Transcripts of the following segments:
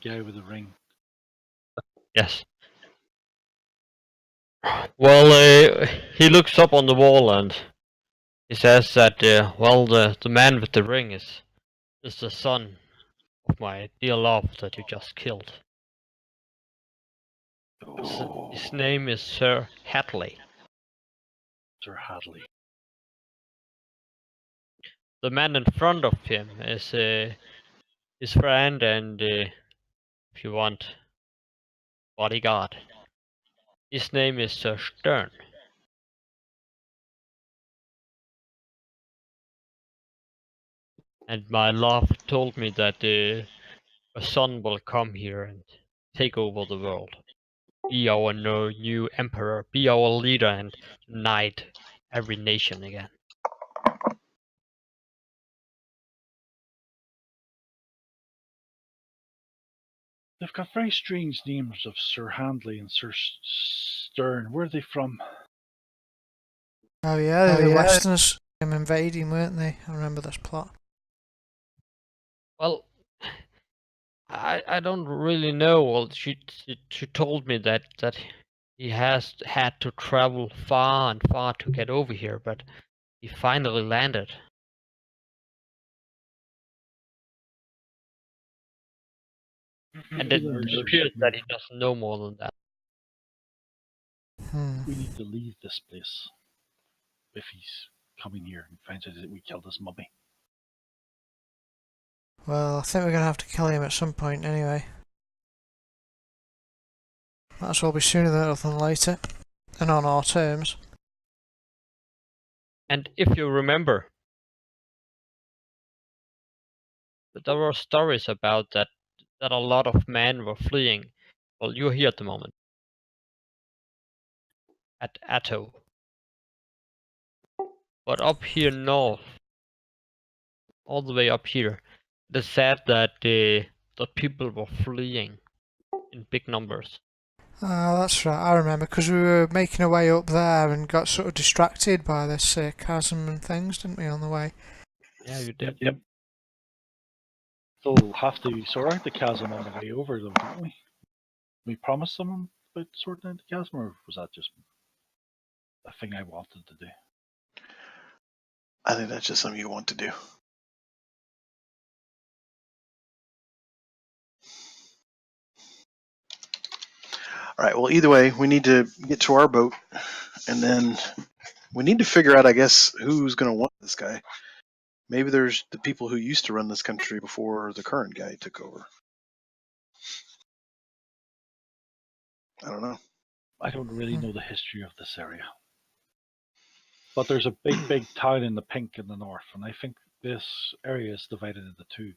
guy with the ring. Yes. Well, he looks up on the wall and he says that, the man with the ring is the son of my dear love that you just killed. His name is Sir Hadley. Sir Hadley. The man in front of him is his friend and, if you want, bodyguard. His name is Sir Stern. And my love told me that a son will come here and take over the world. Be our new emperor, be our leader and unite every nation again. They've got very strange names of Sir Handley and Sir Stern. Where are they from? Oh yeah, the Westerners came invading, weren't they? I remember this plot. Well, I don't really know. Well, she told me that he has had to travel far and far to get over here, but he finally landed. And it appears that he doesn't know more than that. We need to leave this place if he's coming here and finds out that we killed his mummy. Well, I think we're going to have to kill him at some point anyway. Might as well be sooner than later. And on our terms. And if you remember, there were stories about that a lot of men were fleeing. Well, you're here at the moment. At Atto. But up here north, all the way up here, it is said that the people were fleeing in big numbers. Oh, that's right, I remember, because we were making our way up there and got sort of distracted by this chasm and things, didn't we, on the way? Yeah, you did. Yep. They'll have to sort out the chasm on the way over, though, don't we? We promised them about sorting out the chasm, or was that just a thing I wanted to do? I think that's just something you want to do. All right, well, either way, we need to get to our boat, and then we need to figure out, I guess, who's going to want this guy. Maybe there's the people who used to run this country before the current guy took over. I don't know. I don't really know the history of this area. But there's a big town in the pink in the north, and I think this area is divided into two.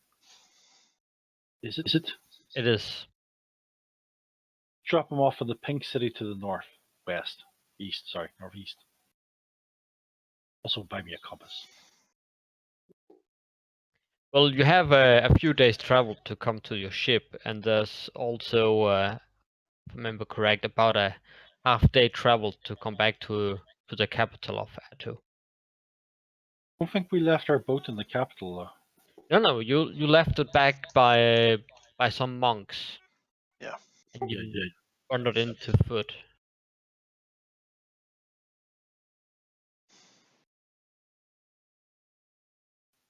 Is it? It is. Drop them off in the pink city to the northeast. Also buy me a compass. Well, you have a few days travel to come to your ship, and there's also, if I remember correct, about a half-day travel to come back to the capital of Atto. I don't think we left our boat in the capital, though. No, you left it back by some monks. Yeah. And you wandered into foot.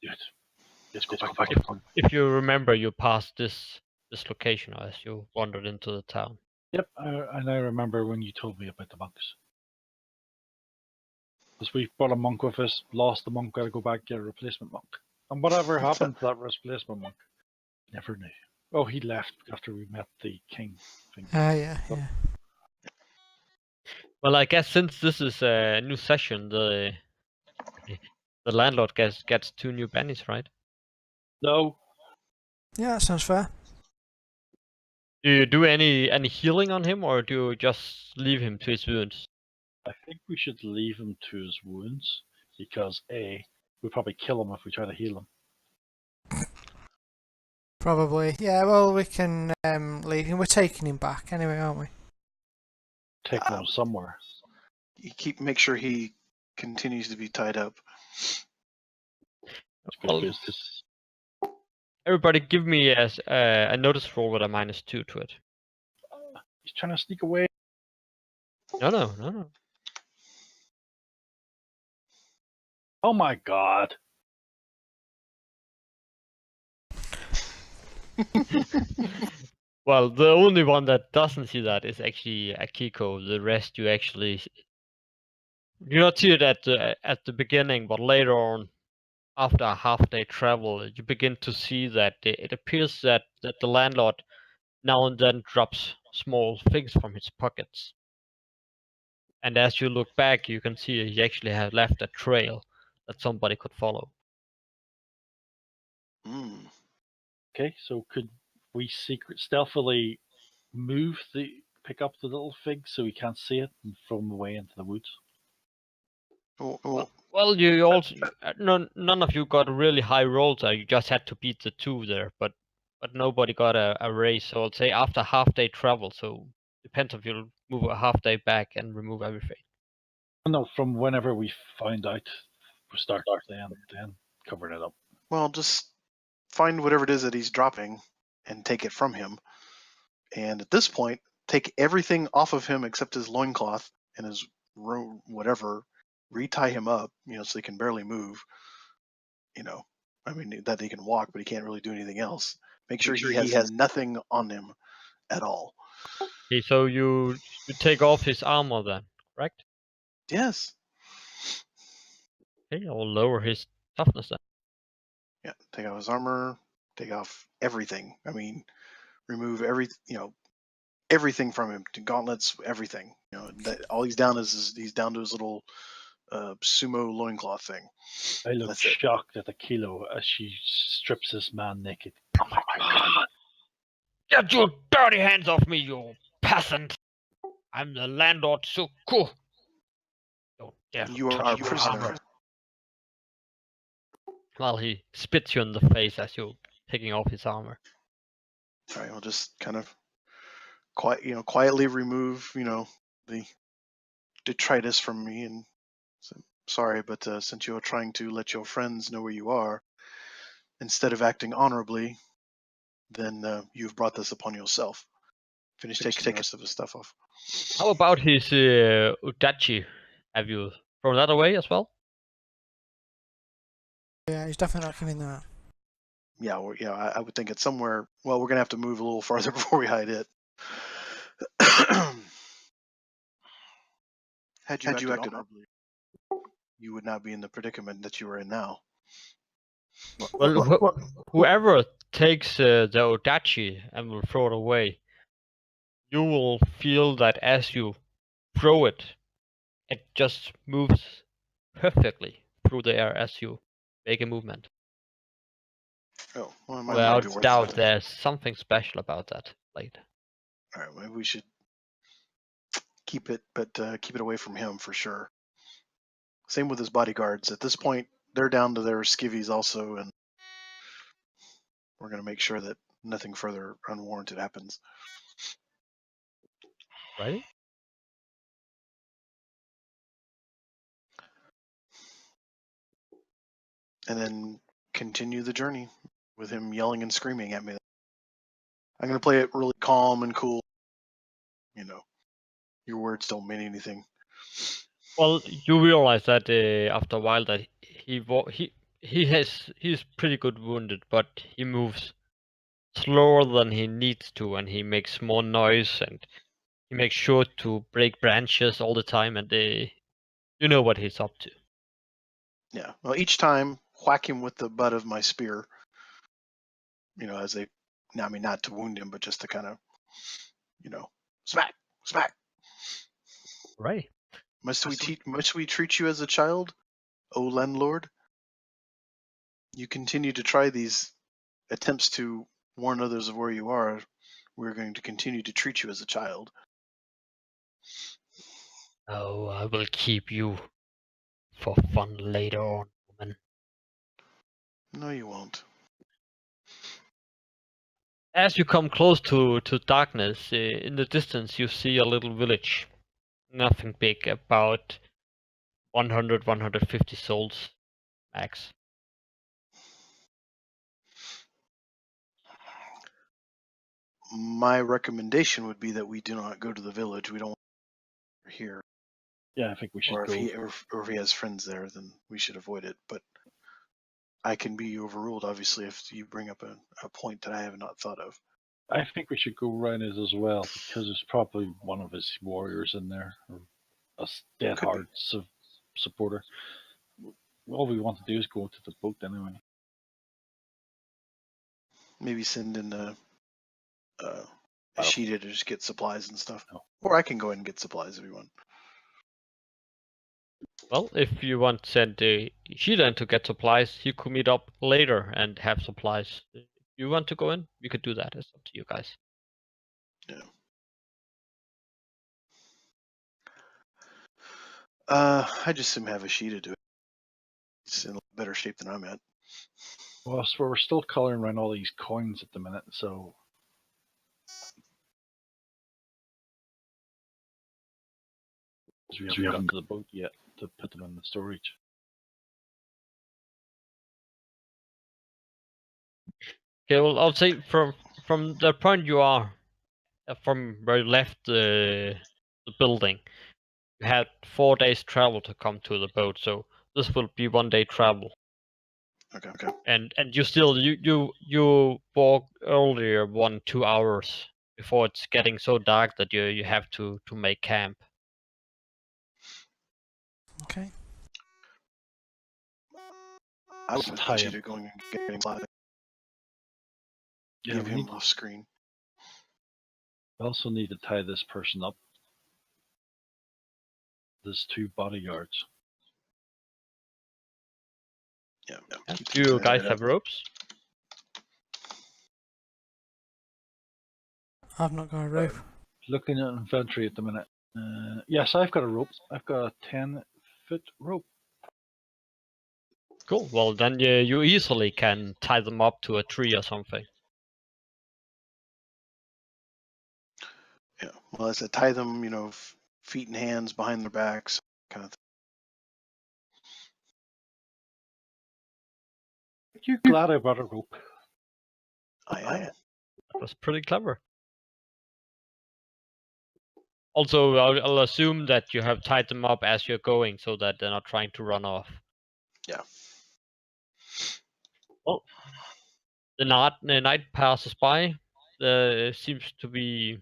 Good. Let's go back. If you remember, you passed this location as you wandered into the town. Yep, and I remember when you told me about the monks. Because we brought a monk with us, lost the monk, got to go back get a replacement monk. And whatever happened to that replacement monk? Never knew. Oh, he left after we met the king thing. Yeah. Well, I guess since this is a new session, the landlord gets 2 new pennies, right? No. Yeah, that sounds fair. Do you do any healing on him, or do you just leave him to his wounds? I think we should leave him to his wounds, because A, we'll probably kill him if we try to heal him. Probably. Yeah, well, we can leave him. We're taking him back anyway, aren't we? Taking him somewhere. You make sure he continues to be tied up. Well, Everybody, give me a notice roll with a -2 to it. He's trying to sneak away. No. Oh my god. Well, the only one that doesn't see that is actually Akiko. The rest you actually you not see it at the beginning, but later on, after a half-day travel, you begin to see that it appears that the landlord now and then drops small things from his pockets. And as you look back, you can see he actually has left a trail that somebody could follow. Hmm. Okay, so could we stealthily pick up the little fig so we can't see it and throw him away into the woods? Well, you also none of you got really high rolls. You just had to beat the 2 there, but nobody got a raise. So I'll say after half-day travel. So depends if you'll move a half-day back and remove everything. No, from whenever we find out, we start then covering it up. Well, just find whatever it is that he's dropping and take it from him. And at this point, take everything off of him except his loincloth and his whatever, retie him up, so he can barely move. I mean, that he can walk, but he can't really do anything else. Make sure he has nothing on him at all. Okay, so you take off his armor then, correct? Yes. Okay, I'll lower his toughness then. Yeah. Take off his armor. Take off everything. I mean, remove everything from him. Gauntlets, everything. All he's down he's down to his little sumo loincloth thing. I look shocked at Akilo as she strips this man naked. Oh my god. Get your dirty hands off me, you peasant! I'm the landlord Suku. Don't dare You are touch our my prisoner. armor. Well, he spits you in the face as you're taking off his armor. All right, we'll just kind of quietly remove, the detritus from me, and so, sorry, but since you're trying to let your friends know where you are, instead of acting honorably, then you've brought this upon yourself. Finish taking the rest of his stuff off. How about his Udachi? Have you thrown that away as well? Yeah, he's definitely not giving that. Yeah, I would think it's somewhere. Well, we're gonna have to move a little farther before we hide it. Had you acted honorably, you would not be in the predicament that you are in now. Well, whoever takes the Udachi and will throw it away, you will feel that as you throw it, it just moves perfectly through the air as you make a movement. Oh, well, Without doubt, there's something special about that blade. All right, maybe we should keep it, but keep it away from him for sure. Same with his bodyguards. At this point, they're down to their skivvies also, and we're going to make sure that nothing further unwarranted happens. Right? And then continue the journey with him yelling and screaming at me. I'm going to play it really calm and cool. Your words don't mean anything. Well, you realize that after a while that he's pretty good wounded, but he moves slower than he needs to, and he makes more noise, and he makes sure to break branches all the time, and you know what he's up to. Yeah. Well, each time, whack him with the butt of my spear. As I mean, not to wound him, but just to kind of, smack, smack. Right. Must we treat you as a child, O landlord? You continue to try these attempts to warn others of where you are. We're going to continue to treat you as a child. Oh, I will keep you for fun later on, woman. No, you won't. As you come close to darkness, in the distance you see a little village. Nothing big, about 100-150 souls max. my recommendation would be that we do not go to the village. We don't want to here. Yeah, I think we should Or go. if he has friends there, then we should avoid it. But I can be overruled, obviously, if you bring up a point that I have not thought of. I think we should go around it as well, because there's probably one of his warriors in there, or a dead Could be. hard supporter. All we want to do is go to the boat anyway. Maybe send in a Sheeta to just get supplies and stuff. No. Or I can go ahead and get supplies if you want. Well, if you want to send Shidan to get supplies, you could meet up later and have supplies. If you want to go in, you could do that. It's up to you guys. Yeah. I just assume have a Sheeta do it. He's in better shape than I'm at. Well, so we're still coloring around all these coins at the minute, so we haven't gotten to the boat yet to put them in the storage. Okay, well, I'll say from the point you are, from where you left the building, you had 4 days travel to come to the boat, so this will be 1 day travel. Okay. And you still you walk earlier 1-2 hours before it's getting so dark that you have to make camp. Okay. I would Just have tie Sheeta him. going and getting supplies. Yeah, Give we him need- off screen. We also need to tie this person up. There's 2 bodyguards. Yeah. Do you guys have ropes? I've not got a rope. Looking at inventory at the minute. Yes, I've got a rope. I've got a 10-foot rope. Cool. Well, then you easily can tie them up to a tree or something. Yeah. Well, as I tie them, feet and hands behind their backs, kind of thing. You're glad I brought a rope. I am. That was pretty clever. Also, I'll assume that you have tied them up as you're going so that they're not trying to run off. Yeah. Well, the night passes by. There seems to be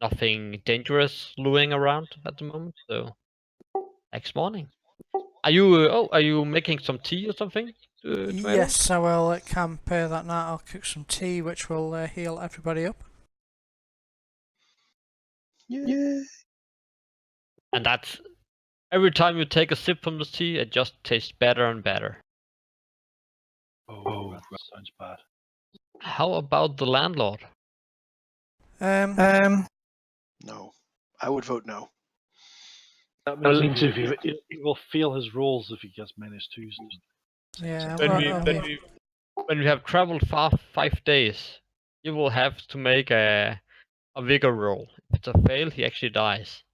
nothing dangerous looming around at the moment. So, next morning, are you making some tea or something? Yes, I will at camp that night. I'll cook some tea, which will heal everybody up. Yeah. And that's every time you take a sip from the tea, it just tastes better and better. Oh, that sounds bad. How about the landlord? Um, No. I would vote no. That means he will fail his rolls if he gets -2s. yeah. When we have traveled 5 days, you will have to make a vigor roll. If it's a fail, he actually dies.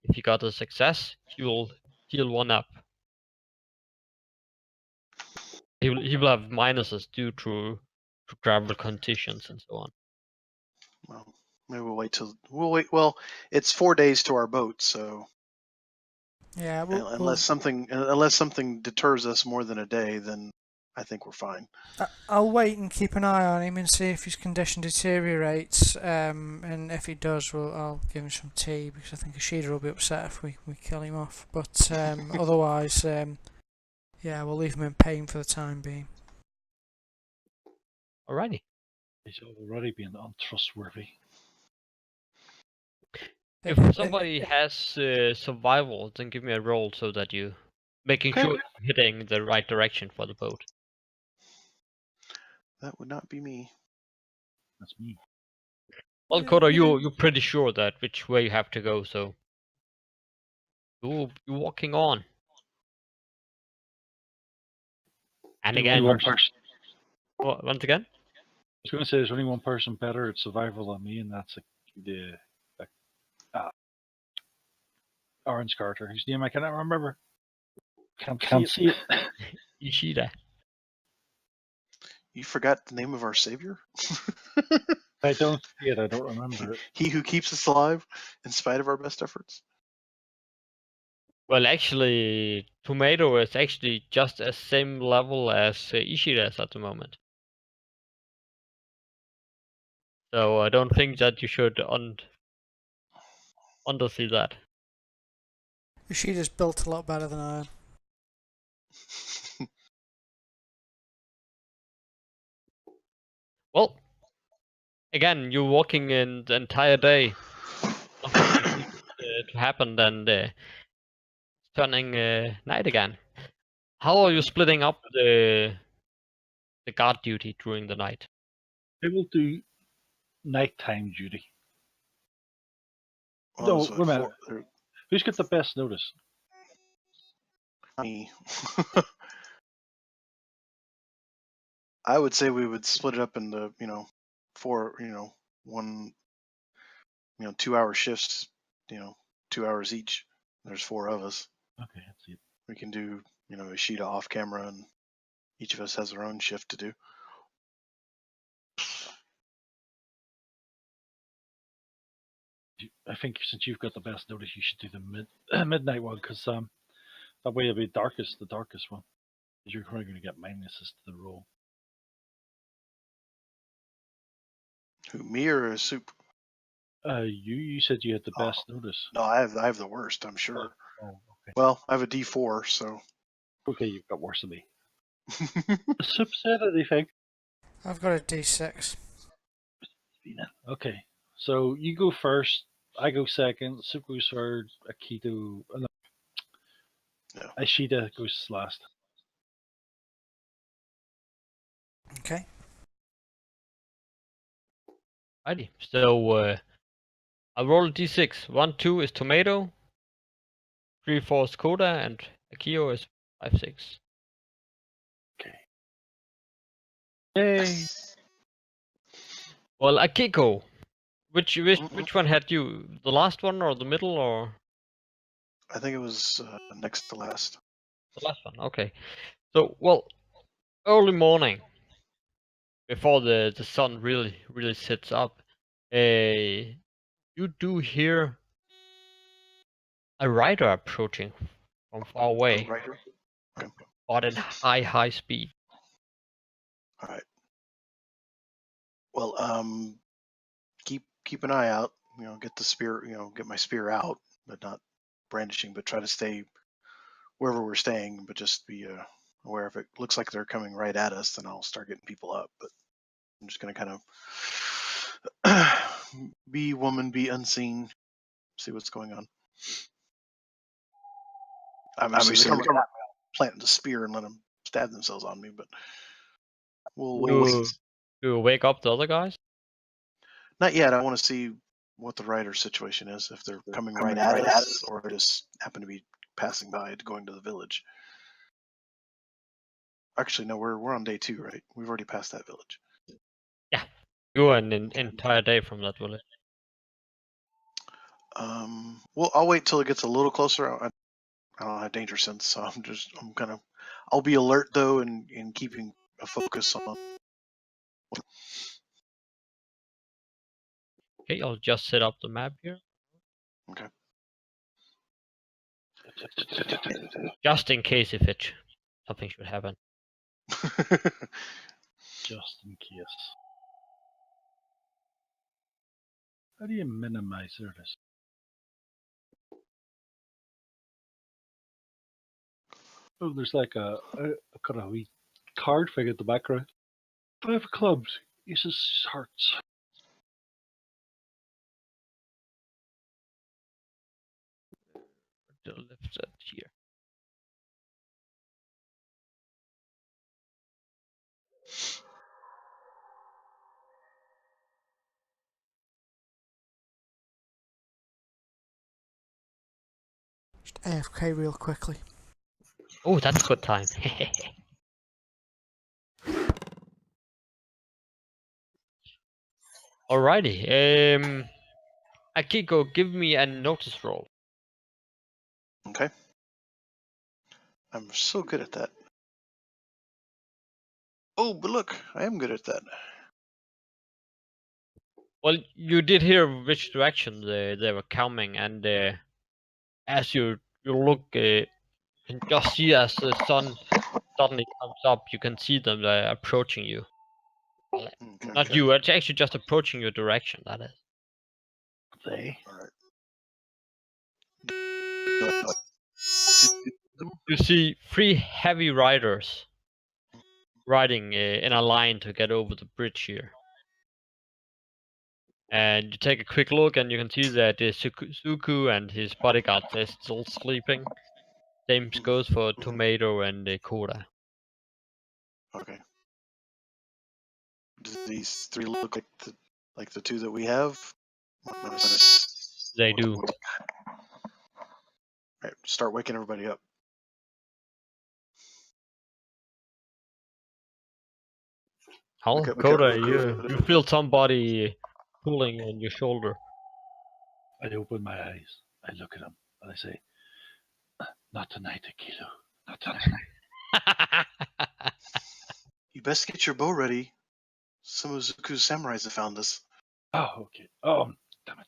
If you got a success, he will heal 1 up. He will have minuses due to travel conditions and so on. Well, maybe we'll wait. Well, it's 4 days to our boat, so Yeah, unless something deters us more than a day, then I think we're fine. I'll wait and keep an eye on him and see if his condition deteriorates. And if he does, I'll give him some tea because I think Ashida will be upset if we kill him off. But otherwise, yeah, we'll leave him in pain for the time being. Alrighty. He's already been untrustworthy. If somebody has survival, then give me a roll so that you making sure you're hitting the right direction for the boat. That would not be me. That's me. Well, Koda, you're pretty sure that which way you have to go, so you're walking on. And Only again, one person. once again, I was going to say there's only one person better at survival than me, and that's the Orange Carter, whose name I cannot remember. Can't see it. Ishida. You forgot the name of our savior? I don't see it. I don't remember it. He who keeps us alive in spite of our best efforts. Well, actually, Tomato is actually just the same level as Ishida is at the moment. So I don't think that you should undersee that. Ishida's built a lot better than I am. Well, again, you're walking in the entire day. Nothing seems to happen, then turning night again. How are you splitting up the guard duty during the night? I will do nighttime duty. Well, No, so remember, who's got the best notice? me. I would say we would split it up into, 4, 2-hour shifts, 2 hours each. There's 4 of us. Okay, let's see. We can do, Ishida off camera, and each of us has our own shift to do. I think since you've got the best notice, you should do the midnight one, because that way it'll be the darkest one. Because you're probably going to get minuses to the roll. Who, me or Soup? You said you had the best notice. No, I have the worst, I'm sure. Oh, okay. Well, I have a D4, so. Okay, you've got worse than me. Soup said anything? I've got a D6. Okay, so you go first. I go second. Soup goes third. Akito. No. No. Ishida goes last. Okay. Righty. So I roll a d6. 1, 2 is Tomato. 3, 4 is Koda, and Akio is 5, 6. Okay. Yay! Well, Akiko, which one had you? The last one or the middle or I think it was next to last. the last one? Okay. So, well, early morning, before the sun really sits up, you do hear a rider approaching from far away, Rider? Okay. but at high speed. All right. Well, keep an eye out. Get the spear. Get my spear out, but not brandishing. But try to stay wherever we're staying. But just be aware if it looks like they're coming right at us, then I'll start getting people up. But I'm just gonna kind of be woman, be unseen, see what's going on. Obviously, they come planting the spear and let them stab themselves on me, but we'll wait. You wake up the other guys? Not yet. I want to see what the rider situation is. If they're coming right at us, or just happen to be passing by, going to the village. Actually, no. We're on day 2, right? We've already passed that village. Yeah, you are an entire day from that village. Well, I'll wait till it gets a little closer. I don't have danger sense, so I'll be alert though, and keeping a focus on. Okay, I'll just set up the map here. Okay. Just in case if something should happen. Just in case. How do you minimize this? Oh, there's like a kind of wee card thing at the background. 5 clubs. Uses hearts. The left side here. Just AFK real quickly. Oh, that's good time. Alrighty. Akiko, give me a notice roll. Okay. I'm so good at that. Oh, but look, I am good at that. Well, you did hear which direction they were coming, and as you look, and just see as the sun suddenly comes up, you can see them approaching you. Well, Okay. not you, it's actually just approaching your direction. That is. They. All right. You see 3 heavy riders riding in a line to get over the bridge here. And you take a quick look, and you can see that Suku and his bodyguards are still sleeping. Same goes for Tomato and Koda. Okay. Do these 3 look like the 2 that we have? They do. Right, start waking everybody up. How, Wake up, Koda, you feel somebody pulling on your shoulder. I open my eyes. I look at him and I say, "Not tonight, Akilo. Not tonight." You best get your bow ready. Some of Zuku's samurais have found us. Oh, okay. Oh, damn it.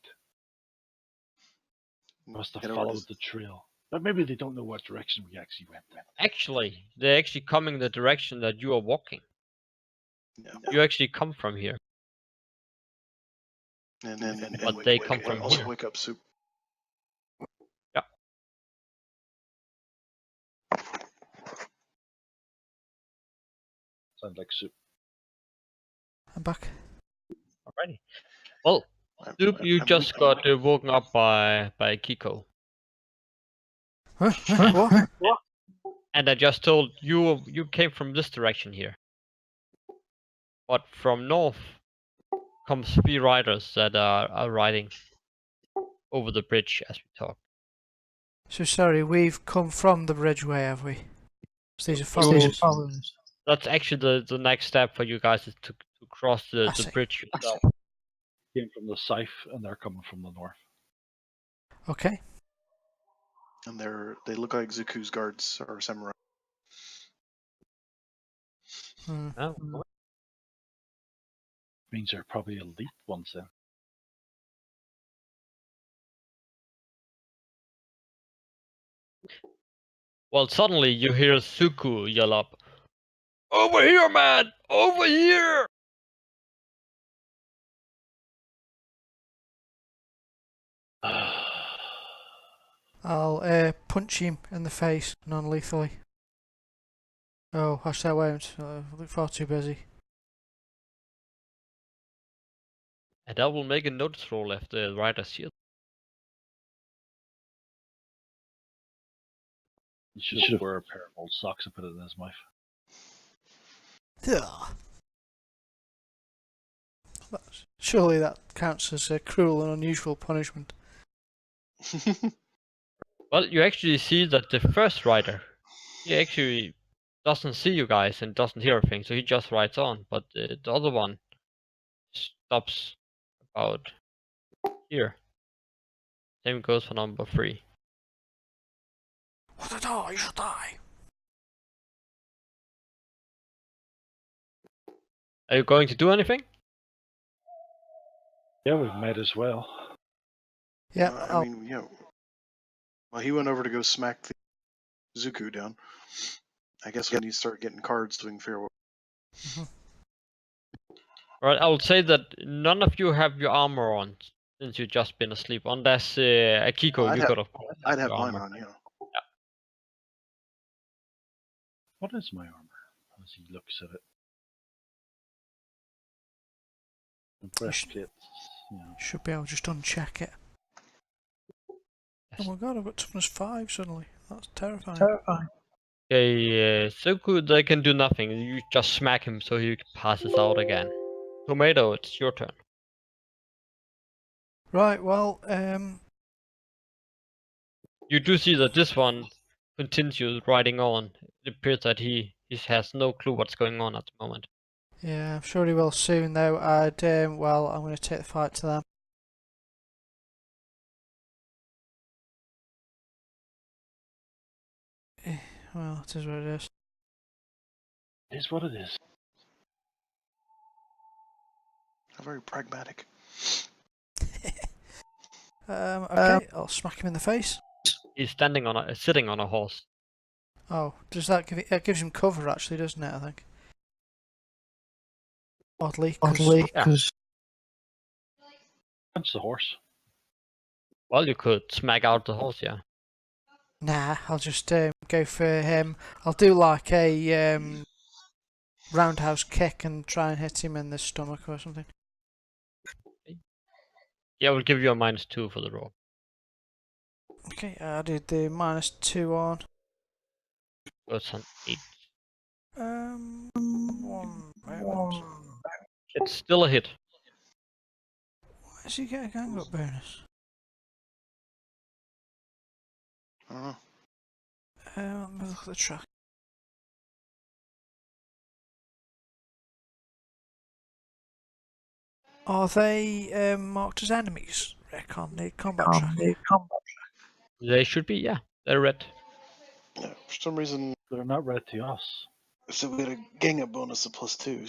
Must have Get over followed to- the trail. But maybe they don't know what direction we actually went then. Actually, they're actually coming the direction that you are walking. Yeah. You actually come from here. And But they come from also here. wake up Soup. Yeah. Sounds like soup. I'm back. Alrighty. Well, Soup, you just got woken up by Kiko. Huh? What? And I just told you came from this direction here. But from north comes 3 riders that are riding over the bridge as we talk. So sorry, we've come from the bridgeway, have we? So these are followers. That's actually the next step for you guys is to cross I the see. bridge yourself. Came from the south and they're coming from the north. Okay. And they look like Zuku's guards or samurai. Hmm. Oh, Means they're probably elite ones then. well, suddenly you hear Suku yell up, "Over here, man! Over here!" I'll punch him in the face non-lethally. Oh, actually I won't. I look far too busy. And that will make a notice roll if the rider sees. You should have wear a pair of old socks and put it in his mouth. Ugh. Surely that counts as a cruel and unusual punishment. Well, you actually see that the first rider, he actually doesn't see you guys and doesn't hear a thing, so he just rides on. But the other one stops about here. Same goes for number 3. What a die! You should die! Are you going to do anything? Yeah, we might as well. Yeah, I mean, you know, well, he went over to go smack the Zuku down. I guess we need to start getting cards so we can figure out what. Alright, I would say that none of you have your armor on since you've just been asleep, unless Akiko, Well, you could have. I'd have your mine armor. on, yeah. What is my armor? As he looks at it. The breastplates, you know. should be able to just uncheck it. Oh my god, I've got toughness 5 suddenly. That's terrifying. Okay, Suku, they can do nothing. You just smack him so he passes out again. Tomato, it's your turn. Right, well, You do see that this one continues riding on. It appears that he has no clue what's going on at the moment. yeah, I'm sure he will soon though. Well, I'm going to take the fight to them. Well, it is what it is. It is what it is. very pragmatic. Okay, I'll smack him in the face. He's sitting on a horse. Oh, does that give it? It gives him cover, actually, doesn't it? I think. Oddly, because Punch the horse. well, you could smack out the horse, yeah. nah, I'll just go for him. I'll do like a roundhouse kick and try and hit him in the stomach or something. Yeah, we'll give you a -2 for the roll. Okay, I did the -2 on. That's an 8. One moment. It's still a hit. Why does he get a gang up bonus? I don't know. Let me look at the track. Are they marked as enemies, Rick, on the combat track? They should be, yeah. They're red. Yeah, for some reason, They're not red to us. so we had a gang up bonus of +2.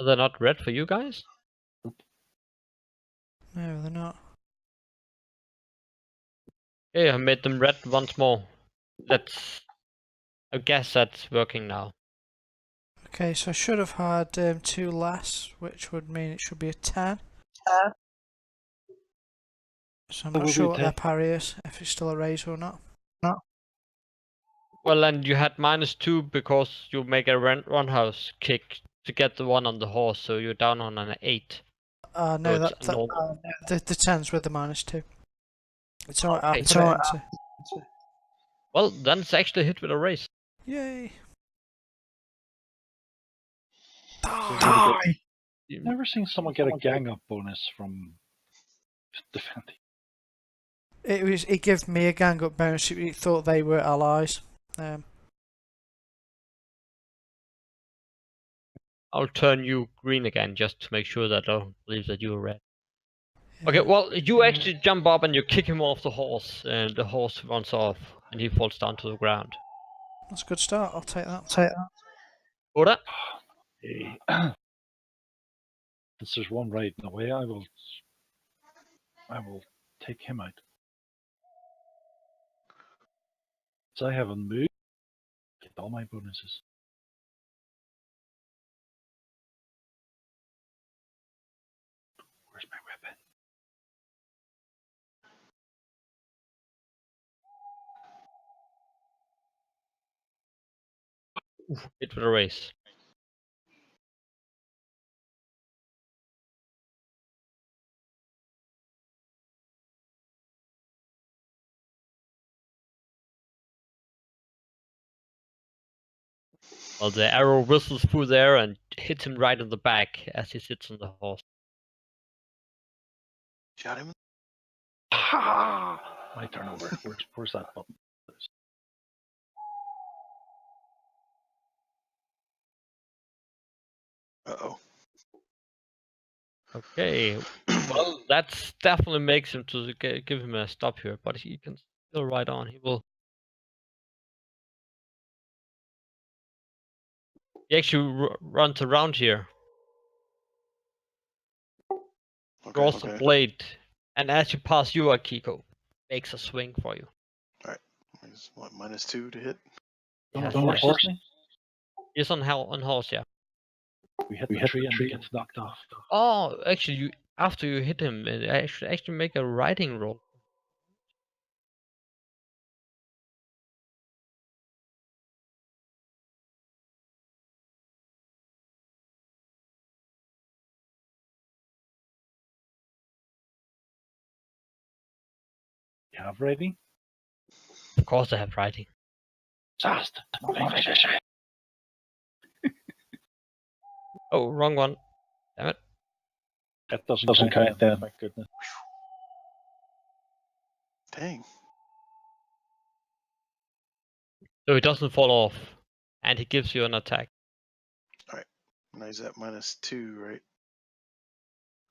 Are they not red for you guys? No, they're not. Okay, I made them red once more. I guess that's working now. Okay, so I should have had 2 less, which would mean it should be a 10. So I'm not sure what their parry is, if it's still a raise or not. Well, and you had -2 because you make a roundhouse kick to get the one on the horse, so you're down on an 8. No, So it's normal. the 10's with the -2. It's alright, Okay. I'll put it into. Well, then it's actually a hit with a raise. Yay! Die! Never seen someone get a gang up bonus from defending. It gave me a gang up bonus. It thought they were allies. I'll turn you green again just to make sure that I don't believe that you are red. Yeah. Okay, well, you actually jump up and you kick him off the horse, and the horse runs off, and he falls down to the ground. That's a good start. I'll take that. Oda? Hey. Since there's one right in the way, I will take him out. So I haven't moved. Get all my bonuses. Where's my weapon? Hit with a raise. Well, the arrow whistles through there and hits him right in the back as he sits on the horse. Shot him. My turn over. Where's that button? Uh-oh. Okay, well, that definitely makes him to give him a stop here, but he can still ride on. He actually runs around here, draws the blade, and as you pass you, Akiko, makes a swing for you. Alright. He's what, -2 to hit? Yes. Don't horse me? He's on horse, yeah. We hit the tree and he gets knocked off. Oh, actually, after you hit him, I should actually make a riding roll. You have riding? Of course I have riding. Just. Oh, wrong one. Damn it. That doesn't count then, my goodness. Dang. So he doesn't fall off, and he gives you an attack. Alright. Now he's at -2, right?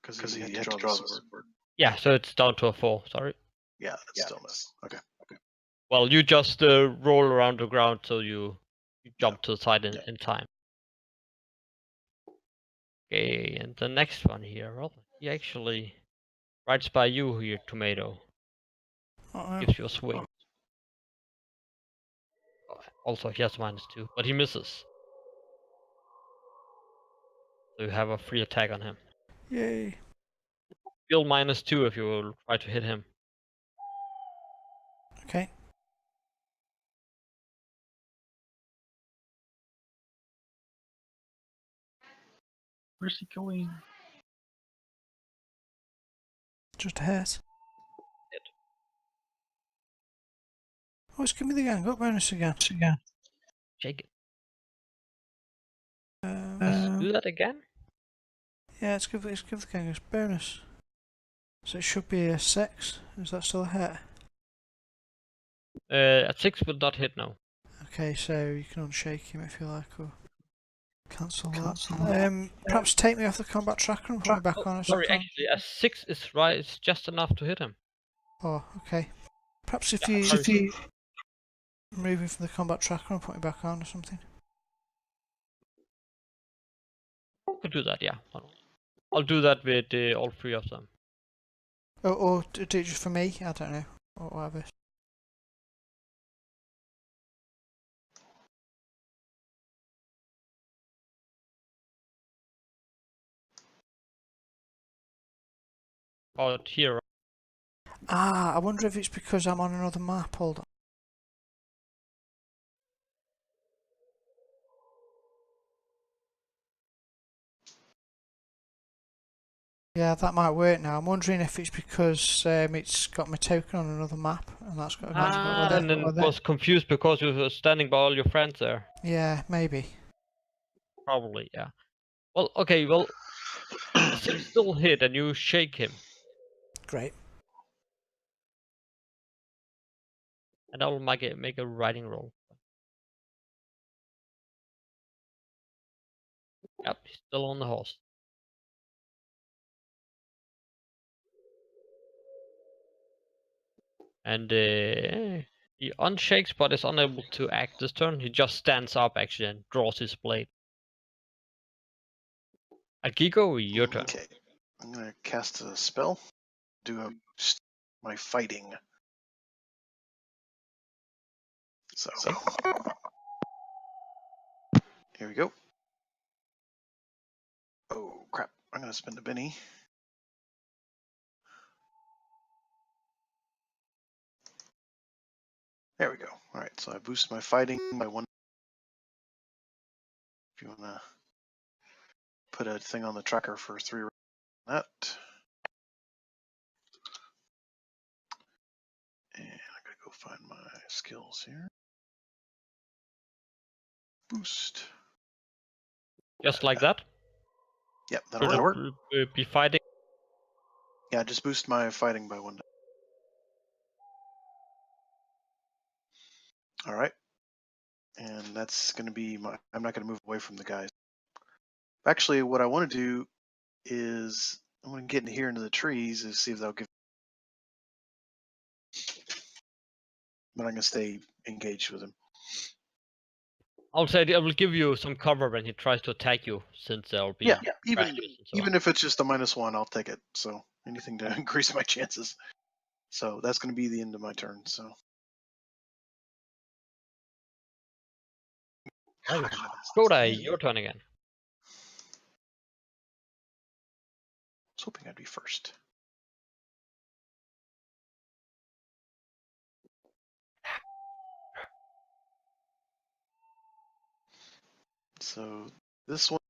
Because he had to draw the sword. Yeah, so it's down to a 4, sorry. Yeah, that's still miss. Okay. Well, you just roll around the ground so you jump to the side in time. Okay, and the next one here, well, he actually rides by you here, Tomato. Uh-oh. Gives you a swing. Also, he has -2, but he misses. So you have a free attack on him. Yay. Still -2 if you will try to hit him. Okay. Where's he going? Just a hit. Hit. Oh, it's giving me the gang up bonus again. Shake it. Um, Let's do that again. yeah, let's give the gang a bonus. So it should be a 6. Is that still a hit? At 6 would not hit now. Okay, so you can unshake him if you like, or cancel that. Perhaps take me off the combat tracker and put me back on or Sorry, something. actually, a 6 is right. It's just enough to hit him. Oh, okay. Perhaps if Yeah, you remove me from the combat tracker and put me back on or something. Could do that, yeah. I'll do that with all 3 of them. Or do it just for me? I don't know. Or whatever. Oh, here. Ah, I wonder if it's because I'm on another map. Hold on. Yeah, that might work now. I'm wondering if it's because it's got my token on another map and that's got a And then was confused because you were standing by all your friends there. Yeah, maybe. Probably, yeah. Well, okay, well, a 6 still hit and you shake him. Great. And I will make a riding roll. Yep, he's still on the horse. And he unshakes but is unable to act this turn. He just stands up actually and draws his blade. Akiko, your turn. Okay. I'm gonna cast a spell. My fighting. So here we go. Oh crap! I'm gonna spend a Benny. There we go. All right, so I boost my fighting by 1. If you wanna put a thing on the tracker for 3 that. And I gotta go find my skills here. Boost. Just like that. Yep, that'll work. Be fighting. Yeah, just boost my fighting by 1. All right. And that's going to be I'm not going to move away from the guys. Actually, what I want to do is I'm going to get in here into the trees and see if they'll give. But I'm going to stay engaged with him. I'll say I will give you some cover when he tries to attack you, since there'll be Even if it's just a -1, I'll take it. So anything to increase my chances. So that's going to be the end of my turn. So. Koda, your turn again. I was hoping I'd be first. So this one.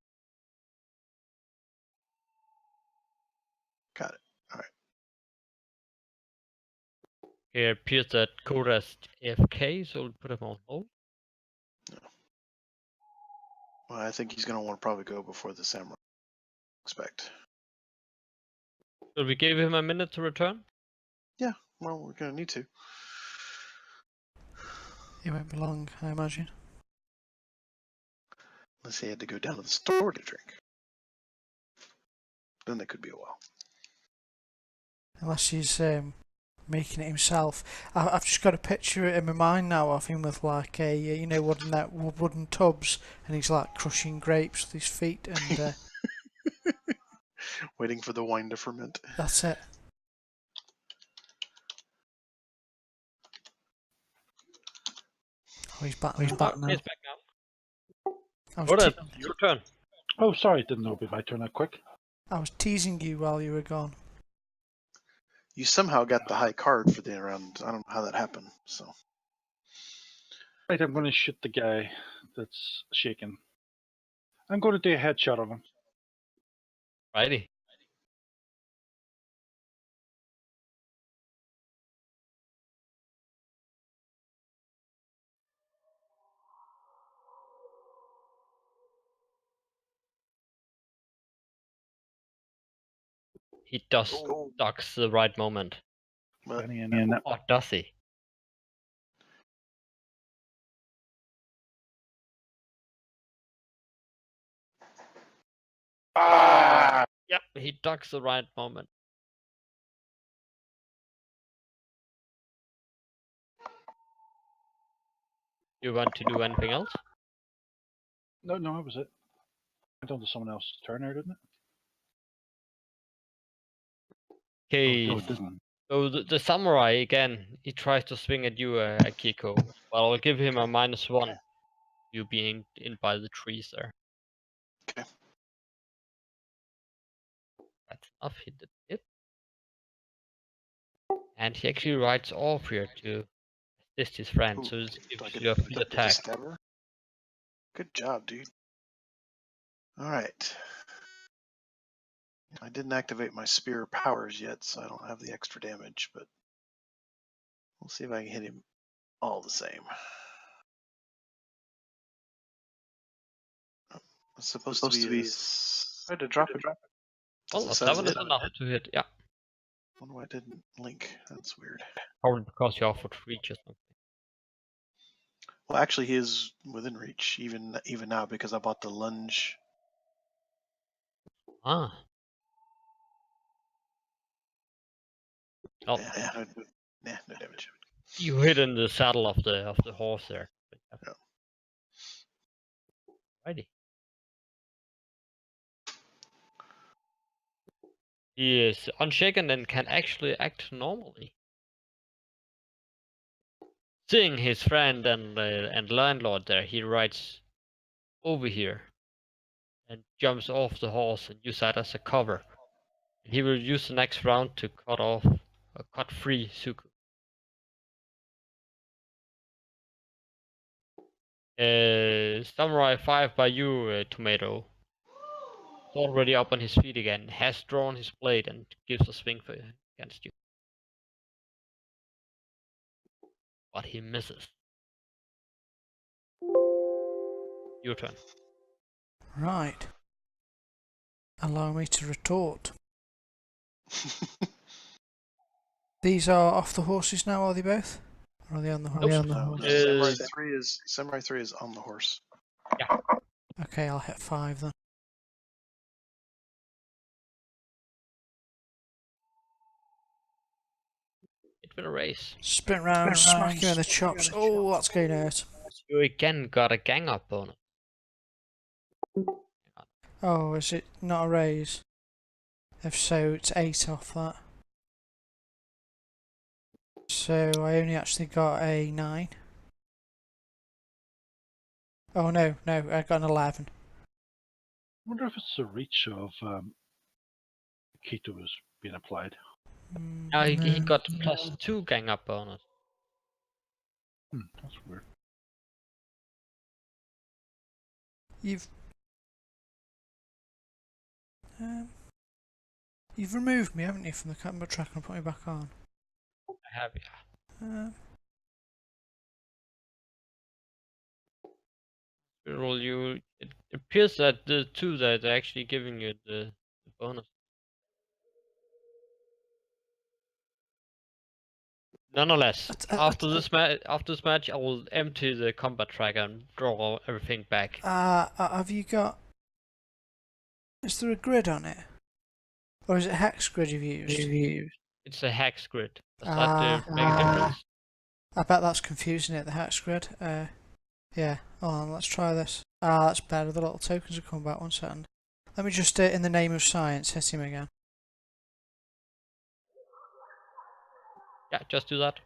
Got it. All right. It appears that Koda's AFK, so we'll put him on hold. No. Well, I think he's going to want to probably go before the samurai. Expect. Will we give him a minute to return? Yeah, well, we're going to need to. It won't be long, I imagine. Unless he had to go down to the store to drink. Then that could be a while. Unless he's making it himself. I've just got a picture in my mind now of him with like a wooden tubs, and he's like crushing grapes with his feet, and Waiting for the wine to ferment. That's it. Oh, he's back now. He's back now. I was, What? Your turn. Oh, sorry, didn't know it'd be my turn that quick. I was teasing you while you were gone. You somehow got the high card for the round. I don't know how that happened. So Right, I'm going to shoot the guy that's shaking. I'm going to do a headshot on him. Righty. He does ducks the right moment. but Or does he? Yep, he ducks the right moment. You want to do anything else? No, that was it. Went on to someone else's turn there, didn't it? Okay, No, it didn't. so the samurai again, he tries to swing at you, Akiko. But I'll give him a -1. You being in by the trees there. Okay. That's enough, he did it. And he actually rides off here to assist his friend, so this gives you a free attack. Good job, dude. Alright. I didn't activate my spear powers yet, so I don't have the extra damage, but we'll see if I can hit him all the same. It's supposed to be I had to drop it. Well, a 7 is enough to hit, yeah. Wonder why I didn't link. That's weird. Probably because you offered reach or something. Well, actually, he is within reach even now because I bought the lunge. Ah. Oh, No damage. you hit in the saddle of the horse there. Yeah. Righty. He is unshaken and can actually act normally. Seeing his friend and landlord there, he rides over here and jumps off the horse and use that as a cover. And he will use the next round to cut free Suku. Samurai 5 by you, Tomato. Is already up on his feet again, has drawn his blade and gives a swing against you. But he misses. Your turn. Right. Allow me to retort. These are off the horses now, are they both? Or are they on the horse? No, Samurai 3 is on the horse. Yeah. Okay, I'll hit 5 then. It's been a race. Sprint round, smack you in the chops. Oh, that's going to hurt. You again got a gang up bonus. Oh, is it not a raise? If so, it's 8 off that. So I only actually got a 9. Oh no, I got an 11. I wonder if it's the reach of Keto is being applied. Now he got +2 gang up bonus. That's weird. You've removed me, haven't you, from the camera track and put me back on? I have, yeah. Roll you. It appears that the 2 that are actually giving you the bonus. Nonetheless, after this match, I will empty the combat tracker and draw everything back. Have you got? Is there a grid on it, or is it hex grid you've used? It's a hex grid. Does that make a difference? I bet that's confusing it. The hex grid. Yeah. Hold on. Let's try this. That's better. The little tokens are coming back. 1 second. Let me just, in the name of science, hit him again. Yeah, just do that.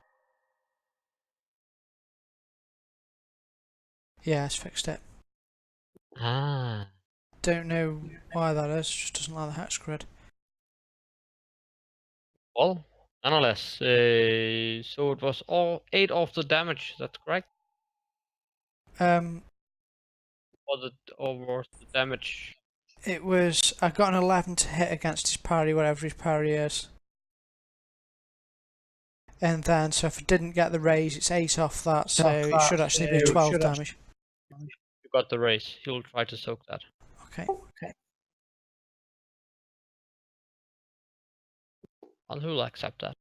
Yeah, it's fixed it. Ah. Don't know why that is, just doesn't like the hex grid. Well, nonetheless, so it was all 8 of the damage, that's correct? Or was the damage? It was, I got an 11 to hit against his parry, whatever his parry is. And then, so if I didn't get the raise, it's 8 off that, so it should actually be 12 damage. You got the raise. He'll try to soak that. Okay. And he'll accept that.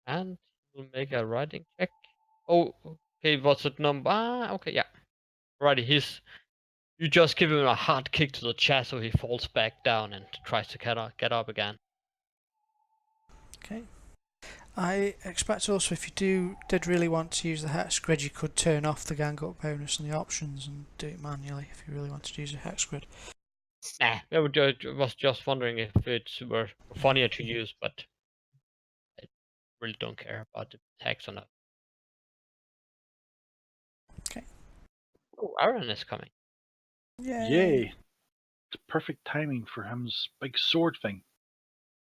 And we'll make a riding check. Oh, okay, what's that number? Ah, okay, yeah. Righty, you just give him a hard kick to the chest so he falls back down and tries to get up again. Okay. I expect also if you did really want to use the hex grid, you could turn off the gang up bonus in the options and do it manually if you really wanted to use a hex grid. Nah, I was just wondering if it were funnier to use, but I really don't care about the text or not. Okay. Oh, Aaron is coming. Yay! It's perfect timing for him's big sword thing.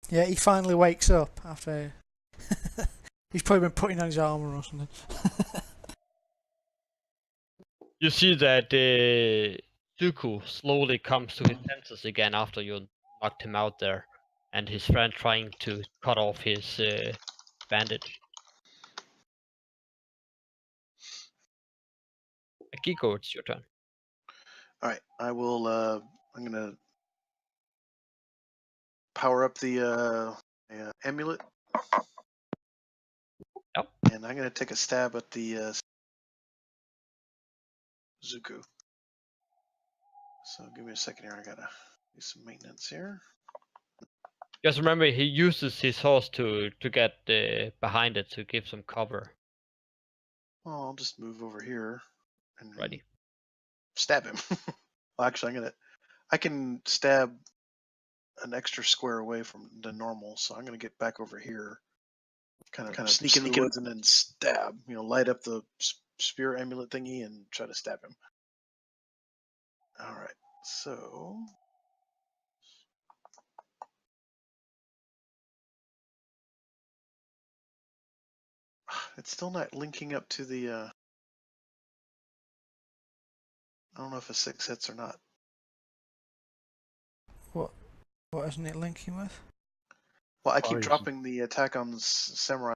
Yeah, he finally wakes up after he's probably been putting on his armor or something. You see that Zuko slowly comes to his senses again after you knocked him out there, and his friend trying to cut off his bandage. Akiko, it's your turn. All right, I will. I'm gonna power up the amulet. Yep. And I'm gonna take a stab at the Zuko. So give me a second here. I gotta do some maintenance here. Just remember, he uses his horse to get behind it to give some cover. Well, I'll just move over here and Righty. stab him. Well, actually, I can stab an extra square away from the normal, so I'm gonna get back over here, kind of sneak in the woods and then stab. Light up the spear amulet thingy and try to stab him. All right, so it's still not linking up to the. I don't know if a 6 hits or not. What isn't it linking with? Well, I keep Poison. dropping the attack on the samurai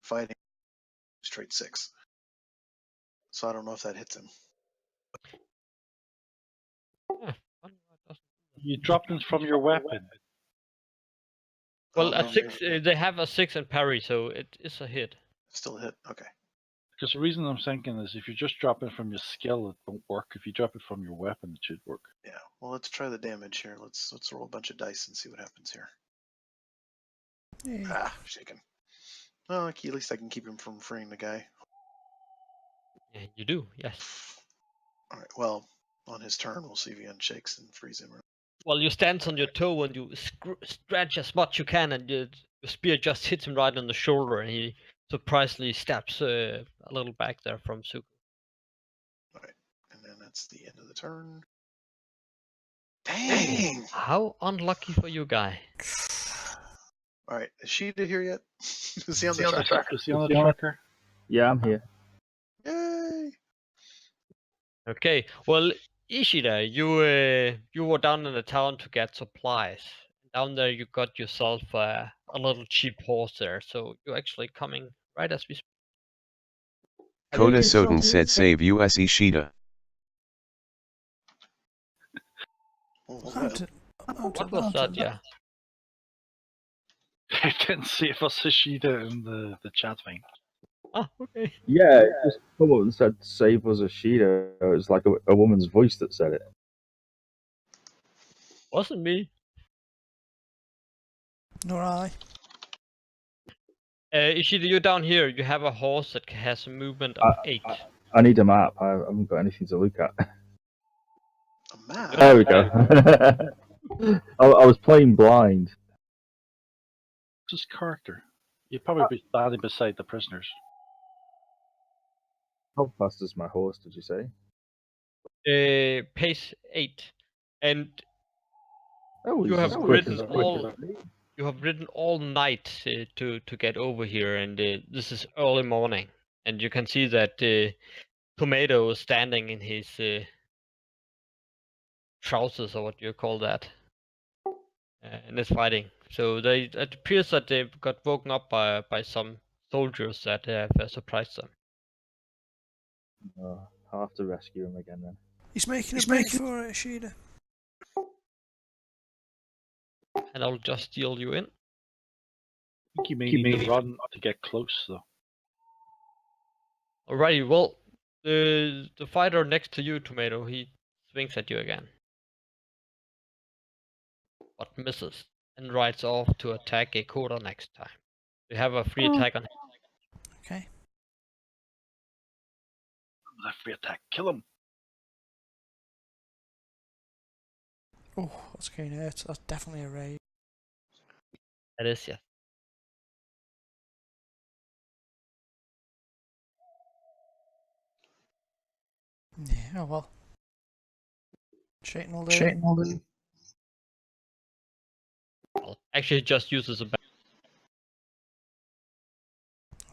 fighting straight 6. So I don't know if that hits him. Yeah, You dropped it from your weapon. well, Oh, a no, 6. They have a 6 and parry, so it is a hit. Still a hit. Okay. Because the reason I'm thinking is if you just drop it from your skill, it won't work. If you drop it from your weapon, it should work. Yeah. Well, let's try the damage here. Let's roll a bunch of dice and see what happens here. Yeah. Shaken. Well, at least I can keep him from freeing the guy. Yeah, you do, yes. All right. Well, on his turn, we'll see if he unshakes and frees him. Well, you stand on your toe and you stretch as much you can, and your spear just hits him right on the shoulder, and he surprisingly steps a little back there from Zuko. All right. And then that's the end of the turn. Dang! How unlucky for you, guy. All right. Is Sheeta here yet? Is he on the tracker? Is he on the tracker? Yeah, I'm here. Yay! Okay, well, Ishida, you were down in the town to get supplies. Down there, you got yourself a little cheap horse there, so you're actually coming right as we speak. Coda Soden said save US Ishida. What was I'll that? do- What was that? Yeah. I didn't save us Ishida in the chat thing. Ah, okay. Yeah, it just come up and said save us Ashida. It was like a woman's voice that said it. Wasn't me. Nor I. Ishida, you're down here. You have a horse that has a movement of 8. I need a map. I haven't got anything to look at. map. There we go. I was playing blind. What's his character? You'd probably be standing beside the prisoners. How fast is my horse, did you say? Pace 8, and Oh, you he's have as quick ridden as all. You have ridden all night to get over here, and this is early morning, and you can see that Tomato is standing in his trousers, or what do you call that, and is fighting. So it appears that they've got woken up by some soldiers that have surprised them. I'll have to rescue him again then. He's making a break for it, Sheeda. And I'll just steal you in. I think you may need to run to get close, though. Alrighty, well, the fighter next to you, Tomato, he swings at you again, but misses and rides off to attack a Koda next time. You have a free attack on him. Okay. That free attack, kill him. Oh, that's going to hurt. That's definitely a raid. That is, yes. Yeah, oh well. Shaitan will do. Well, actually, it just uses a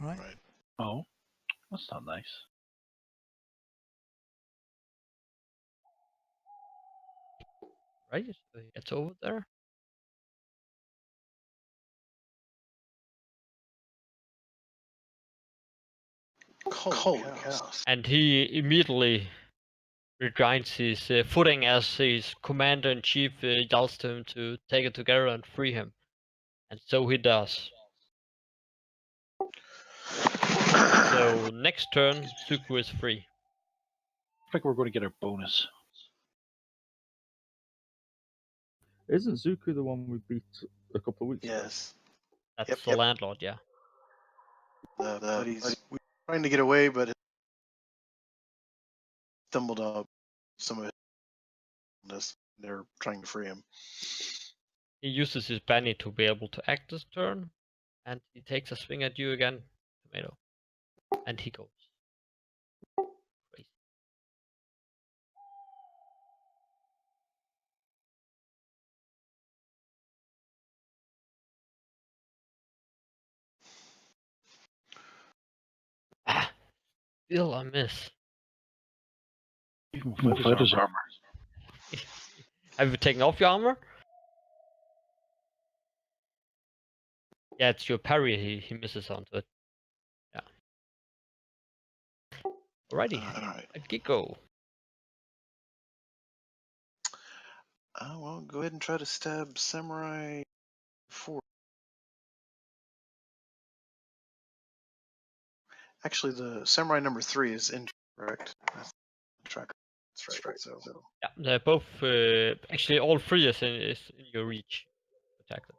Right. Oh, that's not nice. right? So he gets over there. Holy cow. And he immediately regrinds his footing as his commander-in-chief yells to him to take it together and free him. And so he does. So next turn, Suku is free. I think we're going to get our bonus. Isn't Zuku the one we beat a couple of weeks ago? Yes. That's Yep, the yep. landlord, yeah. But he's trying to get away, but stumbled up some of this. They're trying to free him. He uses his Benny to be able to act this turn, and he takes a swing at you again, Tomato. And he goes. Crazy. Ah! Still a miss. Even without his armor. Have you taken off your armor? Yeah, it's your parry he misses onto it. Yeah. Alrighty, Alright. a Gecko. Well, go ahead and try to stab Samurai 4. Actually, the Samurai number 3 is incorrect. That's the tracker. That's right. So. Yeah, they're both, actually all three is in your reach. Attack them.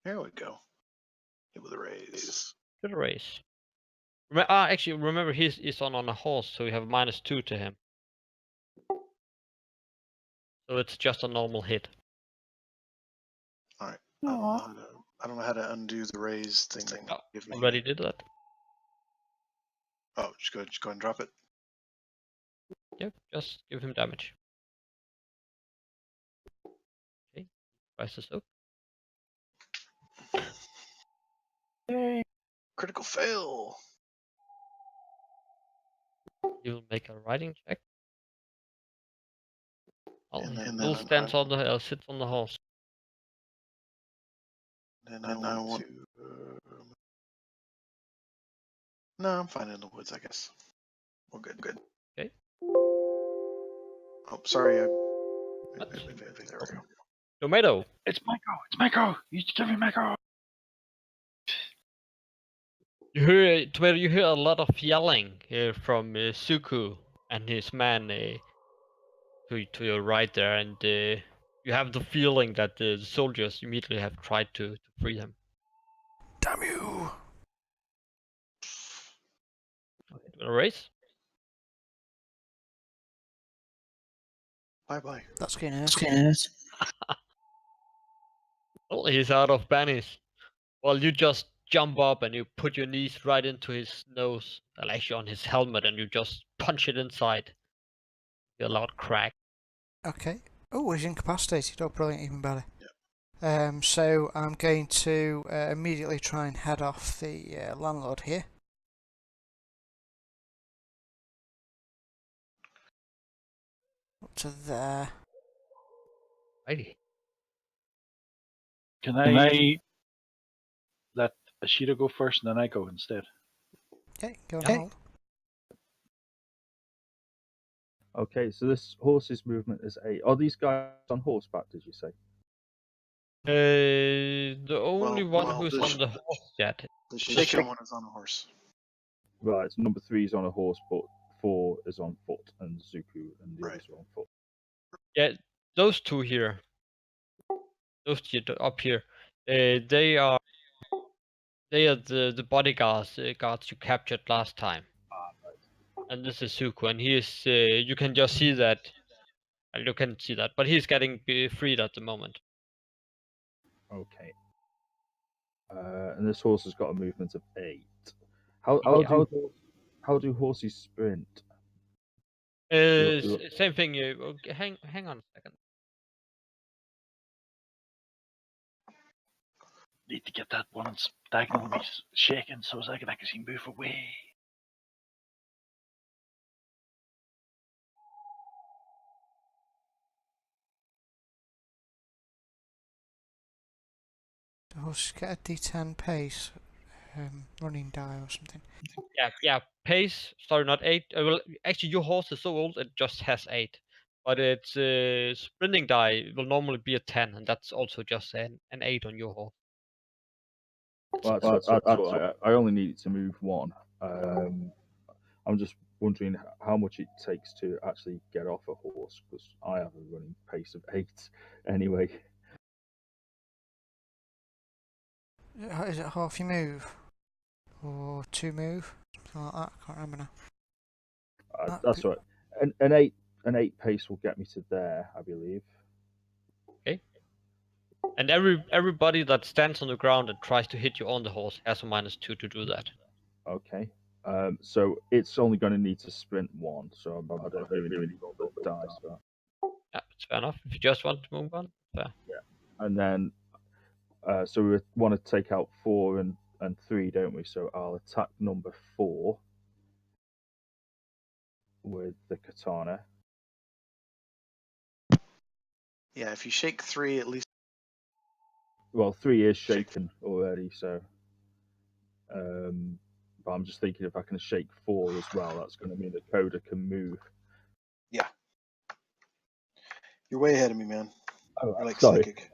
Here we go. Hit with a raise. Good race. Actually, remember he's on a horse, so you have -2 to him. So it's just a normal hit. Alright. I don't know how to undo the raise thing. Oh, Give me- already did that. Oh, just go ahead and drop it. Yep, just give him damage. Okay, price is up. Critical fail. He will make a riding check. Oh, And he then still stands on the sits on the horse. Then I want to. No, I'm fine in the woods, I guess. We're good. Okay. Oh, sorry. There That's- we go. Tomato. It's Mako! It's Mako! You give me Mako! You hear Tomato. You hear a lot of yelling from Suku and his man to your right there, and you have the feeling that the soldiers immediately have tried to free him. Damn you! Okay, do you wanna race? Bye bye. That's getting hurt. Well, he's out of bannies. Well, you just jump up and you put your knees right into his nose, well, actually on his helmet, and you just punch it inside. You a loud crack. Okay. Oh, he's incapacitated. Oh, brilliant, even better. So I'm going to immediately try and head off the landlord here. Up to there. Righty. Can I let Ashita go first and then I go instead? Okay, go and Okay. hold. Okay, so this horse's movement is 8. Are these guys on horseback, did you say? The only Well, one who's this- on the horse yet. The shaken one is on a horse. Right, so number 3 is on a horse, but 4 is on foot, and Zuku and the Right. others are on foot. Yeah, those two here. Those two up here. They are the bodyguards guards you captured last time. And this is Zuko, and he is. You can just see that. You can see that, but he's getting freed at the moment. Okay. And this horse has got a movement of 8. How do horses sprint? Same thing. Okay, hang on a second. Need to get that one diagonally shaken so as I can actually move away. The horse get a D10 pace, running die or something. Yeah. Pace. Sorry, not 8. Well, actually, your horse is so old it just has 8. But its sprinting die will normally be a 10, and that's also just an 8 on your horse. Well, that's all right. I only need it to move 1. I'm just wondering how much it takes to actually get off a horse, because I have a running pace of 8 anyway. Is it half your move? Or 2 move? Something like that, I can't remember now. That's right. An 8 pace will get me to there, I believe. And everybody that stands on the ground and tries to hit you on the horse has a -2 to do that. Okay. So it's only going to need to sprint 1, so I don't really need all the dice for that. Yeah, it's fair enough. If you just want to move on, fair. And then, so we want to take out 4 and 3, don't we? So I'll attack number 4 with the katana. Yeah, if you shake 3, at least. Well, 3 is shaken already, so. But I'm just thinking if I can shake 4 as well, that's going to mean that Coda can move. Yeah. You're way ahead of me, man. Oh, You're like sorry. psychic.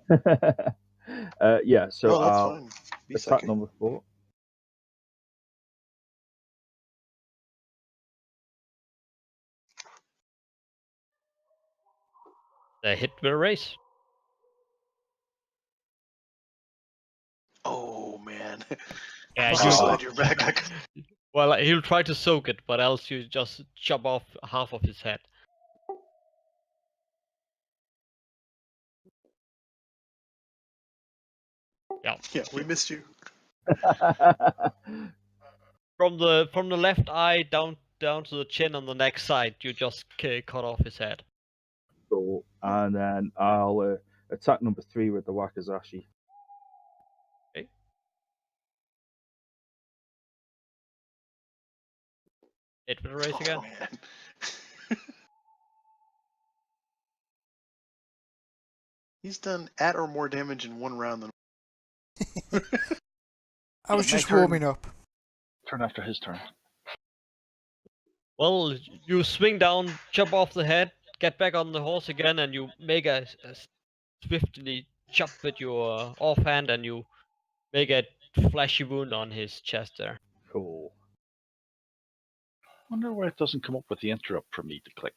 Yeah, so No, that's I'll fine. Be attack psychic. number 4. The hit will race. Oh, man. Yeah, I'm you- so glad you're back. Well, he'll try to soak it, but else you just chop off half of his head. Yeah. Yeah, we missed you. From the left eye down to the chin on the next side, you just cut off his head. Cool. And then I'll attack number 3 with the Wakizashi. Hit will race Oh, again. man. He's done at or more damage in 1 round than. I was My just turn. warming up. Turn after his turn. Well, you swing down, chop off the head, get back on the horse again, and you make a swiftly chop with your offhand, and you make a flashy wound on his chest there. Cool. Wonder why it doesn't come up with the interrupt for me to click.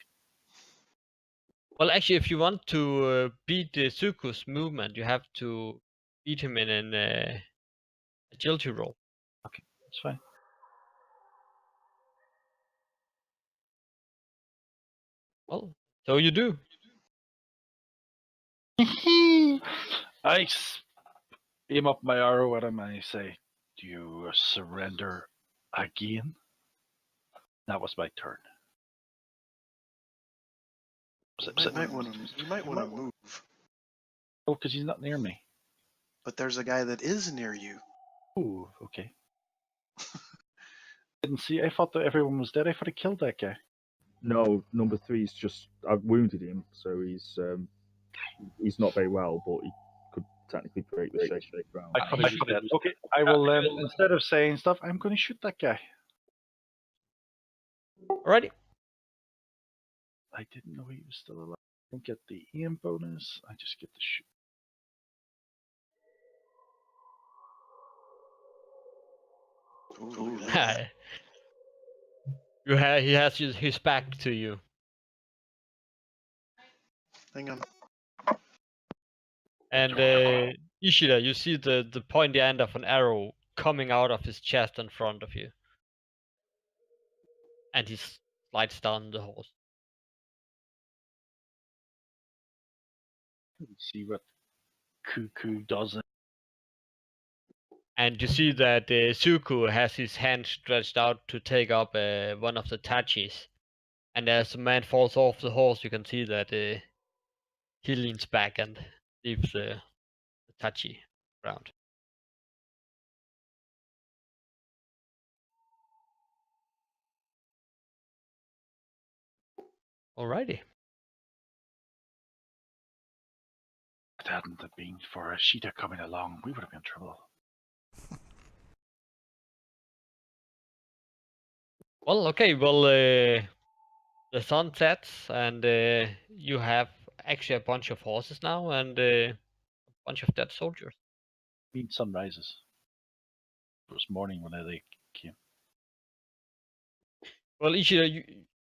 Well, actually, if you want to beat Zuko's movement, you have to beat him in an agility roll. It's fine. Well, so you do. I aim up my arrow at him and I say, "Do you surrender again?" That was my turn. You might want to move. Oh, because he's not near me. But there's a guy that is near you. Ooh, okay. Didn't see. I thought that everyone was dead. I thought I killed that guy. No, number 3's just. I've wounded him, so he's not very well, but he could technically break the shaking ground. I thought he was dead. Okay, I will. Instead of saying stuff, I'm going to shoot that guy. Alrighty. I didn't know he was still alive. I don't get the aim bonus. I just get the shoot. Ooh, He has his back to you. hang on. And Ishida, you see the pointy end of an arrow coming out of his chest in front of you. And he slides down the horse. Let's see what Cuckoo does. And you see that Suku has his hand stretched out to take up one of the tachis. And as the man falls off the horse, you can see that he leans back and leaves the tachi ground. Alrighty. If it hadn't have been for Ashita coming along, we would have been in trouble. Well, okay. Well, the sun sets, and you have actually a bunch of horses now, and a bunch of dead soldiers. I mean, sun rises. It was morning when they came. Well, Ishida,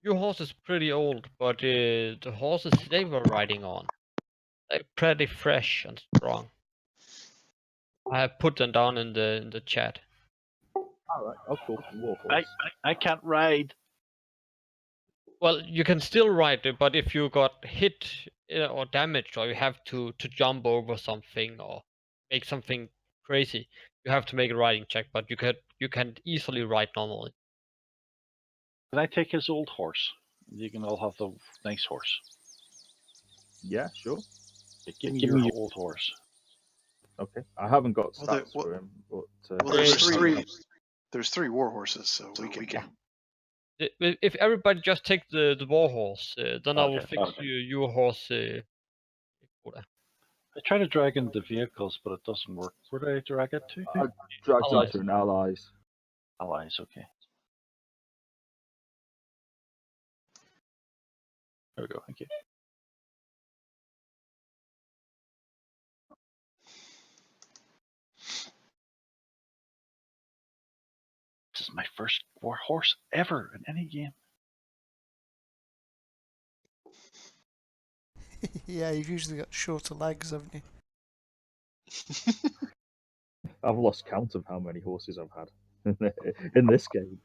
your horse is pretty old, but the horses they were riding on, they're pretty fresh and strong. I have put them down in the chat. Alright, I'll talk to Warhorse. I can't ride. Well, you can still ride it, but if you got hit or damaged, or you have to jump over something or make something crazy, you have to make a riding check. But you can easily ride normally. Can I take his old horse? You can all have the nice horse. Yeah, sure. Give me your old horse. Okay. I haven't got Well, stats for him, but Well, there's three war horses, so we can. If everybody just take the war horse, then I will Okay, fix your horse. Quota. I try to drag into vehicles, but it doesn't work. Where do I drag it to? I dragged him Allies. to an allies. Allies, okay. There we go, thank you. This is my first war horse ever in any game. Yeah, you've usually got shorter legs, haven't you? I've lost count of how many horses I've had in this game.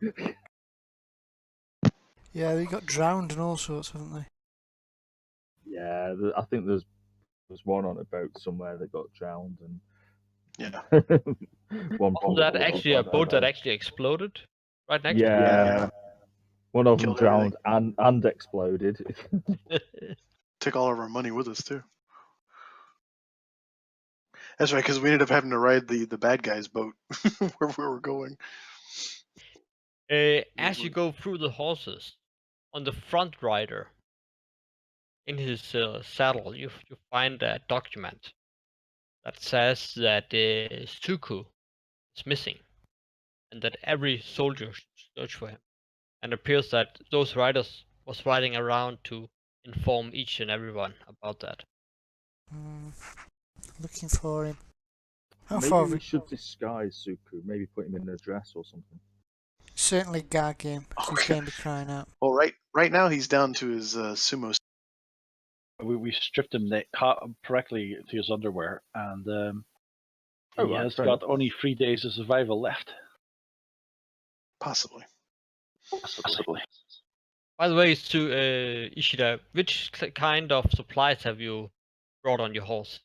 Yeah, they got drowned and all sorts, haven't they? Yeah, I think there's one on a boat somewhere that got drowned, and Yeah. one That actually a boat that actually exploded right next. Yeah, one of them Killed drowned and exploded. Took all of our money with us too. That's right, because we ended up having to ride the bad guy's boat where we were going. As you go through the horses, on the front rider, in his saddle, you find a document that says that Suku is missing, and that every soldier should search for him. And it appears that those riders was riding around to inform each and everyone about that. Looking for him. How Maybe far? we should disguise Suku. Maybe put him in a dress or something. Certainly gag him. He's going to be crying out. Well, right now he's down to his sumo. We stripped him correctly to his underwear, and he has fair got enough. only 3 days of survival left. Possibly. By the way, to Ishida, which kind of supplies have you brought on your horse.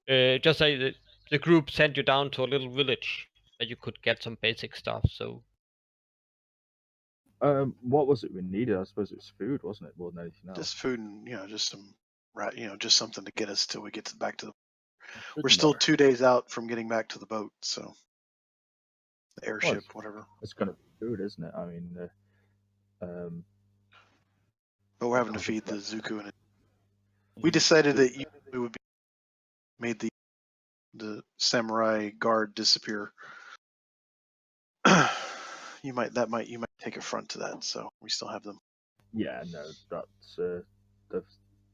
Just say that the group sent you down to a little village that you could get some basic stuff. So What was it we needed? I suppose it was food, wasn't it, more than anything else? Just food and just some just something to get us till we get back to the. Food We're and still water. 2 days out from getting back to the boat, so the airship, it's- whatever. It's gonna be food, isn't it? I mean, But we're having to Okay. feed the Zuku, and we decided that it would be made the samurai guard disappear. you might take affront to that, so we still have them. yeah, no, that's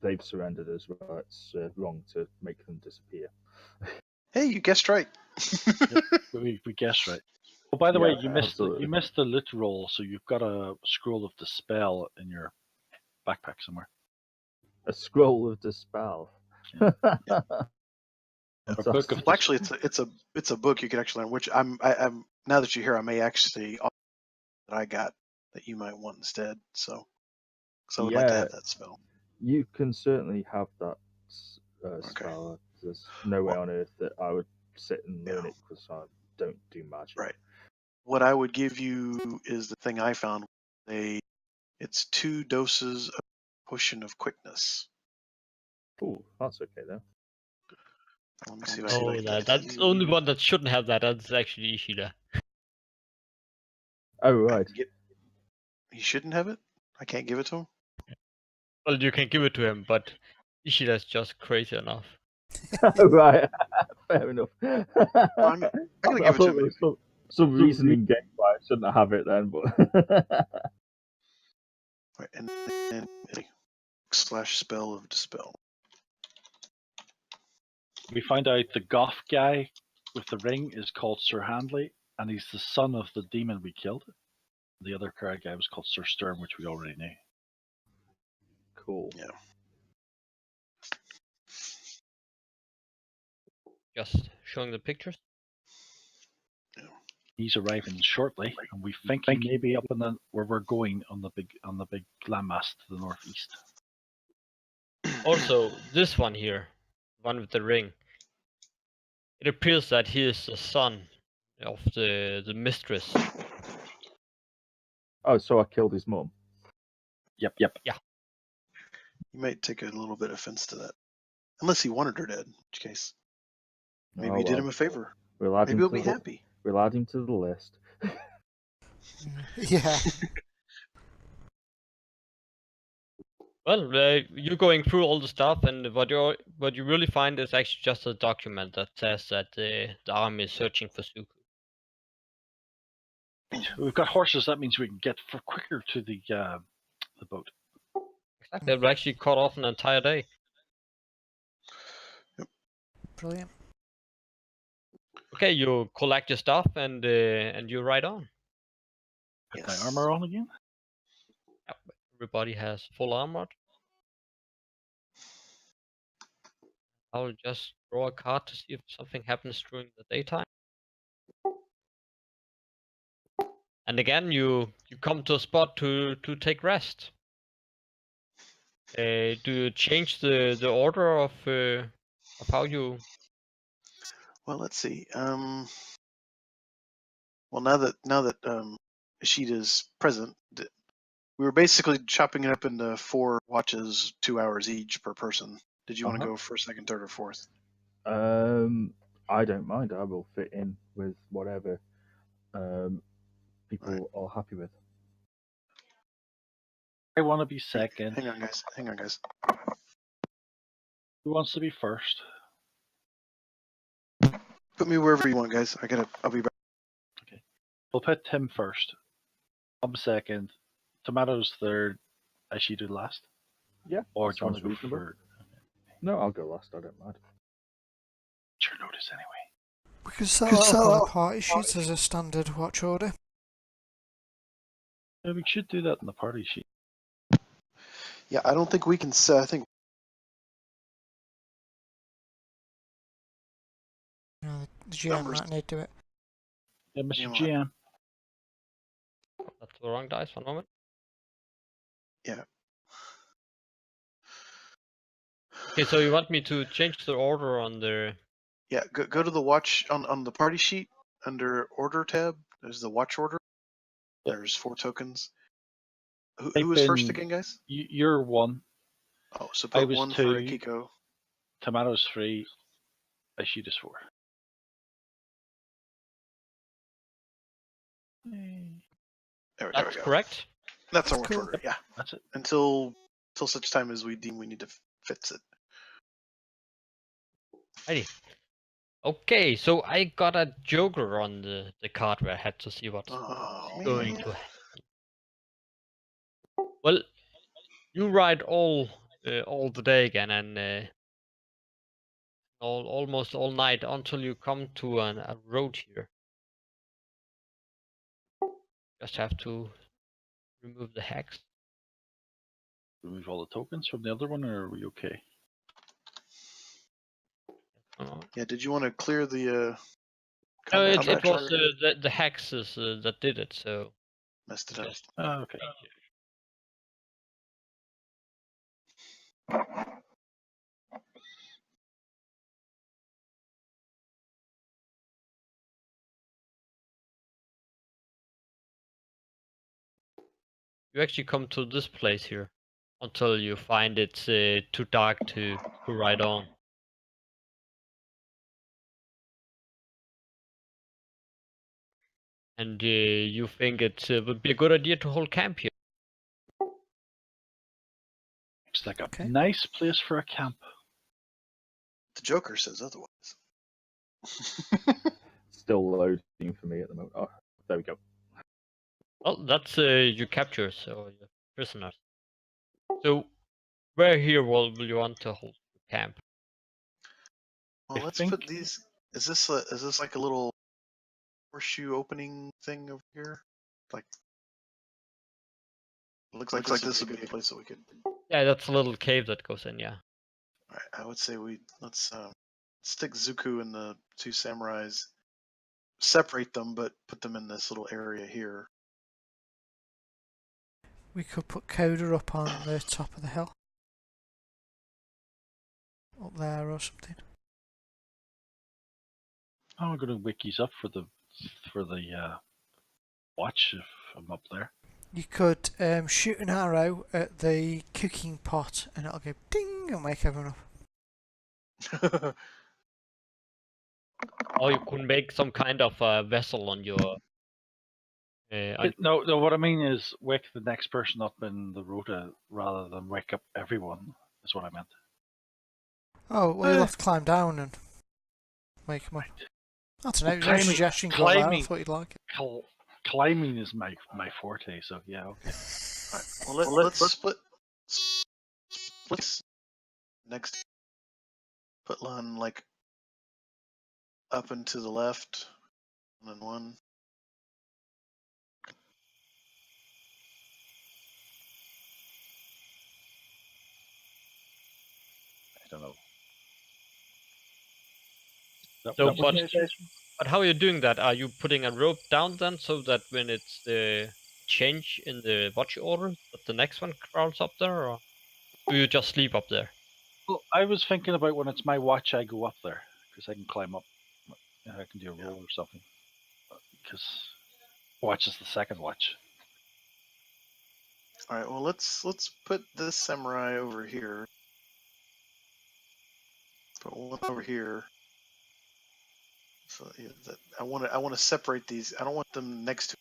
they've surrendered as well. It's wrong to make them disappear. Hey, you guessed right. We guessed right. Oh, by the way, Yeah, you missed absolutely. the lit roll, so you've got a scroll of the spell in your backpack somewhere. A scroll of dispel. Yeah. That's A book of awesome. Well, actually, it's a book you can actually learn. Which I'm now that you're here, I may actually that I got that you might want instead. So I would like to have that spell. You can certainly have that spell. There's no way on earth that I would sit and learn Yeah. it because I don't do magic. Right. What I would give you is the thing I found. It's 2 doses of potion of quickness. Oh, that's okay then. Let me see if I can get that. that's the only one that shouldn't have that. That's actually Ishida. Oh right. He shouldn't have it. I can't give it to him. Well, you can give it to him, but Ishida's just crazy enough. Right. Fair enough. I'm gonna give it to him. There was some reasoning game why I shouldn't have it then, but Right, and then / spell of dispel. We find out the goth guy with the ring is called Sir Handley, and he's the son of the demon we killed. The other guy was called Sir Sturm, which we already knew. cool. Yeah. Just showing the pictures. He's arriving shortly, and we think he may be up in where we're going on the big landmass to the northeast. Also, this one here, one with the ring. It appears that he is the son of the mistress. Oh, so I killed his mum. Yep. You might take a little bit of offense to that, unless he wanted her dead. In which case, maybe you did him a favor. We'll add Maybe him he'll to be happy. We'll add him to the list. Yeah. Well, you're going through all the stuff, and what you really find is actually just a document that says that the army is searching for Zuko. We've got horses. That means we can get quicker to the boat. Exactly. They've actually cut off an entire day. Brilliant. Okay, you collect your stuff and you ride on. Put my armor on again. Yep. Everybody has full armor. I'll just draw a card to see if something happens during the daytime. And again, you come to a spot to take rest. Do you change the order of how you? Well, let's see. Well, now that Ishida's present, we were basically chopping it up into 4 watches, 2 hours each per person. Did you want to go first, second, third, or fourth? I don't mind. I will fit in with whatever people are happy with. I want to be second. Hang on, guys. Who wants to be first? Put me wherever you want, guys. I'll be back. We'll put Tim first. I'm second. Tomatoes third. Ishida last. Yeah. Or that do you want sounds to go reasonable. third? No, I'll go last. I don't mind. It's your notice anyway. We could set that up on the party sheet as a standard watch order. Yeah, we should do that in the party sheet. Yeah, I don't think we can set. I think No, the GM Numbers. might need to do it. Yeah, Mr. You know GM. That's the wrong dice. 1 moment. Okay, so you want me to change the order on the... Yeah, go to the watch on the party sheet under order tab. There's the watch order. Yep. There's 4 tokens. Who Type was first in- again, guys? You're 1. Oh, so I put was 1 for 2. Akiko. Tomatoes 3. Ishida's 4. There we That's go. correct. That's our That's watch cool. order. Yeah, That's it. until such time as we deem we need to fix it. Righty. Okay, so I got a joker on the card where I had to see what's Oh going man. to happen. Well, you ride all the day again and almost all night until you come to a road here. Just have to remove the hex. Remove all the tokens from the other one, or are we okay? Yeah, did you want to clear the No, combat it was tracker? the hexes that did it, so Messed it up. just Okay. you actually come to this place here until you find it's too dark to ride on. And you think it would be a good idea to hold camp here. Looks like a Okay. nice place for a camp. The Joker says otherwise. Still loading for me at the moment. Oh, there we go. Well, that's your captures or your prisoners. So, where here will you want to hold camp? Well, I let's think- put these. Is this like a little horseshoe opening thing over here? Like, looks like this would be a place that we could. Yeah, that's a little cave that goes in. Yeah. All right, I would say let's stick Zuko and the 2 samurais. Separate them, but put them in this little area here. We could put Coda up on the top of the hill. Up there or something. Oh, I'm gonna wikis up for the watch if I'm up there. You could shoot an arrow at the cooking pot and it'll go ding and wake everyone up. Or you could make some kind of vessel on your. No, what I mean is wake the next person up in the rota rather than wake up everyone. Is what I meant. Oh, well, you'll have to climb down and wake them up. I don't know, no Climbing- suggestion got there, I climbing- thought you'd like it. Climbing is my forte, so yeah, okay. All right, well, let's split next. Put one like up and to the left, and then one. I don't know. So, That was but how are you doing that? Are you putting a rope down then, so that when it's the change in the watch order, that the next one crawls up there, or do you just sleep up there? Well, I was thinking about when it's my watch, I go up there because I can climb up. And I can do a roll or something. Because watch is the second watch. All right, well let's put this samurai over here. Put one over here. So yeah, I want to separate these. I don't want them next to.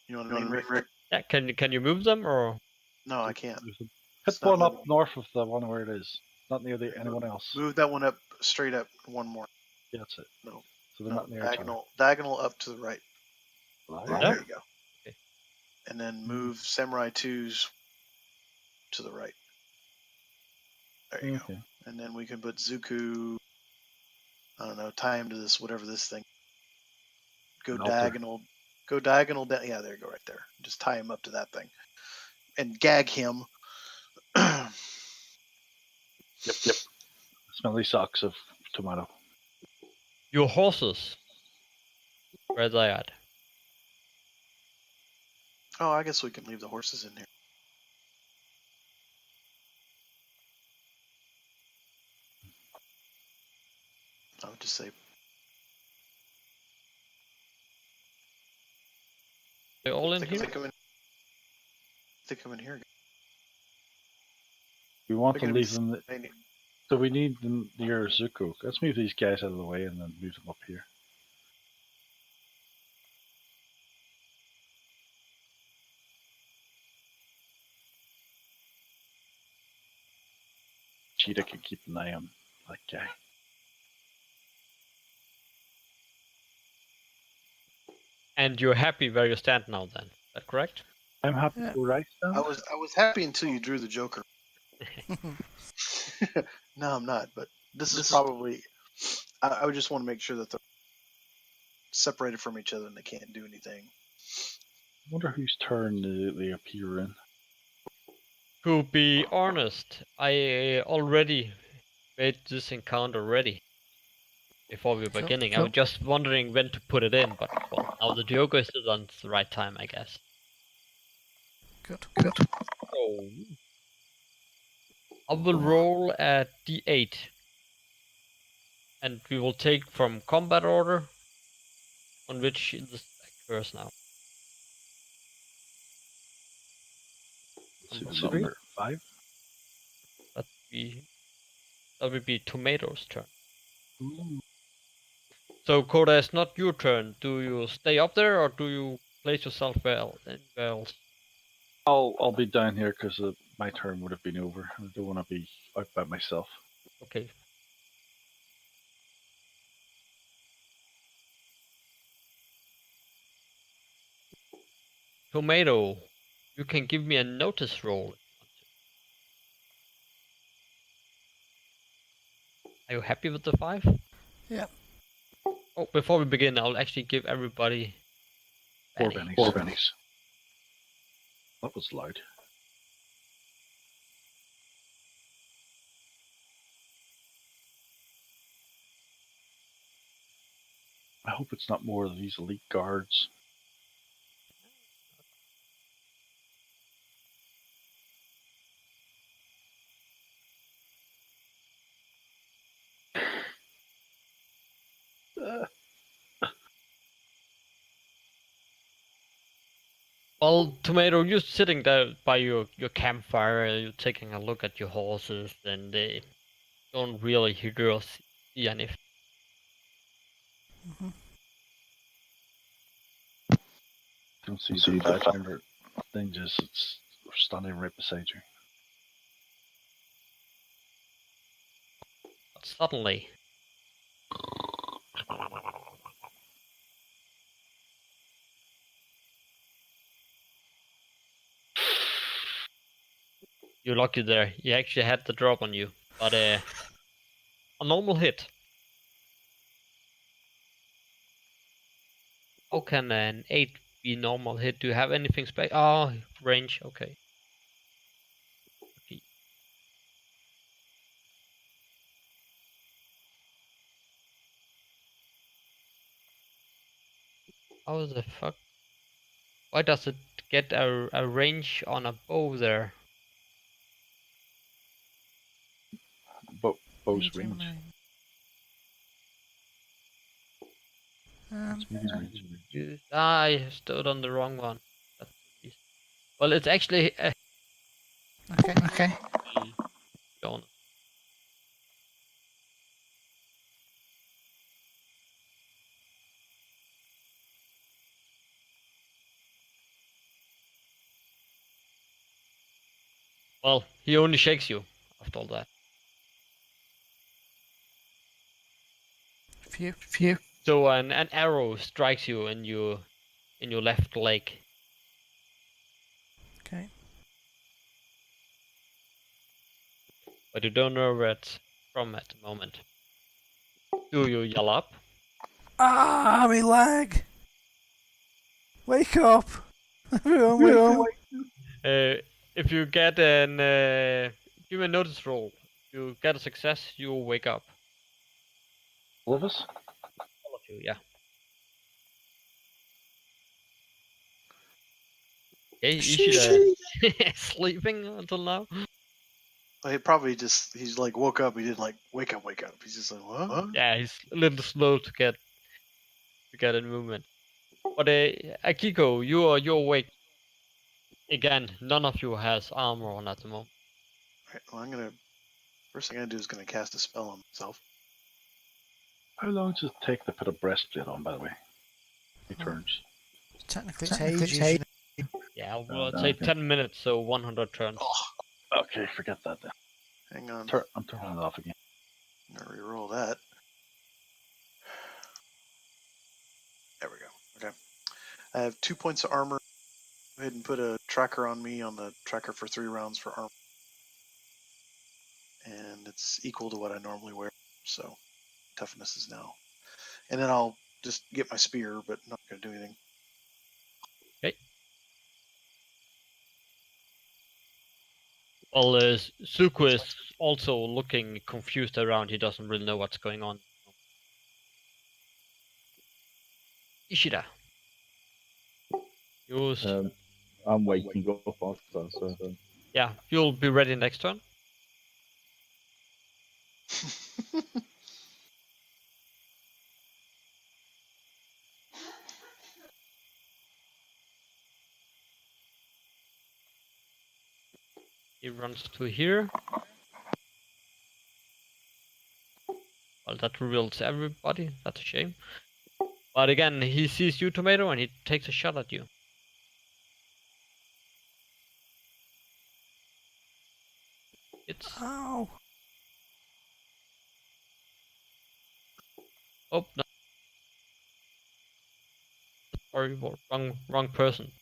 You know what I mean, Rick? Yeah, can you move them, or No, I can't. Put It's not one up letting- north of the one where it is, not near anyone else. Move that one up straight up. One more. Yeah, that's it. No, So they're no, not near each other. diagonal up to the right. Right. There Yeah. you go. Okay. And then move samurai 2s to the right. There you go. Okay. And then we can put Zuku. I don't know. Tie him to this whatever this thing. Go An altar. diagonal. Go diagonal down. Yeah, there you go, right there. Just tie him up to that thing, and gag him. Yep. Smelly socks of tomato. your horses? Where they at? Oh, I guess we can leave the horses in here. I would just say They're all in stick here? them in. Stick them in here. We want They're to gonna be leave them. tiny. So we need them near Zuko. Let's move these guys out of the way and then move them up here. Cheetah can keep an eye on that guy. And you're happy where you stand now then, is that correct? I'm happy Yeah. to right I now. was happy until you drew the Joker. No, I'm not. But this is probably. I would just want to make sure that they're separated from each other and they can't do anything. I wonder whose turn they appear in. To be honest, I already made this encounter ready before we were Cool, beginning. I cool. was just wondering when to put it in, but well, now the Joker is on the right time, I guess. Good. So I will roll a d8, and we will take from combat order on which this occurs now. Let's see, Number the three. number 5. That would be Tomato's turn. Ooh. So Coda, it's not your turn. Do you stay up there or do you place yourself anywhere else? I'll be down here because my turn would have been over. I don't want to be out by myself. Okay. Tomato, you can give me a notice roll. Are you happy with the 5? Yeah. Oh, before we begin, I'll actually give everybody 4 penny. pennies. 4 pennies. That was loud. I hope it's not more of these elite guards. Well, Tomato, you're sitting there by your campfire, you're taking a look at your horses, and they don't really hear or see anything. Mhm. Don't see the Pathfinder thing, just it's standing right beside you. But suddenly, you're lucky there. He actually had the drop on you, but a normal hit. How can an 8 be normal hit? Do you have anything special? Oh, range, okay. How the fuck? Why does it get a range on a bow there? Bow's Medium range. range. It's medium range. I stood on the wrong one. Well, it's actually Okay. Don't. Well, he only shakes you after all that. Few. So an arrow strikes you in your left leg. Okay. But you don't know where it's from at the moment. Do you yell up? Ah, my leg! Wake up! Everyone, wake up! If you get an give me a notice roll. If you get a success, you wake up. All of us? All of you, yeah. Okay, Ishida sleeping until now. He probably he's like woke up. He didn't like wake up. He's just like what? Yeah, he's a little slow to get in movement. But Akiko, you're awake again. None of you has armor on at the moment. Right, well, first thing I'm gonna do is gonna cast a spell on myself. How long does it take to put a breastplate on, by the way? It turns. Technically, it's ages. You know. Yeah, well, Oh, take okay. 10 minutes, so 100 turns. Oh, Okay, forget that then. hang on. I'm turning it off again. I'm gonna reroll that. There we go. Okay. I have 2 points of armor. Go ahead and put a tracker on me on the tracker for 3 rounds for armor. And it's equal to what I normally wear, so toughness is now. And then I'll just get my spear, but not gonna do anything. Okay. Well, Suku is also looking confused around. He doesn't really know what's going on. Ishida. Used. I'm waking up after, so Yeah, you'll be ready next turn. He runs to here. Well, that reveals everybody. That's a shame. But again, he sees you, Tomato, and he takes a shot at you. It's... Ow! Oh, no. Sorry, wrong person.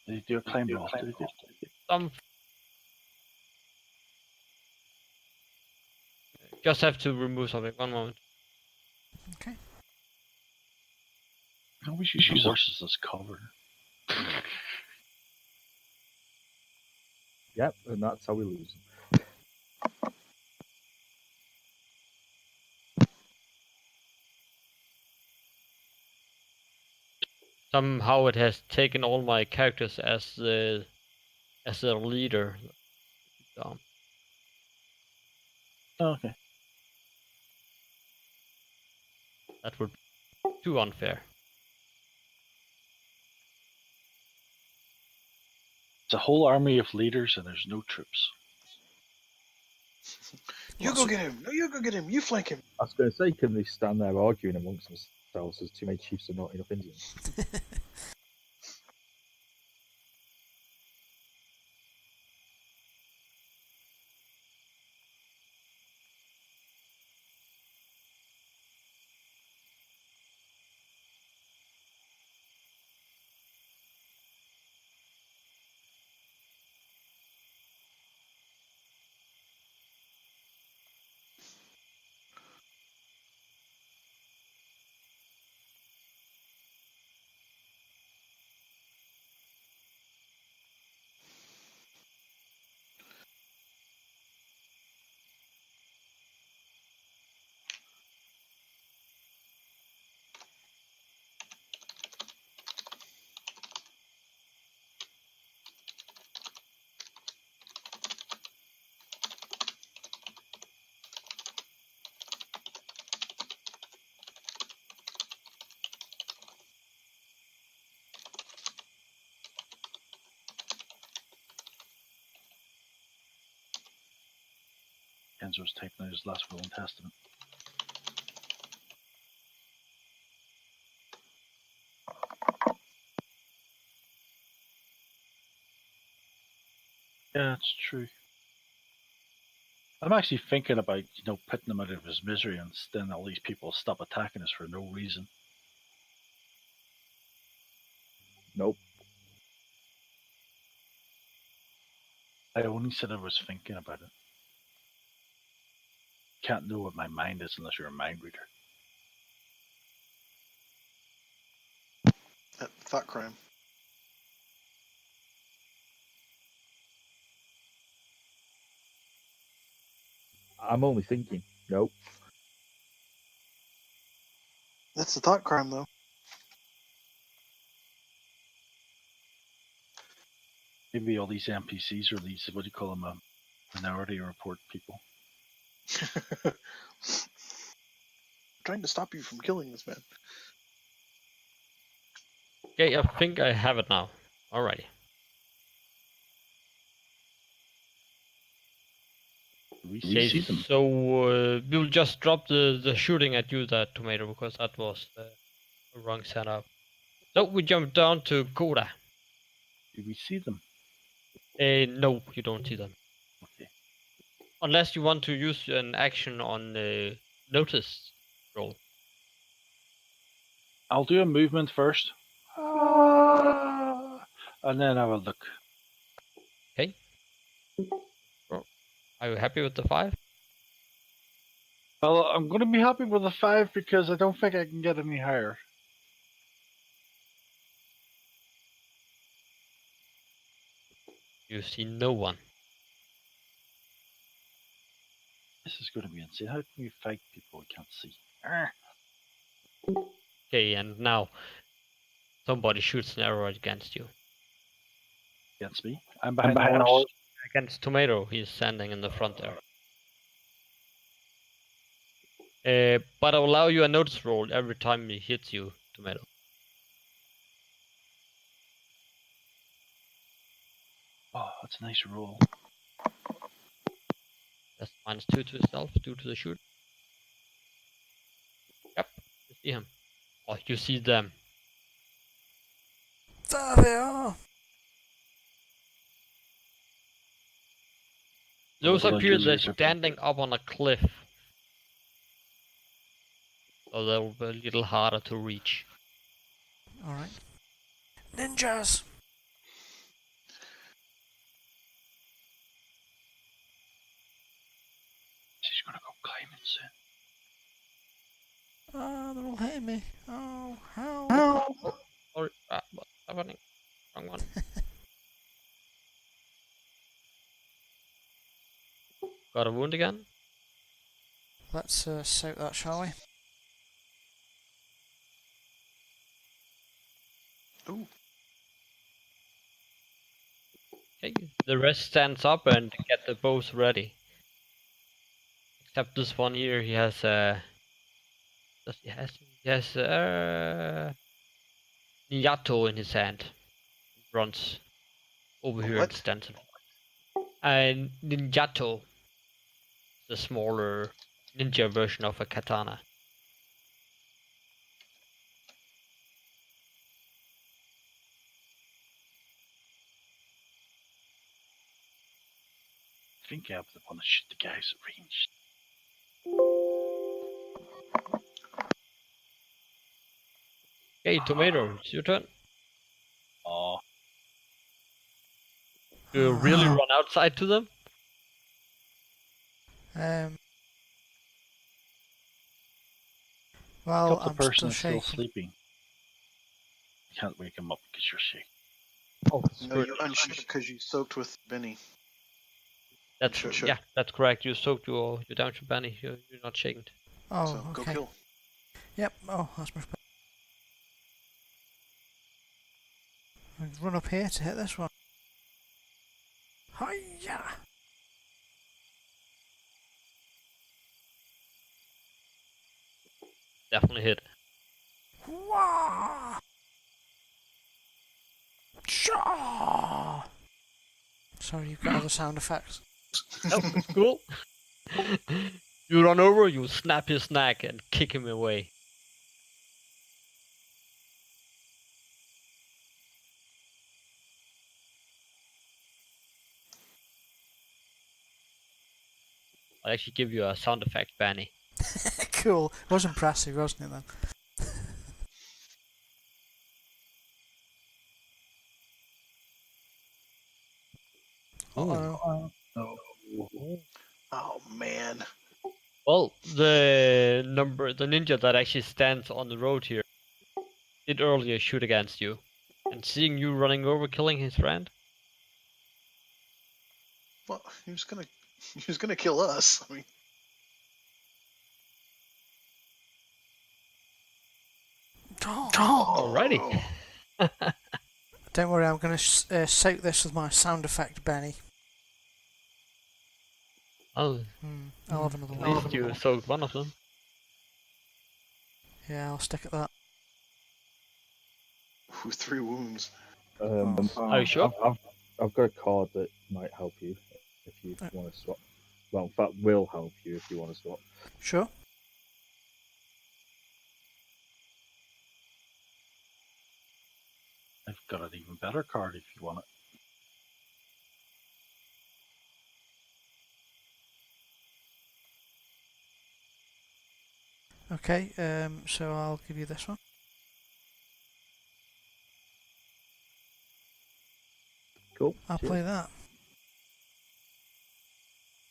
Did you do a climb roll? Just have to remove something. One moment. Okay. I always use horses as cover. yep, and that's how we lose. Somehow it has taken all my characters as a leader. So, Oh, okay. that would be too unfair. It's a whole army of leaders and there's no troops. You go get him! No, you go get him! You flank him! I was going to say, can they stand there arguing amongst themselves as too many chiefs and not enough Indians? Kenzo's typing out his last will and testament. Yeah, it's true. I'm actually thinking about, putting him out of his misery and then all these people stop attacking us for no reason. Nope. I only said I was thinking about it. Can't know what my mind is unless you're a mind reader. Thought crime. I'm only thinking, nope. That's the thought crime, though. Maybe all these NPCs are these, what do you call them, minority report people. Trying to stop you from killing this man. Okay, I think I have it now. Alrighty. Do we Okay, see them? so we'll just drop the shooting at you, that tomato, because that was the wrong setup. So we jump down to Koda. Do we see them? No, you don't see them. Okay. Unless you want to use an action on notice roll. I'll do a movement first. And then I will look. Okay. Are you happy with the 5? Well, I'm going to be happy with a 5 because I don't think I can get any higher. You see no one. This is going to be insane. How can we fight people we can't see? Arr. Okay, and now somebody shoots an arrow against you. Against me? I'm behind the horse. Against Tomato, he's standing in the front there. But I'll allow you a notice roll every time he hits you, Tomato. Oh, that's a nice roll. That's -2 to himself due to the shoot. Yep, you see him. Oh, you see them. There they are. Those Well, appear like they're laser standing up on a cliff. So they'll be a little harder to reach. Alright. Ninjas! She's going to go climbing soon. Oh, they're all hitting me. Oh, how? Or what's happening? Wrong one. Got a wound again? Let's soak that, shall we? Ooh. Okay, the rest stands up and get the bows ready. Except this one here, he has Ninjato in his hand. Runs over here and What? stands. And Ninjato, the smaller ninja version of a katana. I think I want to shoot the guys at range. Okay, Tomato, it's your turn. Oh, Do you really run outside to them? Well, pick up the I'm person still that's still shaking. sleeping. You can't wake him up because you're shaking. Oh, No, you unshook because you soaked with Benny. that's should. yeah, that's correct. You soaked your down to Benny. You're not shaken. Oh, So go okay. kill. Yep, oh, that's much better. I'll run up here to hit this one. Hiya! Definitely hit. Wah! Shaw! Sorry, you've got other sound effects. Oh, that's cool. You run over, you snap his neck and kick him away. I'll actually give you a sound effect, Benny. Cool. It was impressive, wasn't it then? Uh-oh. Oh man. Well, the ninja that actually stands on the road here did earlier shoot against you. And seeing you running over, killing his friend, Well, he was gonna kill us. I mean, Alrighty. Don't worry, I'm going to soak this with my sound effect, Benny. I'll I'll have another at one. least you soaked one of them. Yeah, I'll stick at that. Ooh, 3 wounds. Are you sure? I've got a card that might help you if you want to swap. Well, in fact, will help you if you want to swap. Sure. I've got an even better card if you want it. Okay, so I'll give you this one. Cool. I'll cheers. play that.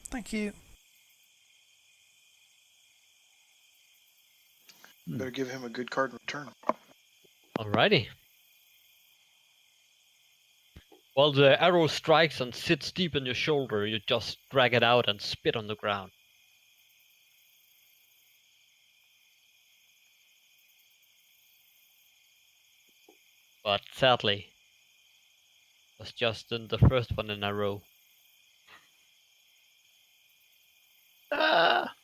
Thank you. Better give him a good card in return. Alrighty. While the arrow strikes and sits deep in your shoulder, you just drag it out and spit on the ground. But sadly, it was just in the first one in a row. Ah!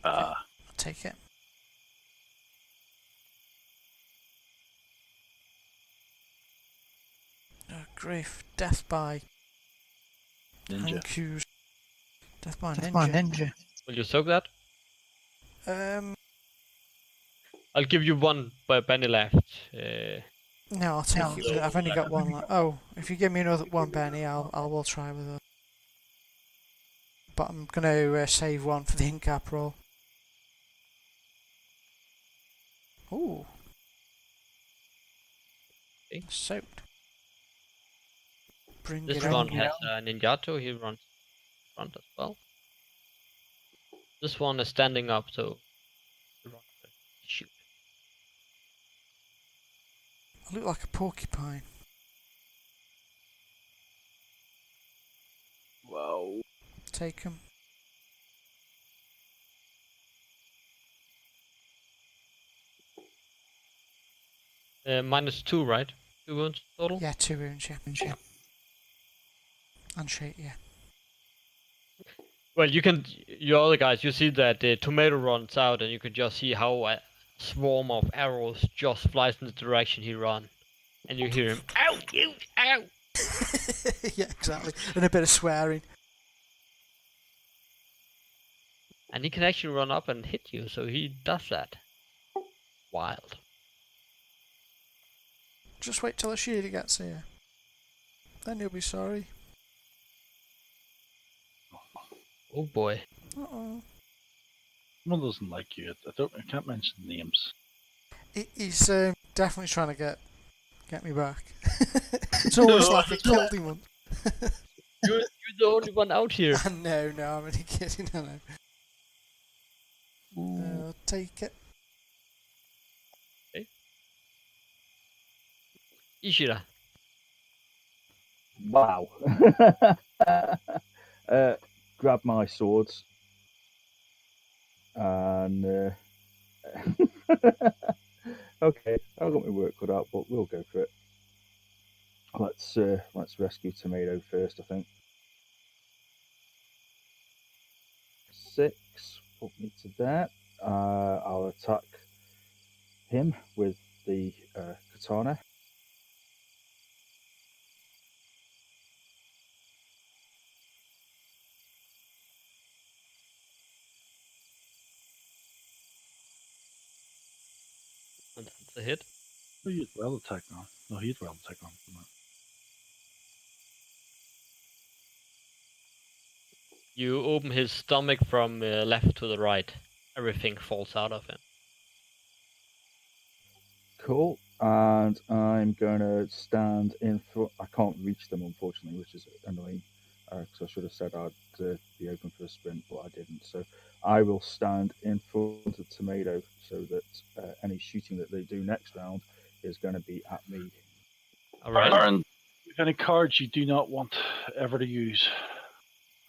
I'll take it. Oh, grief. Death by Ninja. Hanku's. Death by That's ninja. my ninja. Will you soak that? I'll give you one by Benny left. No, I'll take it. I've only got one left. Oh, if you give me another one, Benny, we'll try with it. But I'm gonna save one for the in-cap roll. Ooh. Okay. Soaked. Bring This it one on. has a ninjato, he runs front as well. This one is standing up, so shoot. I look like a porcupine. Wow. Take him. -2, right? 2 wounds total? Yeah, 2 wounds, yeah. And shake, yeah. Well, you other guys, you see that the tomato runs out, and you can just see how a swarm of arrows just flies in the direction he ran. And you hear him, ow, ow, ow! Yeah, exactly. And a bit of swearing. And he can actually run up and hit you, so he does that. Wild. Just wait till the shooter gets here. Then you'll be sorry. Oh boy. Uh-oh. Someone doesn't like you. I can't mention names. He's definitely trying to get me back. It's almost like I killed him once. You're the only one out here. No, I'm only kidding. I know. I'll take it. Ishida. Wow. Grab my swords and okay, I've got my work cut out, but we'll go for it. Let's rescue Tomato first, I think. 6 put me to there. I'll attack him with the katana. And that's a hit. Oh, you'd well attack on. No, he'd well attack on. You open his stomach from left to the right. Everything falls out of him. Cool. And I'm going to stand in front. I can't reach them, unfortunately, which is annoying. Because I should have said I'd be open for a sprint, but I didn't. So I will stand in front of Tomato so that any shooting that they do next round is going to be at me. Alright. Aaron, if any cards you do not want ever to use,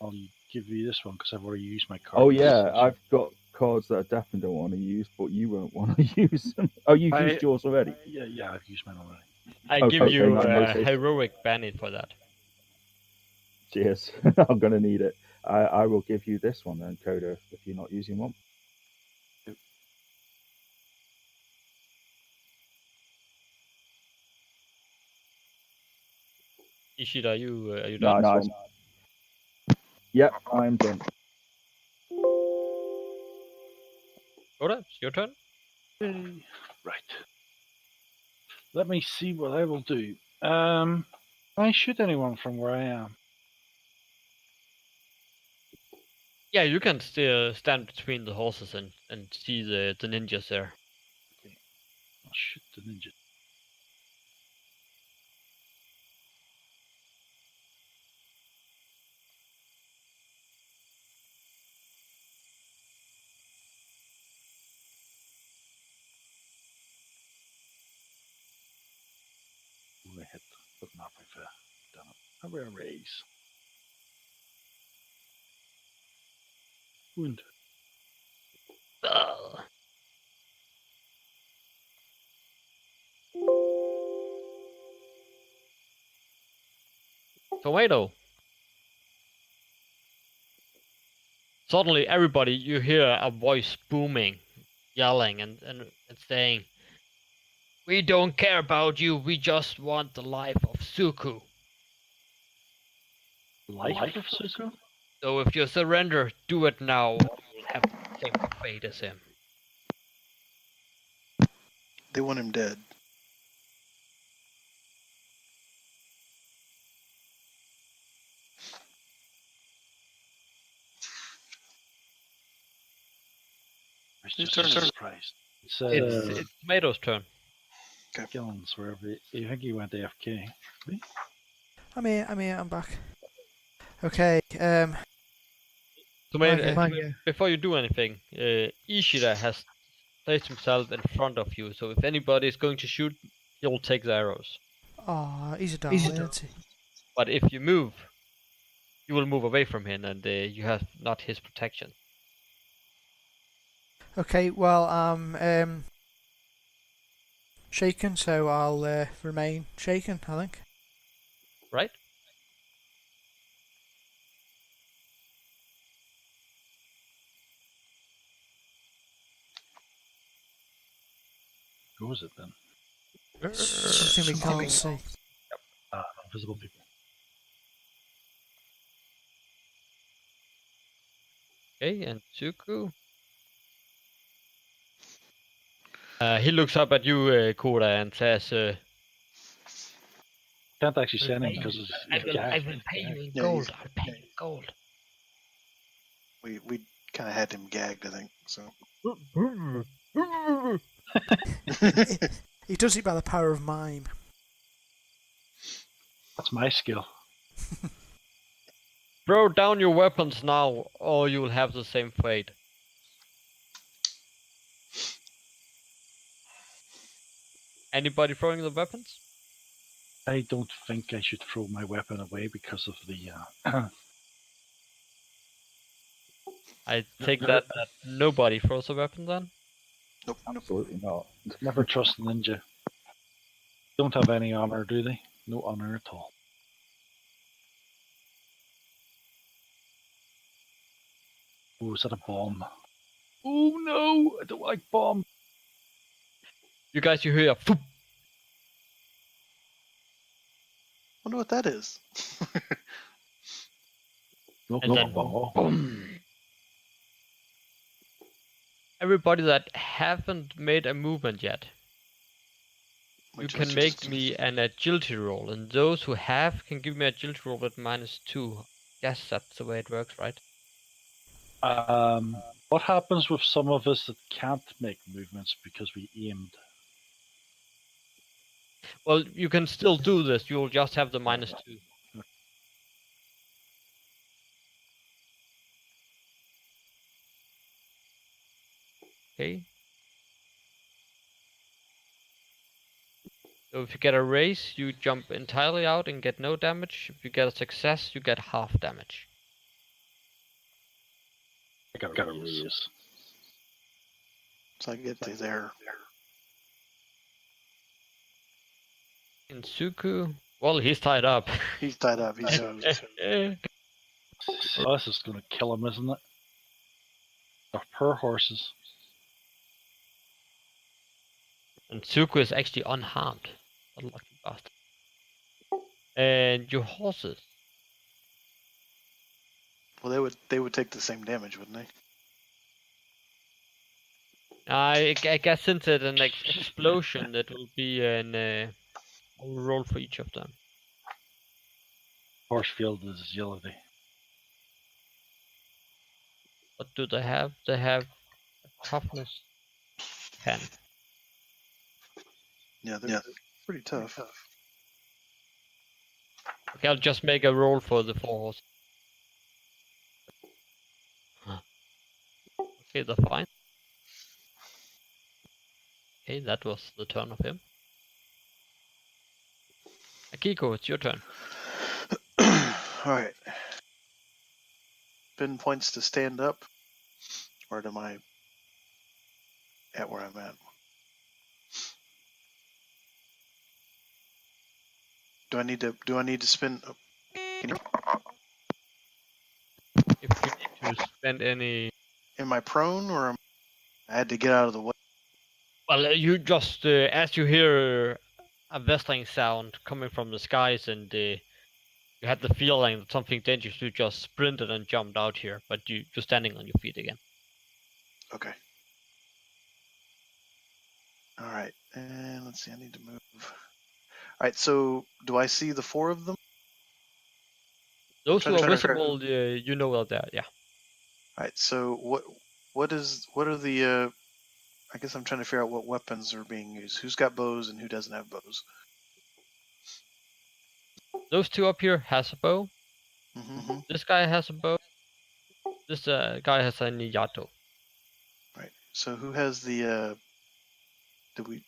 I'll give you this one because I've already used my card. Oh yeah, I've got cards that I definitely don't want to use, but you won't want to use them. Oh, you've used yours already. Yeah, I've used mine already. I Okay, give you in that a case- heroic bandit for that. Cheers. I'm gonna need it. I will give you this one then, Coda, if you're not using one. Ishida, are you Nice done? one. Yep, I'm done. Oda, it's your turn. Yay. Right. Let me see what I will do. Can I shoot anyone from where I am? Yeah, you can still stand between the horses and see the ninjas there. I'll shoot the ninja. Ooh, I hit, but not very fair. Damn it. How about a raise? Wound. Ugh. Tomato. Suddenly, everybody, you hear a voice booming, yelling, and saying, "We don't care about you. We just want the life of Suku. Life of Suzu? So if you surrender, do it now, or you'll have the same fate as him." They want him dead. It's Whose just turn a is it? surprise. It's It's Tomato's turn. Gillen's wherever. You think he went AFK? I'm here, I'm back. Okay, Tomato, Okay. before you do anything, Ishida has placed himself in front of you, so if anybody is going to shoot, he'll take the arrows. oh, he's a darling, isn't he? But if you move, you will move away from him, and you have not his protection. Okay, well, I'm shaken, so I'll remain shaken, I think. Right? Who was it then? Something we can't see. Invisible people. Okay, and Tsuku. He looks up at you, Koda, and says, Can't actually say anything because I it's will pay you in Yeah, gold. he's- I'll pay you in gold. We kind of had him gagged, I think. So He does it by the power of mime. That's my skill. Throw down your weapons now, or you will have the same fate. Anybody throwing the weapons? I don't think I should throw my weapon away because of the. I take that nobody throws a weapon then? nope. Absolutely not. Never trust ninja. Don't have any honor, do they? No honor at all. Oh, is that a bomb? Oh no! I don't like bomb. You guys, you hear a phoop. Wonder what that is. Look, And look, then bomb. boom. Everybody that haven't made a movement yet, you Which can is make just- me an agility roll, and those who have can give me agility roll at -2. Yes, that's the way it works, right? What happens with some of us that can't make movements because we aimed? Well, you can still do this. You'll just have the -2. Okay. So if you get a raise, you jump entirely out and get no damage. If you get a success, you get half damage. I got a raise. So I get to there. In Suku, well, he's tied up. He's tied up. He's So this is going to kill him, isn't it? The poor horses. And Suku is actually unharmed. Unlucky bastard. And your horses. well, they would take the same damage, wouldn't they? I guess since it's an explosion, it will be a roll for each of them. Horsefield is agility. What do they have? They have a toughness 10. Yeah, they're pretty tough. Okay, I'll just make a roll for the 4 horses. Okay, that's fine. Okay, that was the turn of him. Akiko, it's your turn. All right. Spend points to stand up, or am I at where I'm at? Do I need to spend? Can you, If you need to spend any... am I prone, or I had to get out of the way? Well, you just, as you hear a whistling sound coming from the skies and you had the feeling that something dangerous, you just sprinted and jumped out here, but you're standing on your feet again. Okay. All right, and let's see. I need to move. All right. So, do I see the 4 of them? Those who are trying to visible, you know out there, yeah. All right. So, what are the? I guess I'm trying to figure out what weapons are being used. Who's got bows and who doesn't have bows? Those 2 up here has a bow. Mm-hmm. This guy has a bow. This guy has a Niyato. Right. So, who has the? Do we?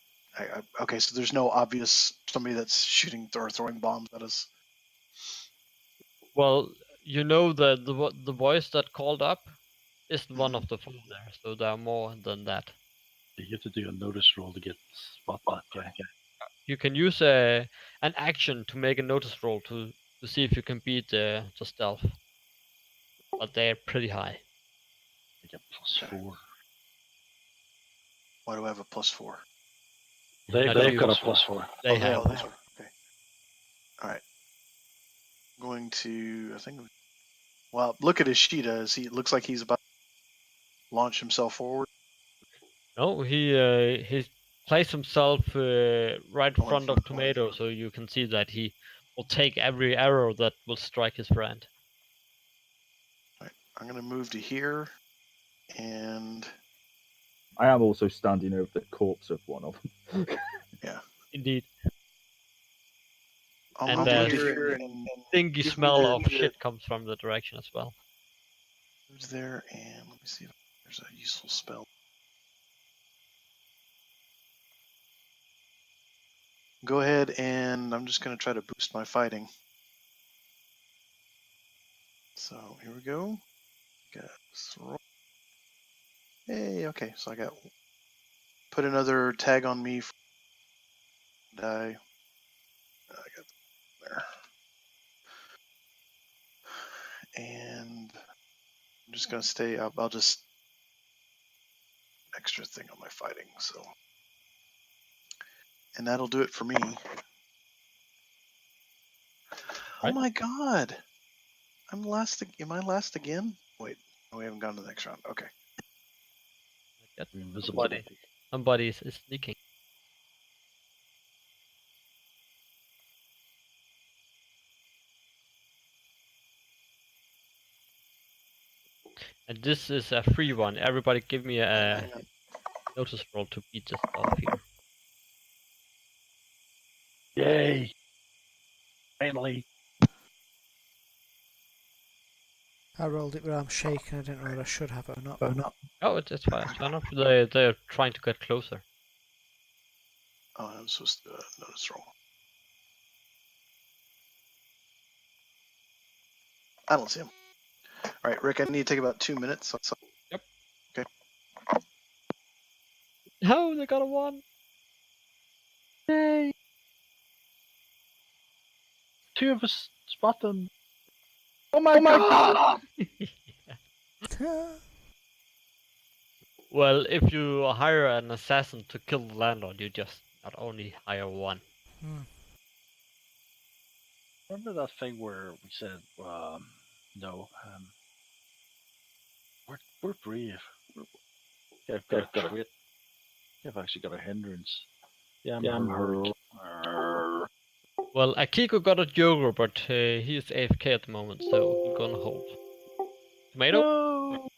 Okay. So, there's no obvious somebody that's shooting or throwing bombs at us. Well, you know that the voice that called up is one of the 4 there, so there are more than that. You have to do a notice roll to get spot that guy. You can use an action to make a notice roll to see if you can beat the stealth. But they're pretty high. You get +4. Why do I have a +4? Not They've you. got a +4. They Oh, have. they have. Okay. All right. Going to, I think. Well, look at his sheet. It looks like he's about to launch himself forward. No, he placed himself right in Oh, in front of front. Tomato, so you can see that he will take every arrow that will strike his friend. I'm going to move to here, and I am also standing over the corpse of one of them. Indeed. I'll And move to here and stinky give me smell the- of shit comes from the direction as well. who's there, and let me see if there's a useful spell. Go ahead, and I'm just going to try to boost my fighting. So here we go. Hey, okay, so I got put another tag on me. Die. I got there. And I'm just gonna stay up. I'll just extra thing on my fighting. So, and that'll do it for me. Right. Oh my god! I'm last. Am I last again? Wait, we haven't gone to the next round. Okay. Somebody is sneaking. And this is a free one. Everybody give me a notice roll to beat this off here. Yay! Finally. I rolled it, but I'm shaking. I didn't know whether I should have it or not. Oh, it's fine. Fair enough. They're trying to get closer. Oh, I'm supposed to notice roll. I don't see him. All right, Rick. I need to take about 2 minutes. So. Yep. Okay. No, they got a 1. Yay! 2 of us spot them. Oh my god! Well, if you hire an assassin to kill the landlord, you just not only hire 1. Remember that thing where we said, no, we're brave. I've got a trait. I've actually got a hindrance. Yeah, I'm hurt. Well, Akiko got a Joker, but he is AFK at the moment, so he's gonna hold. Tomato? No.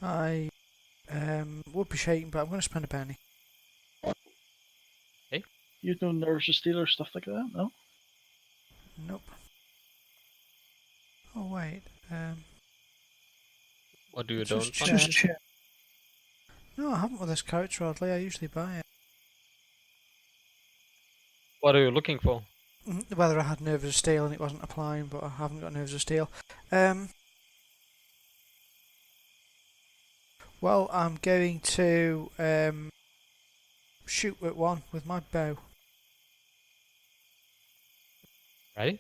I would be shaking, but I'm going to spend a penny. You know nerves of steel or stuff like that? No. Nope. Oh wait. What do you Just don't want? check. No, I haven't with this character oddly. I usually buy it. What are you looking for? Whether I had nerves of steel and it wasn't applying, but I haven't got nerves of steel. Well, I'm going to shoot at one with my bow. Right?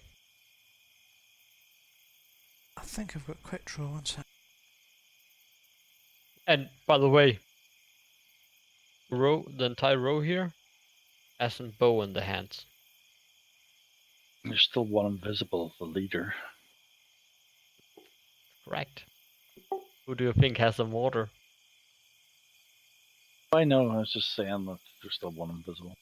I think I've got quick draw. One sec. And by the way, the entire row here has a bow in the hands. There's still one invisible, the leader. Correct. Who do you think has a mortar? I know, I was just saying that there's still one invisible.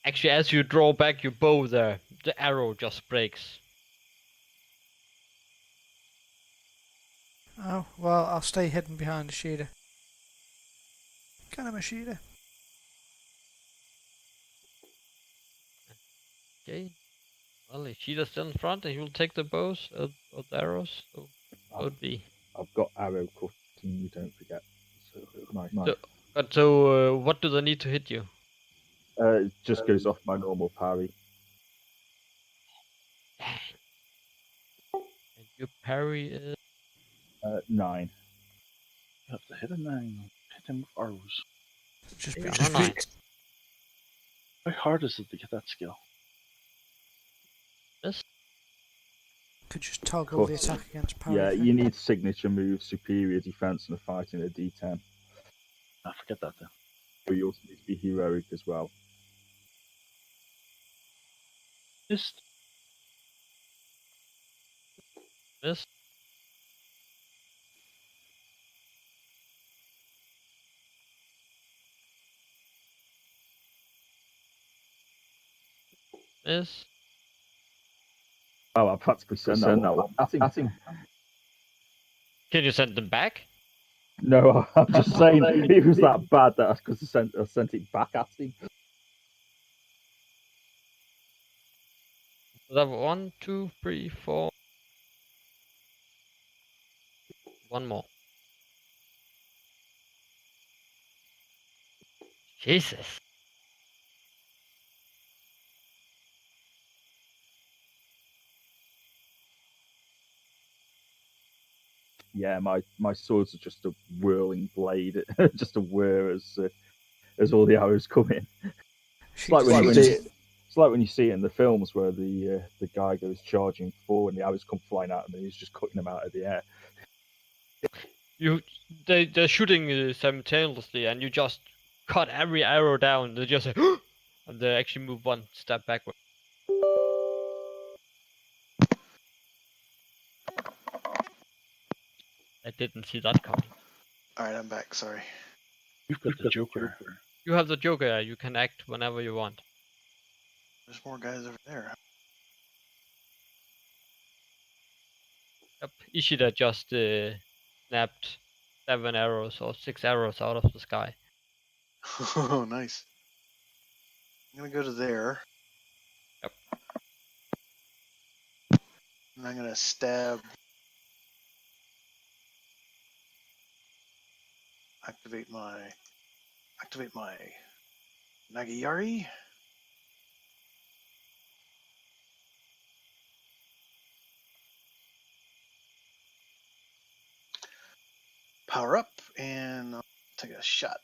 Actually, as you draw back your bow there, the arrow just breaks. Oh, well, I'll stay hidden behind Ishida. Can I, Ishida? Okay. Well, if she's still in front, and he will take the bows or the arrows, so that would be. I've got arrow cutting, you don't forget. So, nice. So, what do they need to hit you? It just goes off my normal parry. And your parry is 9. You have to hit a 9. Hit him with arrows. Just on be, a 9. How hard is it to get that skill? This? could just toggle the Cut. attack against parry. Yeah, thing. you need signature moves, superior defense, and a fight in a D10. I forget that then. But you also need to be heroic as well. This This? This? Oh, I practically sent that one. I think. Can you send them back? No, I'm just saying it was that bad that I sent it back at him. That 1, 2, 3, 4. One more. Jesus. Yeah, my swords are just a whirling blade, just a whir as all the arrows come in. It's like when you see it. It's like when you see it in the films where the guy goes charging forward and the arrows come flying out and he's just cutting them out of the air. They're shooting simultaneously, and you just cut every arrow down. They just say, and they actually move one step backward. I didn't see that coming. Alright, I'm back. Sorry. you've got the Joker. You have the Joker. You can act whenever you want. There's more guys over there. Yep. Ishida just snapped 7 arrows or 6 arrows out of the sky. Oh, nice. I'm gonna go to there. Yep. And I'm gonna stab. Activate my Nagiyari. power up and I'll take a shot.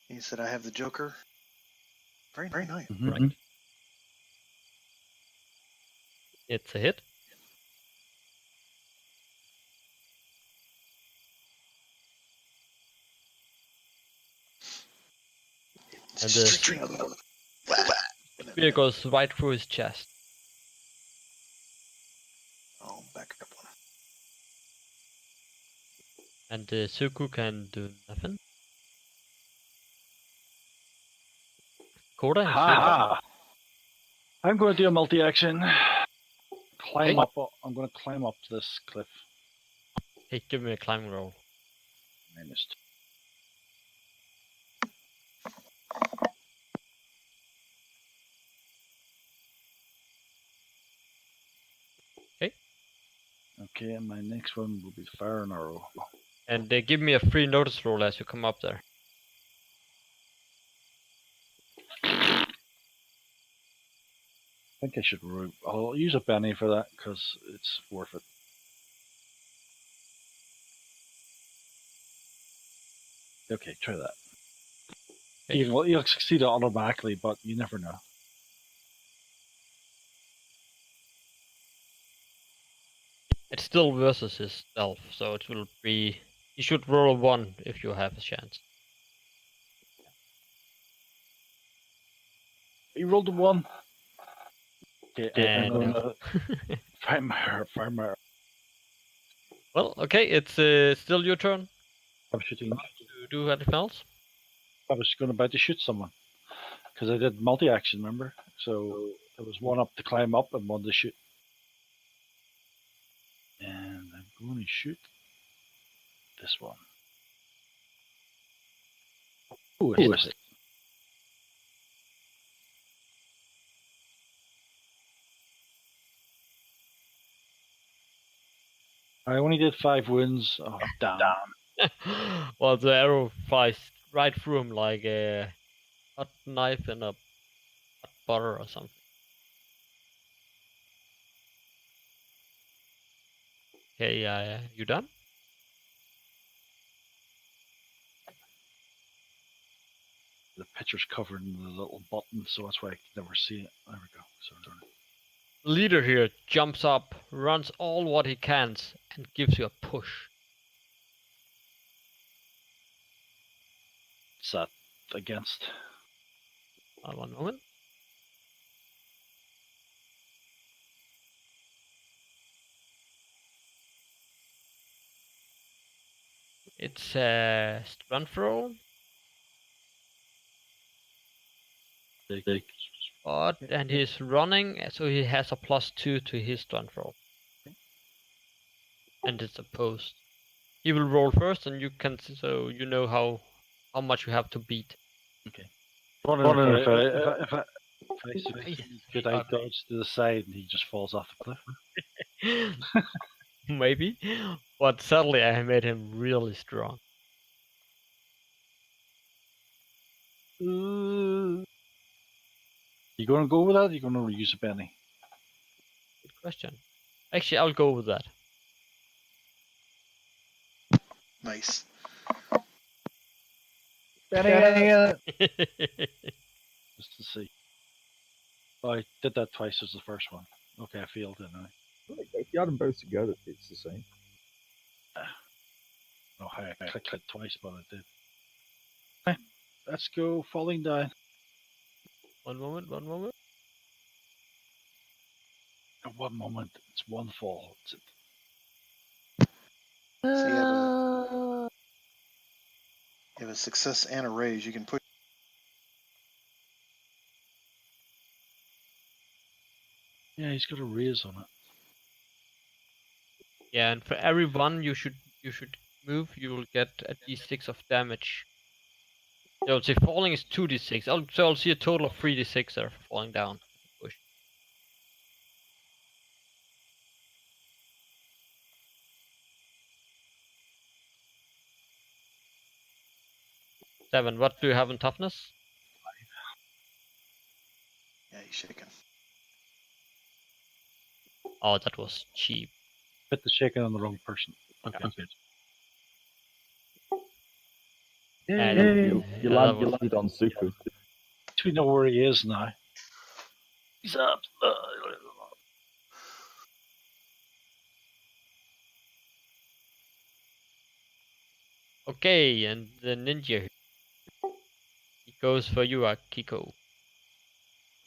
He said I have the Joker. Very, very nice. Mhm. It's a hit. And the spear goes right through his chest. I'll back up one. And the Suku can do nothing. Koda, Ha! I'm going to do a multi-action. Climb Hey. up. I'm going to climb up to this cliff. hey, give me a climbing roll. -2. Okay. Okay, and my next one will be fire and arrow. And give me a free notice roll as you come up there. I think I should. I'll use a penny for that because it's worth it. Okay, try that. Okay. You'll succeed automatically, but you never know. It's still versus his stealth, so it will be. You should roll a 1 if you have a chance. You rolled a 1. Okay, I'm And gonna find my. well, okay, it's still your turn I'm shooting. to do anything else. I was going about to shoot someone because I did multi-action. Remember, so there was one up to climb up and one to shoot. And I'm going to shoot this one. Ooh, it missed. I only did 5 wounds. Oh, damn. Well, the arrow flies right through him like a hot knife in a hot butter or something. Okay, you done? The picture's covered in the little button, so that's why I can never see it. There we go. Sorry. The leader here jumps up, runs all what he can, and gives you a push. What's that against? 1 moment. It's a strength roll, and he's running, so he has a +2 to his strength roll. And it's opposed. He will roll first, and you can, so you know how much you have to beat. Okay. Wondering if I could I dodge to the side and he just falls off the cliff? Maybe, but sadly I made him really strong. You gonna go with that? Or you gonna use a penny? Good question. Actually, I'll go with that. Nice. Penny. Just to see. Oh, I did that twice as the first one. Okay, I failed, didn't I? If you add them both together, it's the same. Oh, I clicked it twice, but I did. Okay, let's go. Falling down. One moment. At one moment, it's one fall. It's So you have a success and a raise. You can put. Yeah, he's got a raise on it. Yeah, and for every one you should move, you will get a d6 of damage. So say falling is 2d6. I'll see a total of 3d6 there for falling down. Push. Seven. What do you have in toughness? Yeah, he's shaking. Oh, that was cheap. hit the shaking on the wrong person. Okay. Okay. And You that was- landed on Suku. We know where he is now. He's up. Okay, and the ninja. He goes for you, Akiko.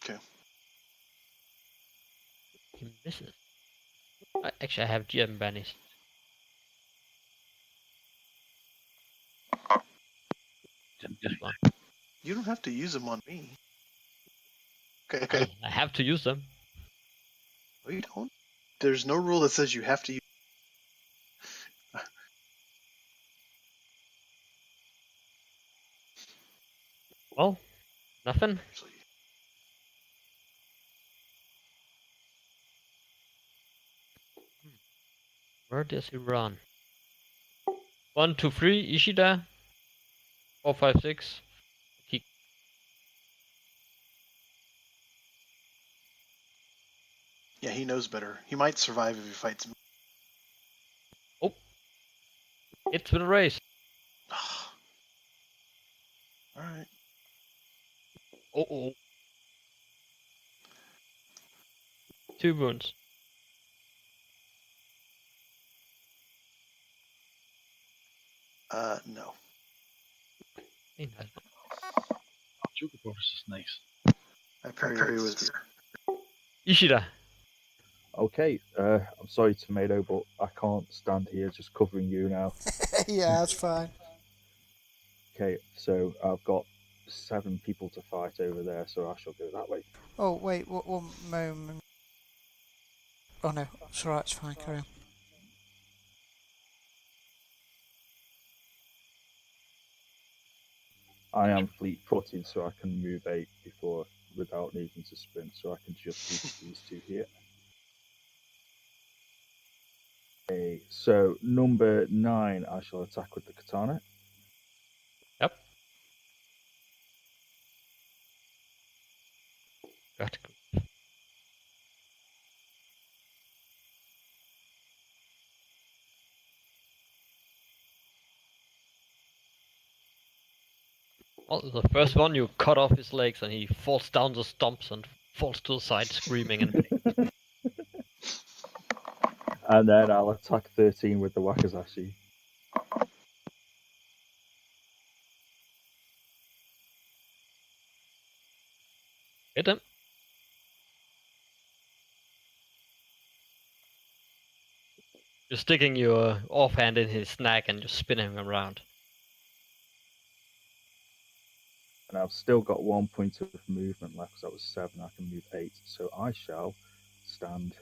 Okay. He misses. Actually, I have gem banished. This one. You don't have to use them on me. Okay. Well, I have to use them. No, you don't. There's no rule that says you have to use. Well, nothing. Where does he run? 1, 2, 3, Ishida. 4, 5, 6. Yeah, he knows better. He might survive if he fights me. It's with a race. All right. Oh. 2 wounds. No. Ain't that- Chocobo is nice. I parry with spear. Ishida. Okay, I'm sorry, Tomato, but I can't stand here just covering you now. Yeah, that's fine. Okay, so I've got 7 people to fight over there, so I shall go that way. Oh, wait, one moment. Oh no, it's alright, it's fine, carry on. I am fleet-footed, so I can move 8 before without needing to sprint, so I can just use these 2 here. Okay, so number 9, I shall attack with the katana. Yep. Got to go. Well, the first one you cut off his legs and he falls down the stumps and falls to the side screaming in pain. And then I'll attack 13 with the wakizashi. Hit him. You're sticking your offhand in his neck and just spinning him around. And I've still got 1 point of movement left, because that was 7, I can move 8. So I shall stand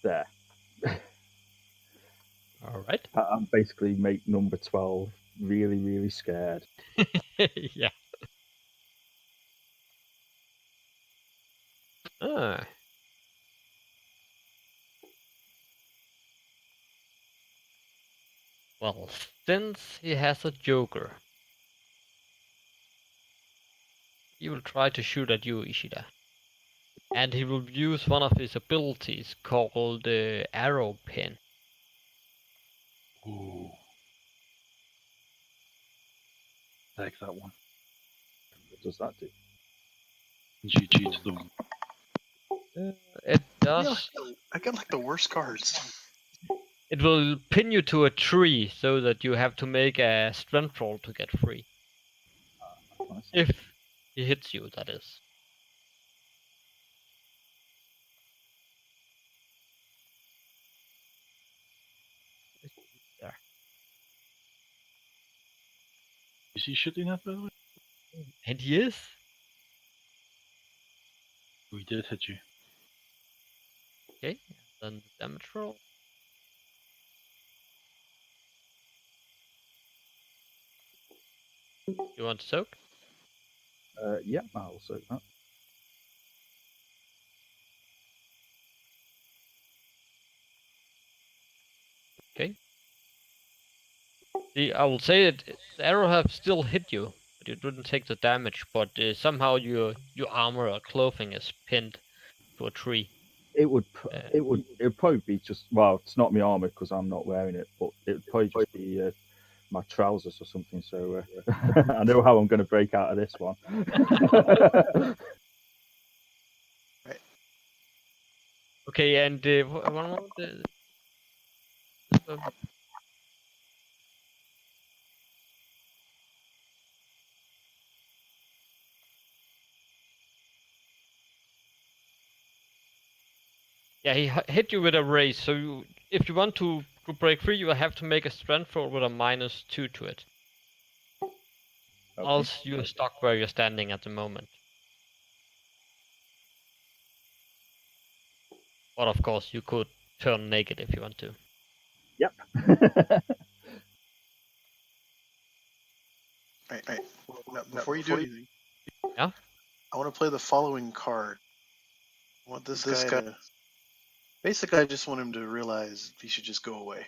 there. Alright. And basically make number 12 really, really scared. Yeah. Ah. Well, since he has a joker, he will try to shoot at you, Ishida. And he will use one of his abilities called Arrow Pin. Ooh. Like that one. What does that do? GG to them. It Yeah, does. I got like the worst cards. It will pin you to a tree so that you have to make a strength roll to get free. Nice. If he hits you, that is. There. Is he shooting at, by the way? And he is. We did hit you. Okay, then the damage roll. You want to soak? Yeah, I'll soak that. Okay. See, I will say that the arrow have still hit you, but you didn't take the damage. But somehow your armor or clothing is pinned to a tree. It would Uh, it would probably be just, well, it's not my armor because I'm not wearing it, but it would probably just be my trousers or something. So I know how I'm going to break out of this one. Okay, and one more. Uh, yeah, he hit you with a raise. So if you want to break free, you will have to make a strength roll with a -2 to it. Okay. Else you're stuck where you're standing at the moment. But of course, you could turn naked if you want to. Yep. Right. Now, before you do anything, Yeah? I want to play the following card. I want this guy to. Basically, I just want him to realize he should just go away.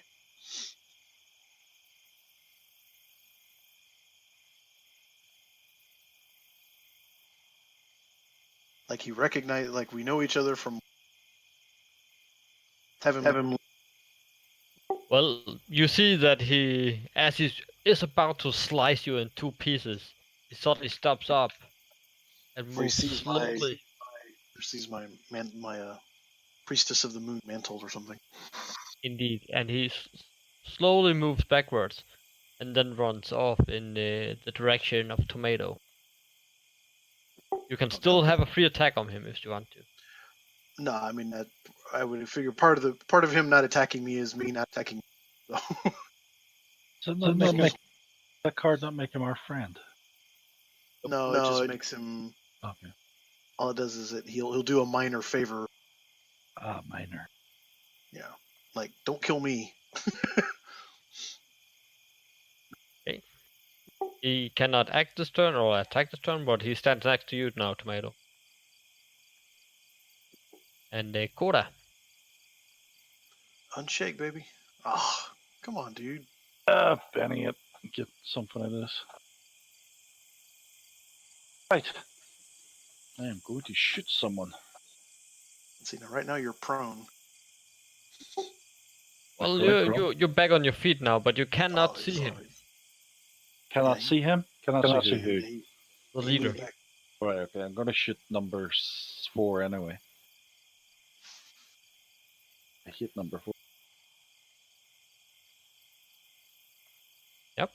Like he recognized, like we know each other from. Have him. Well, you see that he, as he is about to slice you in 2 pieces, he suddenly stops up and Before he moves sees slowly. my priestess of the moon mantled or something. Indeed, and he slowly moves backwards and then runs off in the direction of Tomato. You can still have a free attack on him if you want to. No, I mean that. I would figure part of him not attacking me is me not attacking. So. That card not make him our friend. No, it just makes him. Okay. All it does is he'll do a minor favor. Minor. Yeah, like don't kill me. Okay. He cannot act this turn or attack this turn, but he stands next to you now, Tomato. And Koda. Unshake, baby. Oh, come on, dude. Benny it. Get something out of this. Right. I am going to shoot someone. Let's see, now right now you're prone. Well, Correct, you're back on your feet now, but you cannot see him. Cannot see him? Cannot see who? The leader. Right, okay. I'm going to shoot number 4 anyway. I hit number 4. Yep.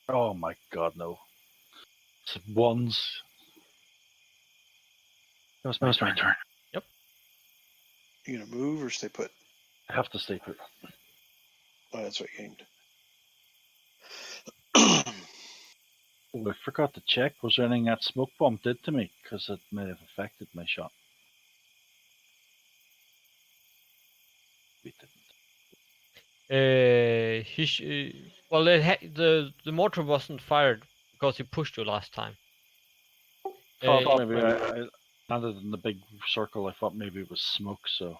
Oh my god, no. It's ones. That was my turn. Yep. You gonna move or stay put? I have to stay put. Oh, that's what you aimed. Oh, I forgot to check. Was there anything that smoke bomb did to me? Because it may have affected my shot. We didn't. Well, the mortar wasn't fired because he pushed you last time. I thought maybe I landed in the big circle. I thought maybe it was smoke, so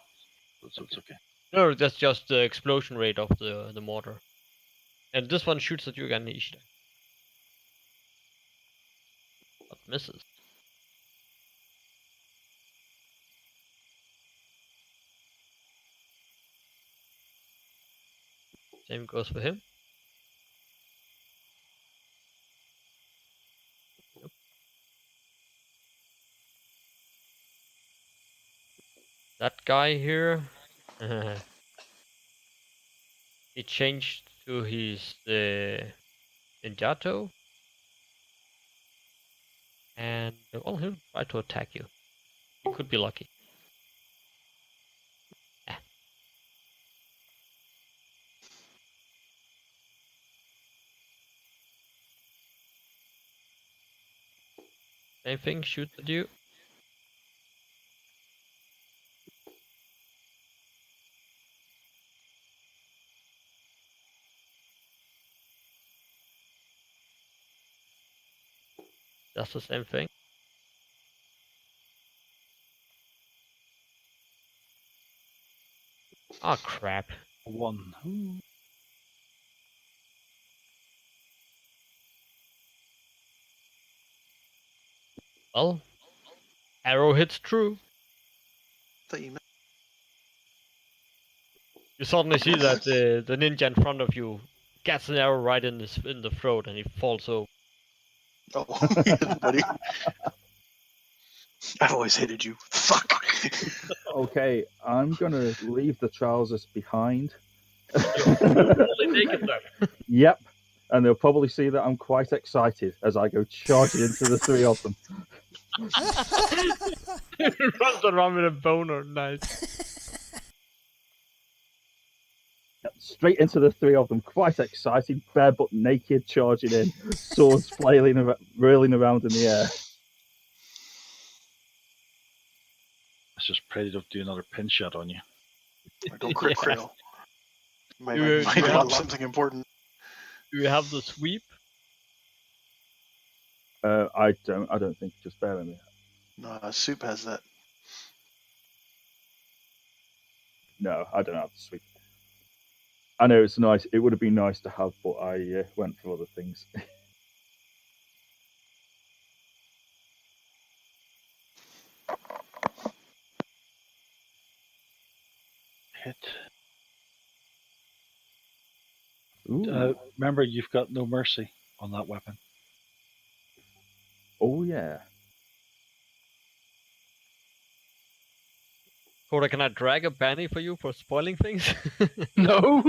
it's okay. No, that's just the explosion rate of the mortar. And this one shoots at you again, Ishida. But misses. Same goes for him. Yep. That guy here, he changed to his Ninjato. And, well, he'll try to attack you. He could be lucky. Ah. Same thing, shoot at you. That's the same thing. Ah, crap. 1. Ooh. Well, arrow hits true. Thought you meant- You suddenly see that the ninja in front of you gets an arrow right in the throat, and he falls over. Oh, yes, buddy. I've always hated you. Fuck. Okay, I'm gonna leave the trousers behind. Totally naked then. Yep, and they'll probably see that I'm quite excited as I go charging into the three of them. Runs around with a boner, nice. Straight into the three of them, quite excited, bare but naked, charging in, swords flailing, whirling around in the air. Let's just pray they don't do another pin shot on you. Don't crit Yeah. fail. Might, You- might you drop have- something important. Do you have the sweep? I don't think. Just bear with me. No, Soup has that. No, I don't have the sweep. I know it's nice. It would have been nice to have, but I went for other things. Hit. Ooh. Remember, you've got no mercy on that weapon. Oh yeah. Coda, can I drag a Benny for you for spoiling things? No.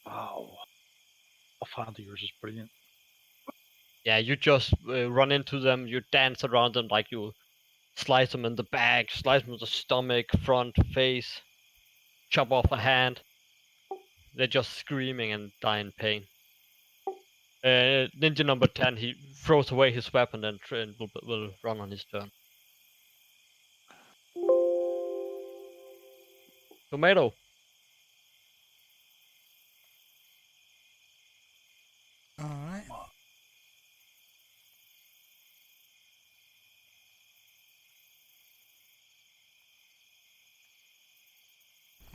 Wow. Offhand, yours is brilliant. Yeah, you just run into them, you dance around them like you slice them in the back, slice them in the stomach, front, face, chop off a hand. They're just screaming and die in pain. Ninja number 10, he throws away his weapon and will run on his turn. Tomato. Alright.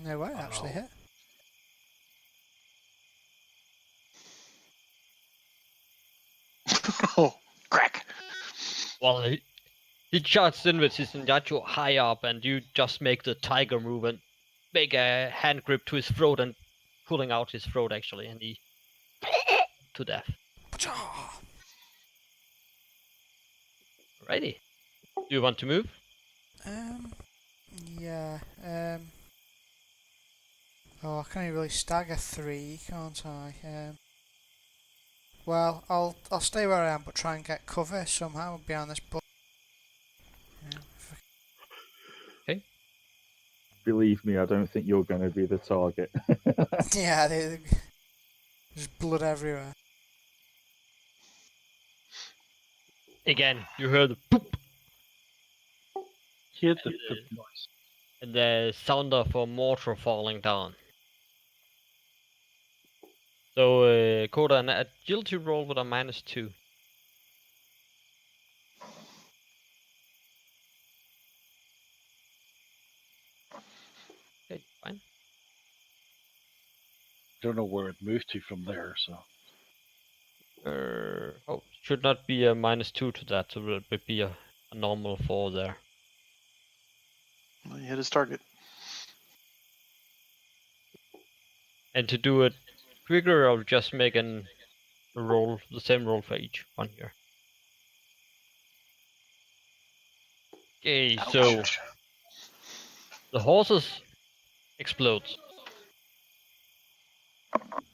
No way, actually no. hit. Oh, crack. Well, he charges in with his ninjutsu high up, and you just make the tiger move and make a hand grip to his throat and pulling out his throat actually, and he to death. Alrighty. Do you want to move? Yeah, oh, I can only really stagger 3, can't I? Well, I'll stay where I am, but try and get cover somehow behind this bush. Believe me, I don't think you're going to be the target. Yeah, there's blood everywhere. Again, you hear the poop He hit the noise. and the sound of a mortar falling down. So, Coda, an agility roll with a -2. Okay, fine. Don't know where it moved to from there, so. Oh, should not be a -2 to that, so it would be a normal 4 there. Well, you hit his target. And to do it quicker, I'll just make a roll, the same roll for each one here. Okay, so Ouch. the horses explodes.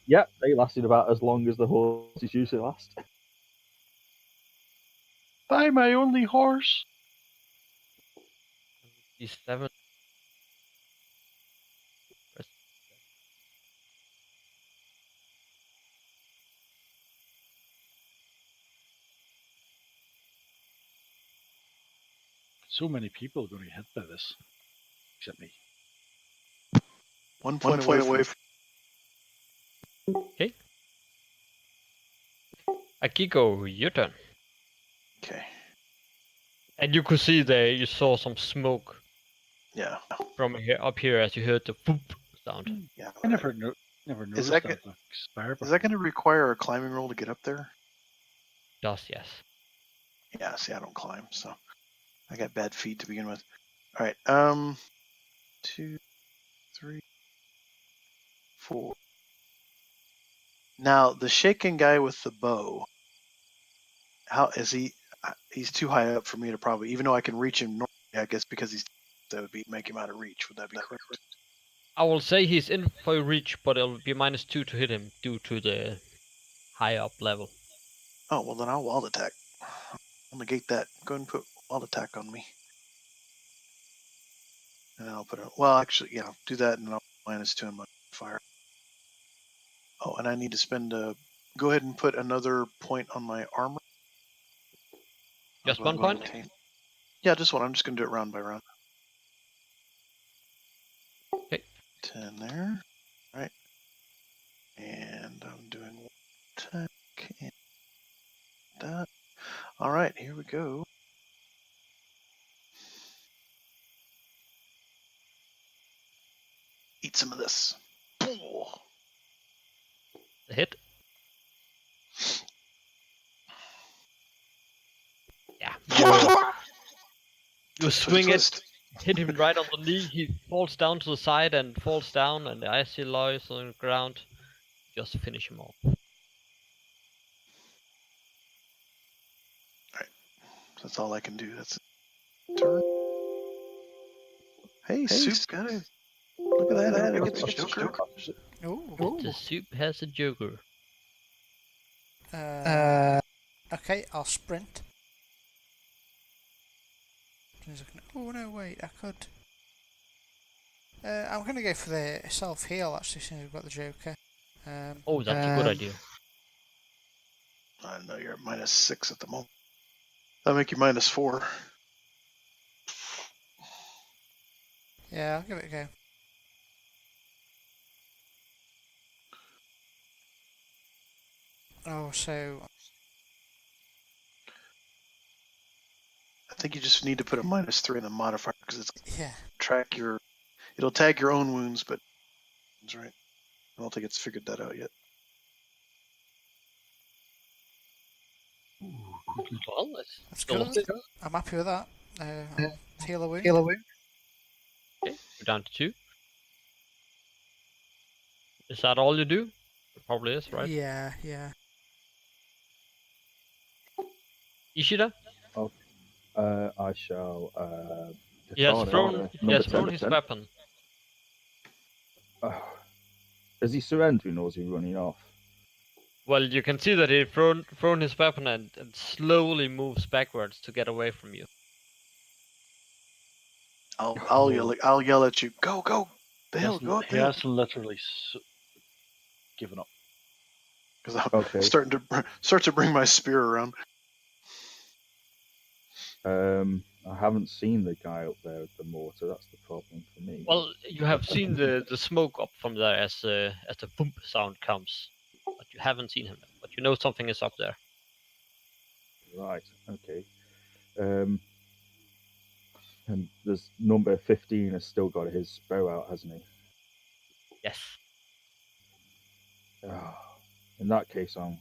Yep, they lasted about as long as the horses usually last. Die, my only horse. These 7. So many people are going to get hit by this. Except me. One point away from Akiko, your turn. Okay. And you could see there, you saw some smoke Yeah. from here up here as you heard the boop sound. Yeah. I never noticed that that. Like, spire Is that going to require a climbing roll to get up there? Does, yes. Yeah. See, I don't climb, so I got bad feet to begin with. All right. 2, 3, 4. Now the shaken guy with the bow. How is he? He's too high up for me to probably, even though I can reach him normally, I guess because that would make him out of reach. Would that be correct? I will say he's in for reach, but it'll be -2 to hit him due to the high up level. Oh, well then I'll wild attack. I'll negate that. Go ahead and put wild attack on me. And I'll put well, actually, yeah, do that and I'll -2 on my fire. Oh, and I need to spend go ahead and put another point on my armor. Just one point? Yeah, just one. I'm just going to do it round by round. Okay. 10 there. All right. And I'm doing one attack and that. All right, here we go. Eat some of this. The hit? Yeah. You swing it, hit him right on the knee, he falls down to the side and falls down, and as he lies on the ground, just finish him off. That's all I can do. That's a turn. Hey, Soup got it. Look at that. It gets a Joker. Ooh. The soup has a joker. Okay, I'll sprint. Oh no, wait, I could. I'm gonna go for the self heal actually, since we've got the Joker. Oh, that's a good idea. I know you're at -6 at the moment. That'll make you -4. Yeah, I'll give it a go. Oh, so I think you just need to put a -3 in the modifier because it's yeah. it'll tag your own wounds, but that's right. I don't think it's figured that out yet. Well, That's good. I'm happy with that. I'll heal a wound. Okay, we're down to 2. Is that all you do? It probably is, right? Yeah. Ishida? I shall. He has discard thrown his 10. weapon. Is he surrendering or is he running off? Well, you can see that he thrown his weapon and slowly moves backwards to get away from you. I'll yell at you. Go! The hell, go up He there! has literally given up. Because I'm starting to bring my spear around. I haven't seen the guy up there with the mortar. That's the problem for me. Well, you have seen the smoke up from there as the boom sound comes, but you haven't seen him. But you know something is up there. Right. Okay. And there's number 15 has still got his bow out, hasn't he? Yes. In that case, I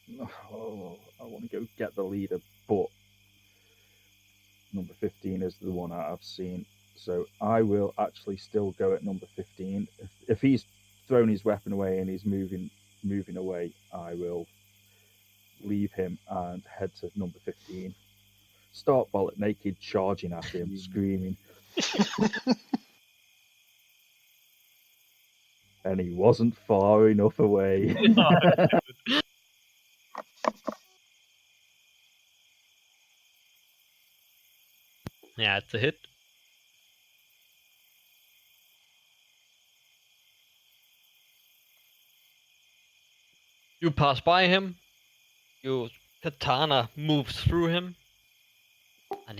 want to go get the leader, but number 15 is the one I've seen. So I will actually still go at number 15. If he's thrown his weapon away and he's moving away, I will leave him and head to number 15. Start bollock naked, charging at him, screaming. And he wasn't far enough away. Yeah, it's a hit. You pass by him. Your katana moves through him, and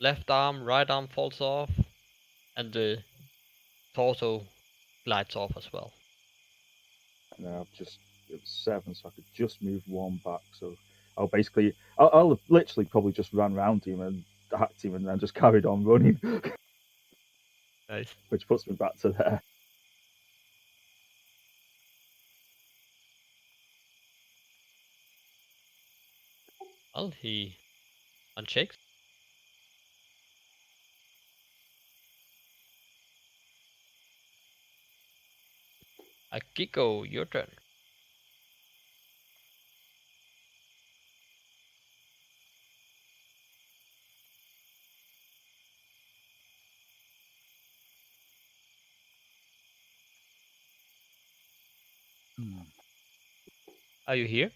Left arm, right arm falls off, and the torso glides off as well. And then I've just it was 7, so I could just move 1 back. So I'll have literally probably just ran round him and hacked him, and then just carried on running, Nice. which puts me back to there. Well, he unshakes. Akiko, your turn. Hmm. Are you here?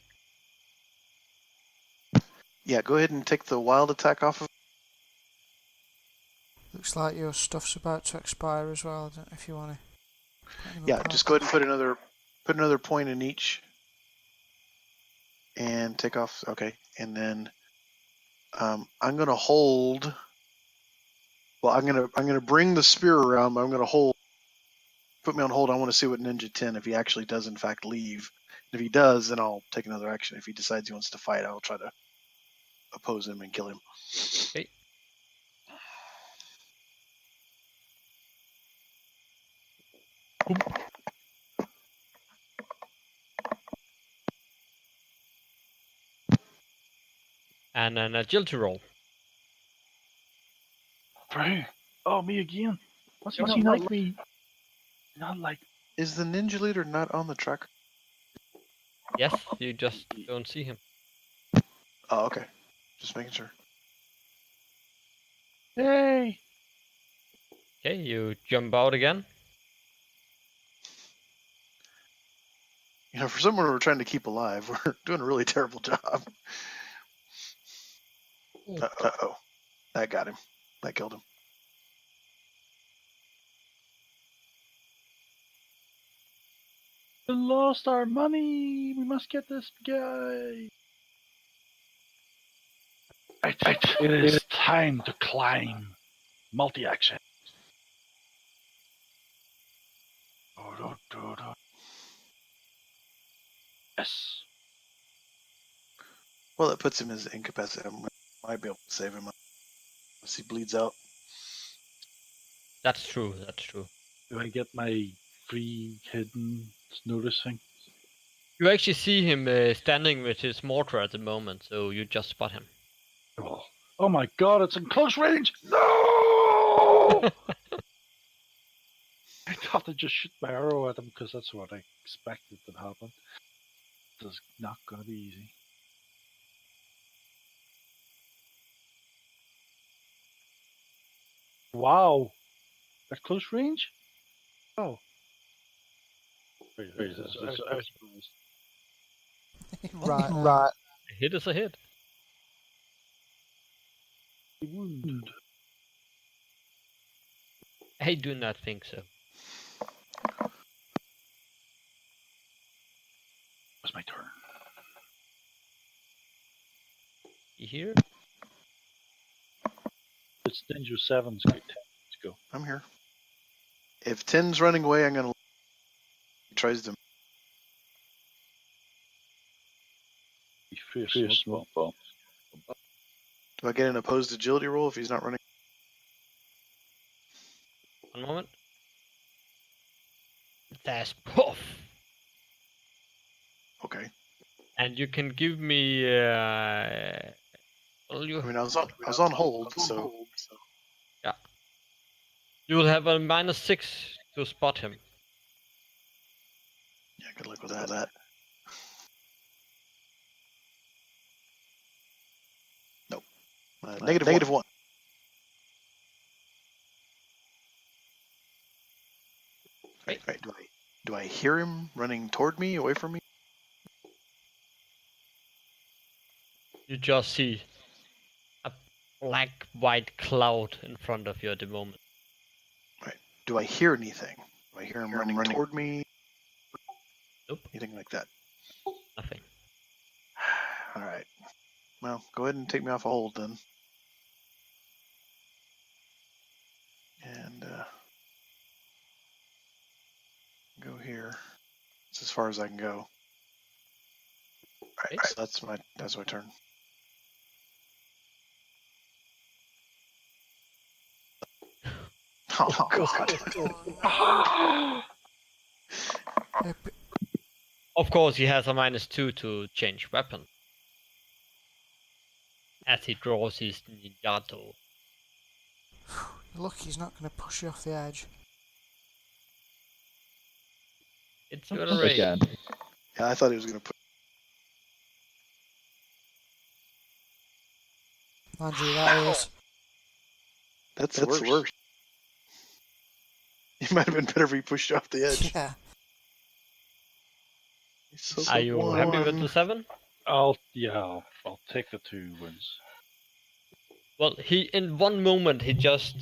Yeah, go ahead and take the wild attack off of. Looks like your stuff's about to expire as well. I don't know if you want to. Yeah, just go ahead and put another point in each, and take off. Okay, and then I'm gonna hold. Well, I'm gonna bring the spear around. But I'm gonna hold. Put me on hold. I want to see what Ninja 10 if he actually does in fact leave. If he does, then I'll take another action. If he decides he wants to fight, I'll try to oppose him and kill him. Okay. And an agility roll. Right. Oh, me again. What's he not like me? Not like. Is the ninja leader not on the tracker? Yes, you just don't see him. Oh, okay. Just making sure. Hey. Okay, you jump out again. You know, for someone we're trying to keep alive, we're doing a really terrible job. Uh-oh. That got him. That killed him. We lost our money. We must get this guy. Right. It is time to climb. Multi-action. Yes. Well, it puts him as incapacitated. I might be able to save him unless he bleeds out. That's true, that's true. Do I get my free hidden noticing? You actually see him standing with his mortar at the moment, so you just spot him. Oh my god, it's in close range! No! I thought I'd just shoot my arrow at him because that's what I expected to happen. This is not going to be easy. Wow! At close range? Oh. Wait, I was surprised. Right. A hit is a hit. Wounded. I do not think so. It's my turn. You hear? It's Ninja 7's good. Let's go. I'm here. If 10's running away, I'm going to... He tries to... Be free of smoke bomb. Do I get an opposed agility roll if he's not running? One moment. That's poof! Okay. And you can give me well, I mean, I was on hold, so... you will have a -6 to spot him. Yeah, good luck with that. Nope. -1. Right. Do I hear him running toward me, away from me? You just see a black white cloud in front of you at the moment. Right. Do I hear anything? Do I hear him running toward me? Nope. Anything like that? Nothing. All right. Well, go ahead and take me off a hold then. here. It's as far as I can go. Alright, Okay. so that's my turn. Oh god. Of course, he has a -2 to change weapon. As he draws his Ninjato. Look, he's not going to push you off the edge. It's your race. Again. Yeah, I thought he was gonna put Mind you, that is. that's the worst. It might have been better if he pushed you off the edge. Yeah. So Are you happy with the 7? I'll take the 2 wins. Well, he in one moment he just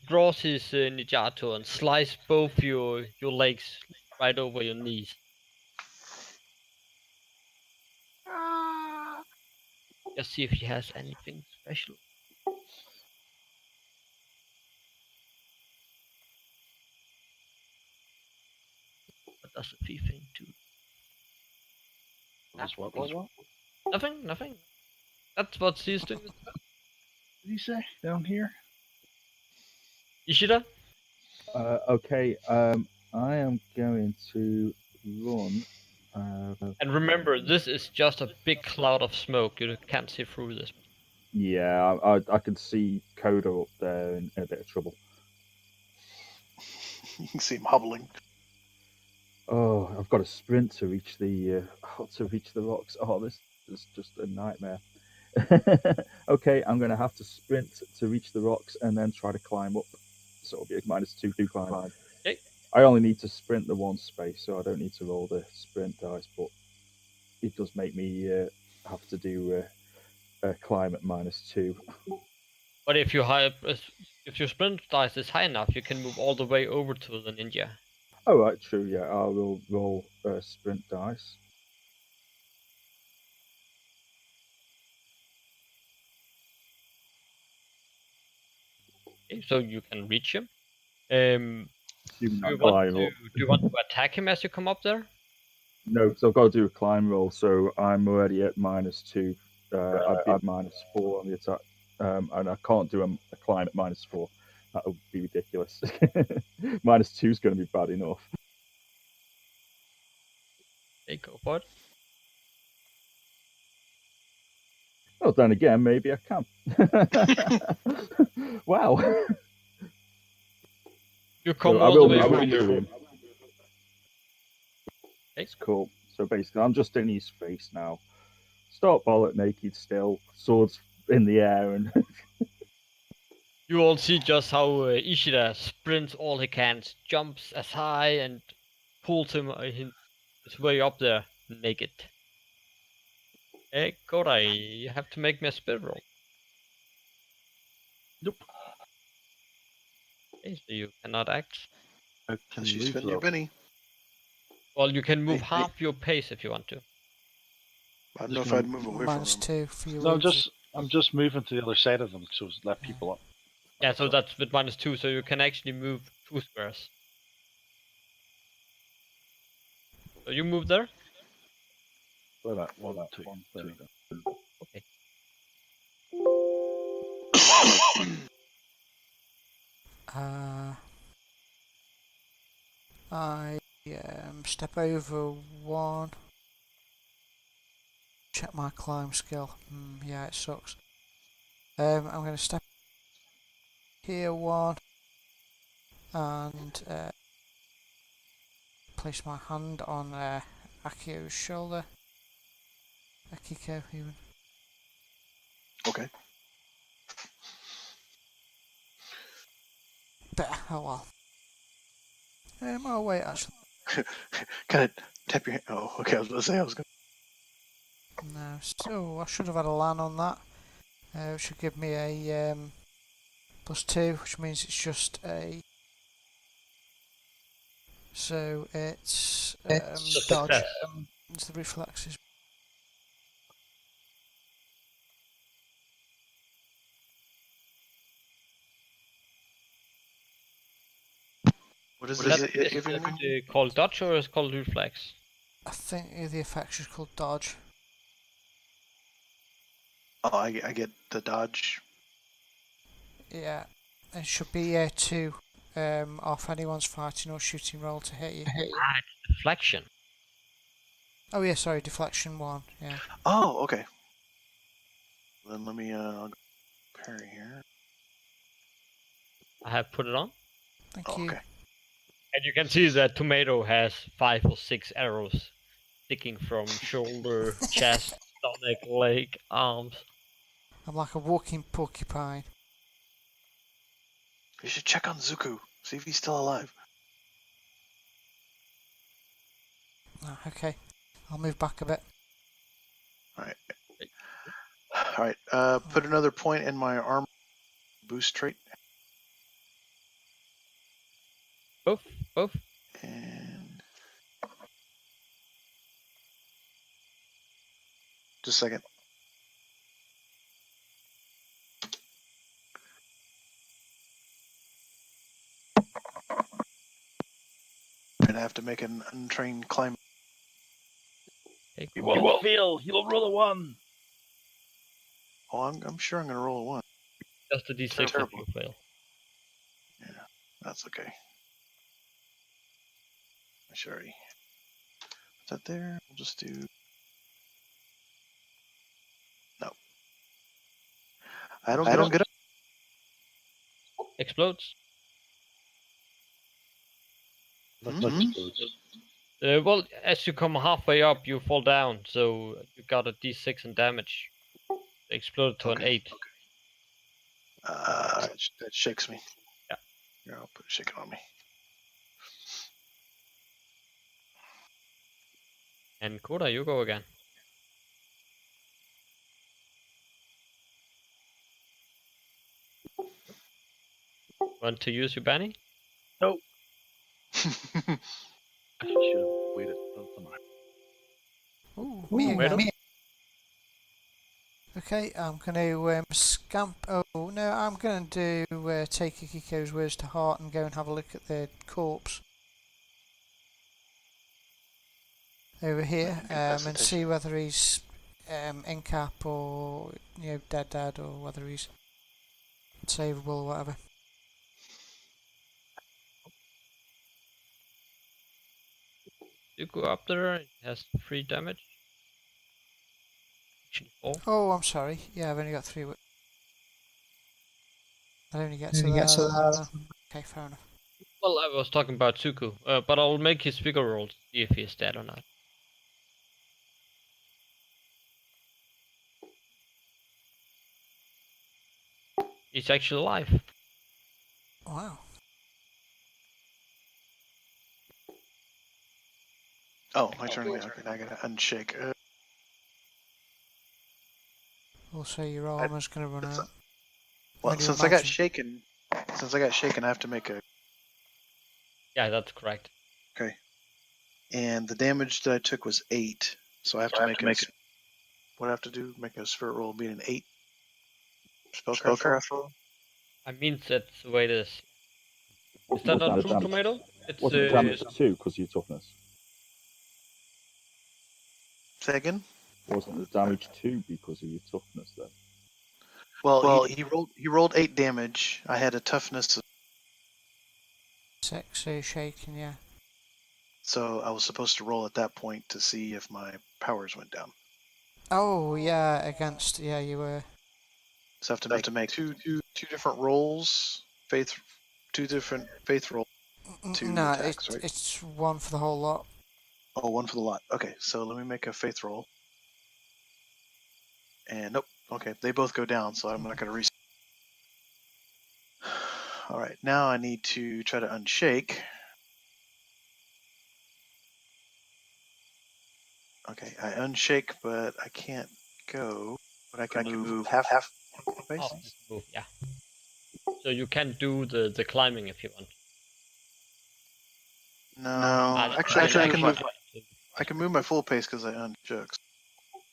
draws his Ninjato and slices both your legs right over your knees. Just see if he has anything special. What does the thief thing do? What? Nothing. That's what he's doing. What did he say down here? Ishida? Okay, I am going to run. And remember, this is just a big cloud of smoke. You can't see through this. Yeah, I can see Coda up there in a bit of trouble. You can see him hobbling. Oh, I've got to sprint to reach the rocks. Oh, this is just a nightmare. Okay, I'm going to have to sprint to reach the rocks and then try to climb up. So it'll be a -2 to climb. Okay. I only need to sprint the 1 space, so I don't need to roll the sprint dice, but it does make me have to do a climb at -2. But if your sprint dice is high enough, you can move all the way over to the ninja. Oh, right, true, yeah, I will roll sprint dice. Okay, so you can reach him. Assuming Do I you, climb up. do you want to attack him as you come up there? No, because I've got to do a climb roll, so I'm already at -2. I'd be at -4 on the attack, and I can't do a climb at -4. That would be ridiculous. -2 is going to be bad enough. Okay, go for it. Well, then again, maybe I can. Wow. You come So I all the will way move over. to him. Okay. It's cool. So basically, I'm just in his face now. Start bollock naked still, swords in the air, and You all see just how Ishida sprints all he can, jumps as high and pulls his way up there naked. Hey, Korai, you have to make me a spirit roll. Nope. Okay, so you cannot act. How can Unless you move, spend your though? penny. Well, you can move Hey, half your pace if you want to. I don't know if I'd move away from him. -2 for your No, wounds. I'm just moving to the other side of them, so it's let people up. Yeah, so that's with -2, so you can actually move 2 squares. So you move there? Well, that 1, 2. There we go. Okay. I step over 1. Check my climb skill. Yeah, it sucks. I'm going to step here 1 and place my hand on Akio's shoulder. Akiko, even. Okay. But, oh well. Oh wait, actually. Kind of tap your hand. Oh, okay. I was going to say I was going No, so I should have had a LAN on that. Which should give me a +2, which means it's just a. So it's dodge. Success. It's the reflexes. What is Is it that giving me? called dodge or is it called reflex? I think the effect is called dodge. Oh, I get the dodge. Yeah, it should be 2 off anyone's fighting or shooting roll to hit you. Ah, it's deflection. Oh yeah, sorry, deflection 1. Yeah. Oh, okay. Then let me I'll go parry here. I have put it on. Thank Oh, you. okay. And you can see that Tomato has 5 or 6 arrows sticking from shoulder, chest, stomach, leg, arms. I'm like a walking porcupine. You should check on Zuko. See if he's still alive. Oh, okay, I'll move back a bit. All right. Put another point in my armor boost trait. Both. And just a second. And I have to make an untrained climb. Okay, He cool. won't fail. He will roll a 1. Oh, I'm sure I'm gonna roll a 1. Just a d6 if Terrible. you fail. Yeah, that's okay. I should already put that there. We'll just do. No. I don't get up. Explodes. Mhm. Well, as you come halfway up, you fall down, so you got a d6 in damage. Exploded to an Okay. 8. That shakes me. Yeah. Here, I'll put shake it on me. And Koda, you go again. Want to use your Benny? I should have waited until tomorrow. Ooh, me again. Tomato? Okay, I'm going to scamp. Oh no, I'm going to do take Akiko's words to heart and go and have a look at the corpse over here, and see whether he's in cap or dead or whether he's savable or whatever. You go up there, it has 3 damage. Actually 4. Oh, I'm sorry. Yeah, I've only got 3. I only get to that. Okay, fair enough. Well, I was talking about Tsuku, but I'll make his figure roll to see if he's dead or not. He's actually alive. Wow. Oh, my turn. Okay, now I gotta unshake. Also, your armor's going to run out. Well, When you since I got imagine- shaken, I have to make a. Yeah, that's correct. Okay. And the damage that I took was 8, so I have to make it. What do I have to do? Make a spirit roll being an 8. Spellcraft roll. I mean, that's the way it is. Is that not true, Tomato? It's Wasn't it damage 2 because of your toughness? Say again. Wasn't the damage 2 because of your toughness then? Well, he rolled 8 damage. I had a toughness, 6, so you're shaking, yeah. so I was supposed to roll at that point to see if my powers went down. Oh, yeah, you were. So I have to make two different rolls, two different faith rolls. Two No, attacks, right? it's 1 for the whole lot. Oh, 1 for the lot. Okay, so let me make a faith roll. And nope. Okay, they both go down, so I'm not going to reset. All right, now I need to try to unshake. Okay, I unshake, but I can't go. But I can move half base. Oh, move, yeah. So you can do the climbing if you want. No, actually, I can move my full pace because I unshook.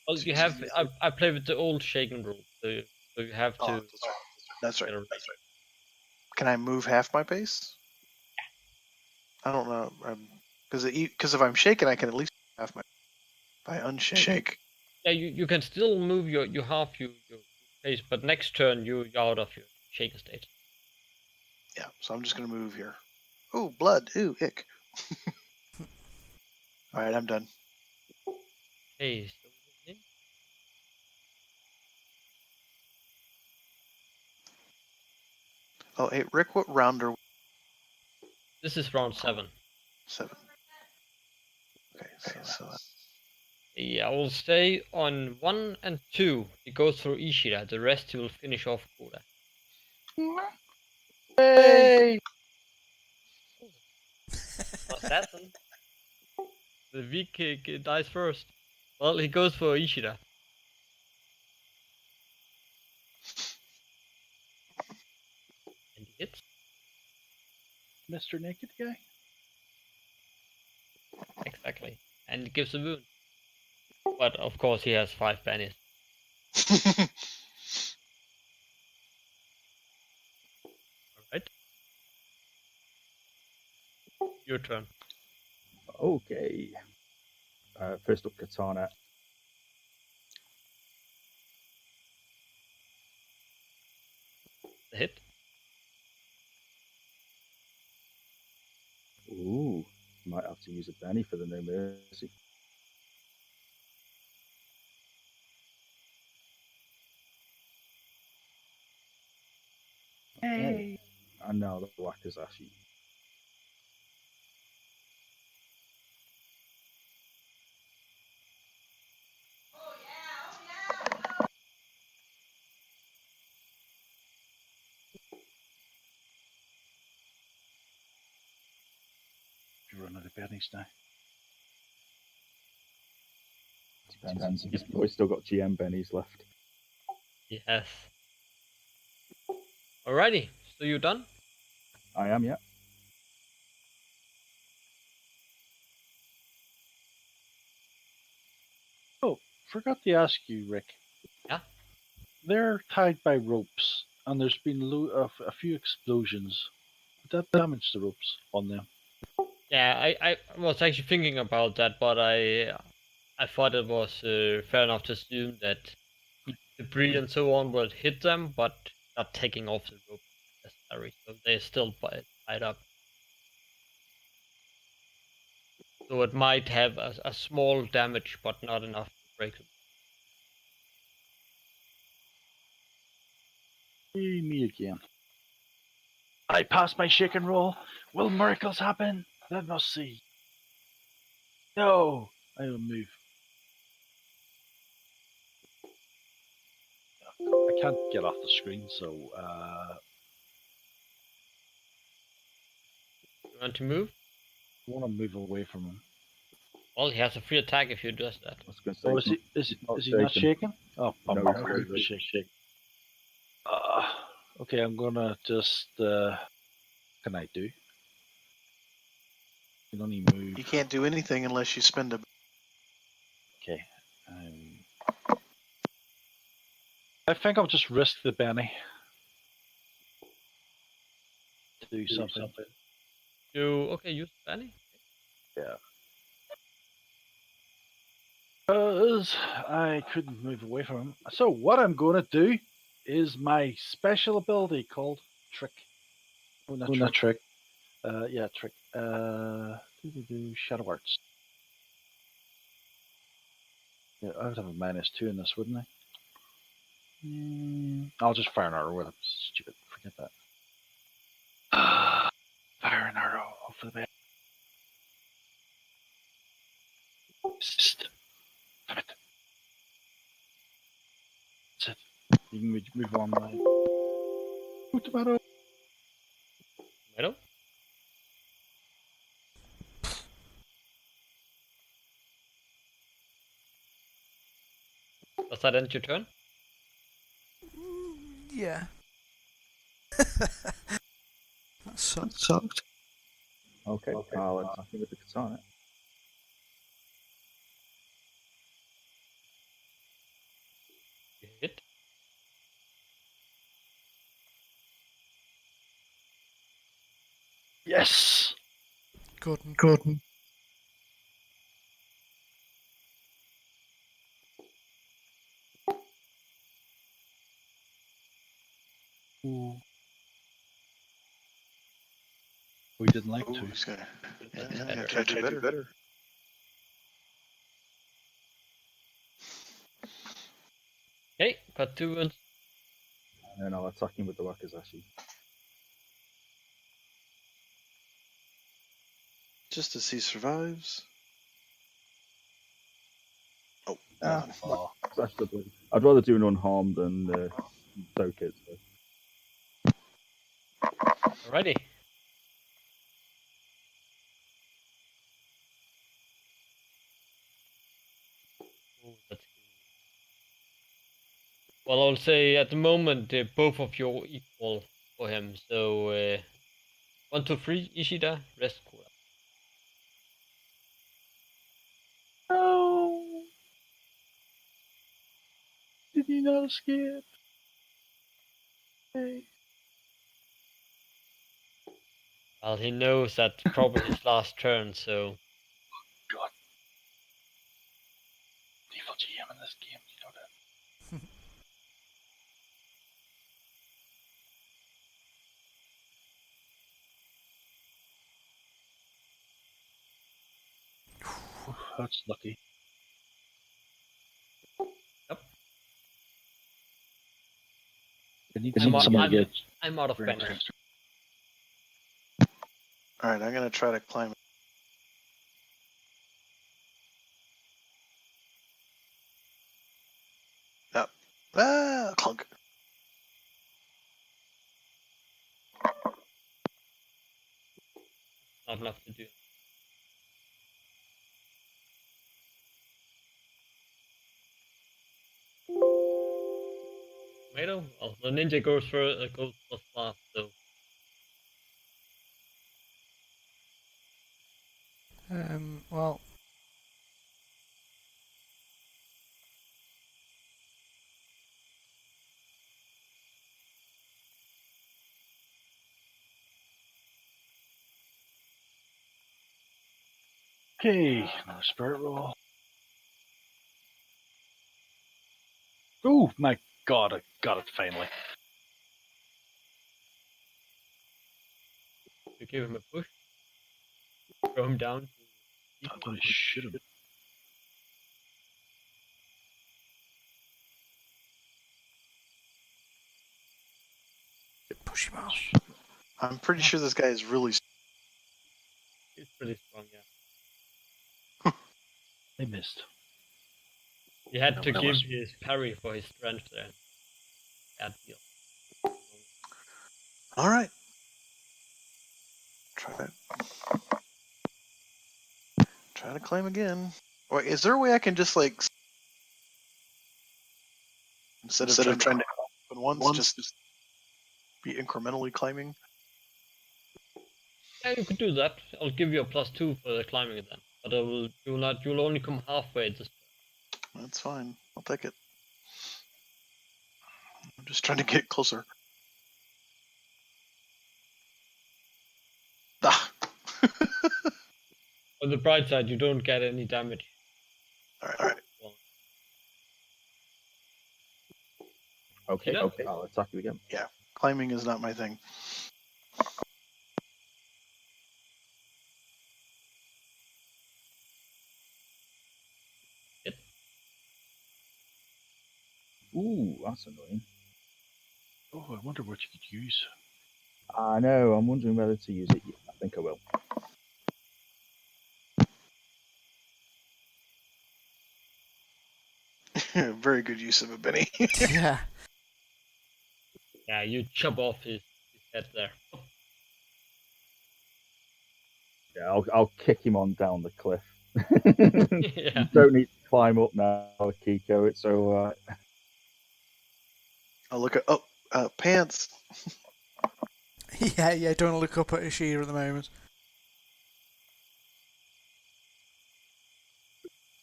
Well, you have. I play with the old shaken rule, so you have to. That's right. Can I move half my pace? I don't know. Because if I'm shaken, I can at least half my. If I unshake. Yeah, you can still move your half your pace, but next turn you're out of your shaken state. Yeah, so I'm just gonna move here. Ooh, blood. Ooh, ick. All right, I'm done. Okay, so Oh, hey, Rick, what round are we? this is round 7. 7. Okay, so Yeah, I will say on 1 and 2 he goes through Ishida. The rest he will finish off Koda. Hey! Assassin. The weak dies first. Well, he goes for Ishida. And he hits. Mr. Naked Guy? Exactly. And he gives a wound. But of course he has 5 pennies. Alright. Your turn. Okay. First up, Katana. The hit. Ooh, might have to use a Benny for the no mercy. Okay. And now the Wakazashi. You run out of pennies now. Depends. He's probably still got GM Bennies left. Yes. Alrighty. So you done? I am, yeah. Oh, forgot to ask you, Rick. Yeah? They're tied by ropes, and there's been a few explosions. Did that damage the ropes on them? Yeah, I was actually thinking about that, but I thought it was fair enough to assume that debris and so on will hit them, but not taking off the rope necessary. So they're still tied up. So it might have a small damage, but not enough to break them. Hey, me again. I passed my shake and roll. Will miracles happen? Let us see. No, I will move. I can't get off the screen, so You want to move? I want to move away from him. Well, he has a free attack if you does that. I was going to say, Oh, is he not shaking? Oh, No, bummer. he's Shake. Okay, I'm gonna just. Can I do? You can only move. you can't do anything unless you spend a. Okay. I think I'll just risk the Benny to do something. Okay, use Benny. Yeah. Because I couldn't move away from him. So what I'm going to do is my special ability called Trick. Oh, not Trick. Yeah, Trick. Shadow Arts. Yeah, I would have a -2 in this, wouldn't I? I'll just fire an arrow with it. Stupid. Forget that. Fire an arrow off the bed. Damn it. That's it. You can move on my. Oh, tomato. Tomato. Does that end your turn? Yeah. That sucked. okay. Let's think with the Katana. You hit. Yes. Good. Ooh. We didn't like Ooh, to. he's gonna, yeah, That's yeah, better. try to do better. Okay, got 2 wounds. And I'll attack him with the Wakizashi. Just as he survives. Oh, Ah, Oh, Slash the blade. I'd rather do an unharmed than soak it. So. Alrighty. Ooh, that's good. Well, I'll say at the moment both of you are equal for him. So 1, 2, 3, Ishida, rest Kura. no! Did he not escape? Hey. Well, he knows that's probably his last turn, so God. Default GM in this game, you know that. Whew, that's lucky. Yep. I need I'm, somebody to get I'm out of very banner. close. all right. I'm gonna try to climb. Up. Ah, clunk. Not enough to do. Tomato? Well, the ninja goes plus last, so Well, Okay, another spirit roll. Oh my god, I got it finally. you give him a push, throw him down. I thought I should have. push him off. I'm pretty sure this guy is really. He's pretty strong, yeah. I missed. He had No, to that give was- his parry for his strength there. Bad deal. All right. Try to claim again. Wait, is there a way I can just like instead of trying to open once, just be incrementally climbing? Yeah, you could do that. I'll give you a +2 for the climbing then. But you'll only come halfway this That's fine. I'll take it. I'm just trying to get closer. Ah. On the bright side, you don't get any damage. All right. Well, Okay, Yeah. okay. I'll attack you again. Climbing is not my thing. Ooh, that's annoying. Oh, I wonder what you could use. I know. I'm wondering whether to use it. Yeah, I think I will. Very good use of a Benny. Yeah. yeah, you chop off his head there. Yeah, I'll kick him on down the cliff. yeah. You don't need to climb up now, Kiko. It's alright. I'll look at pants. Yeah, don't look up at Ishida at the moment.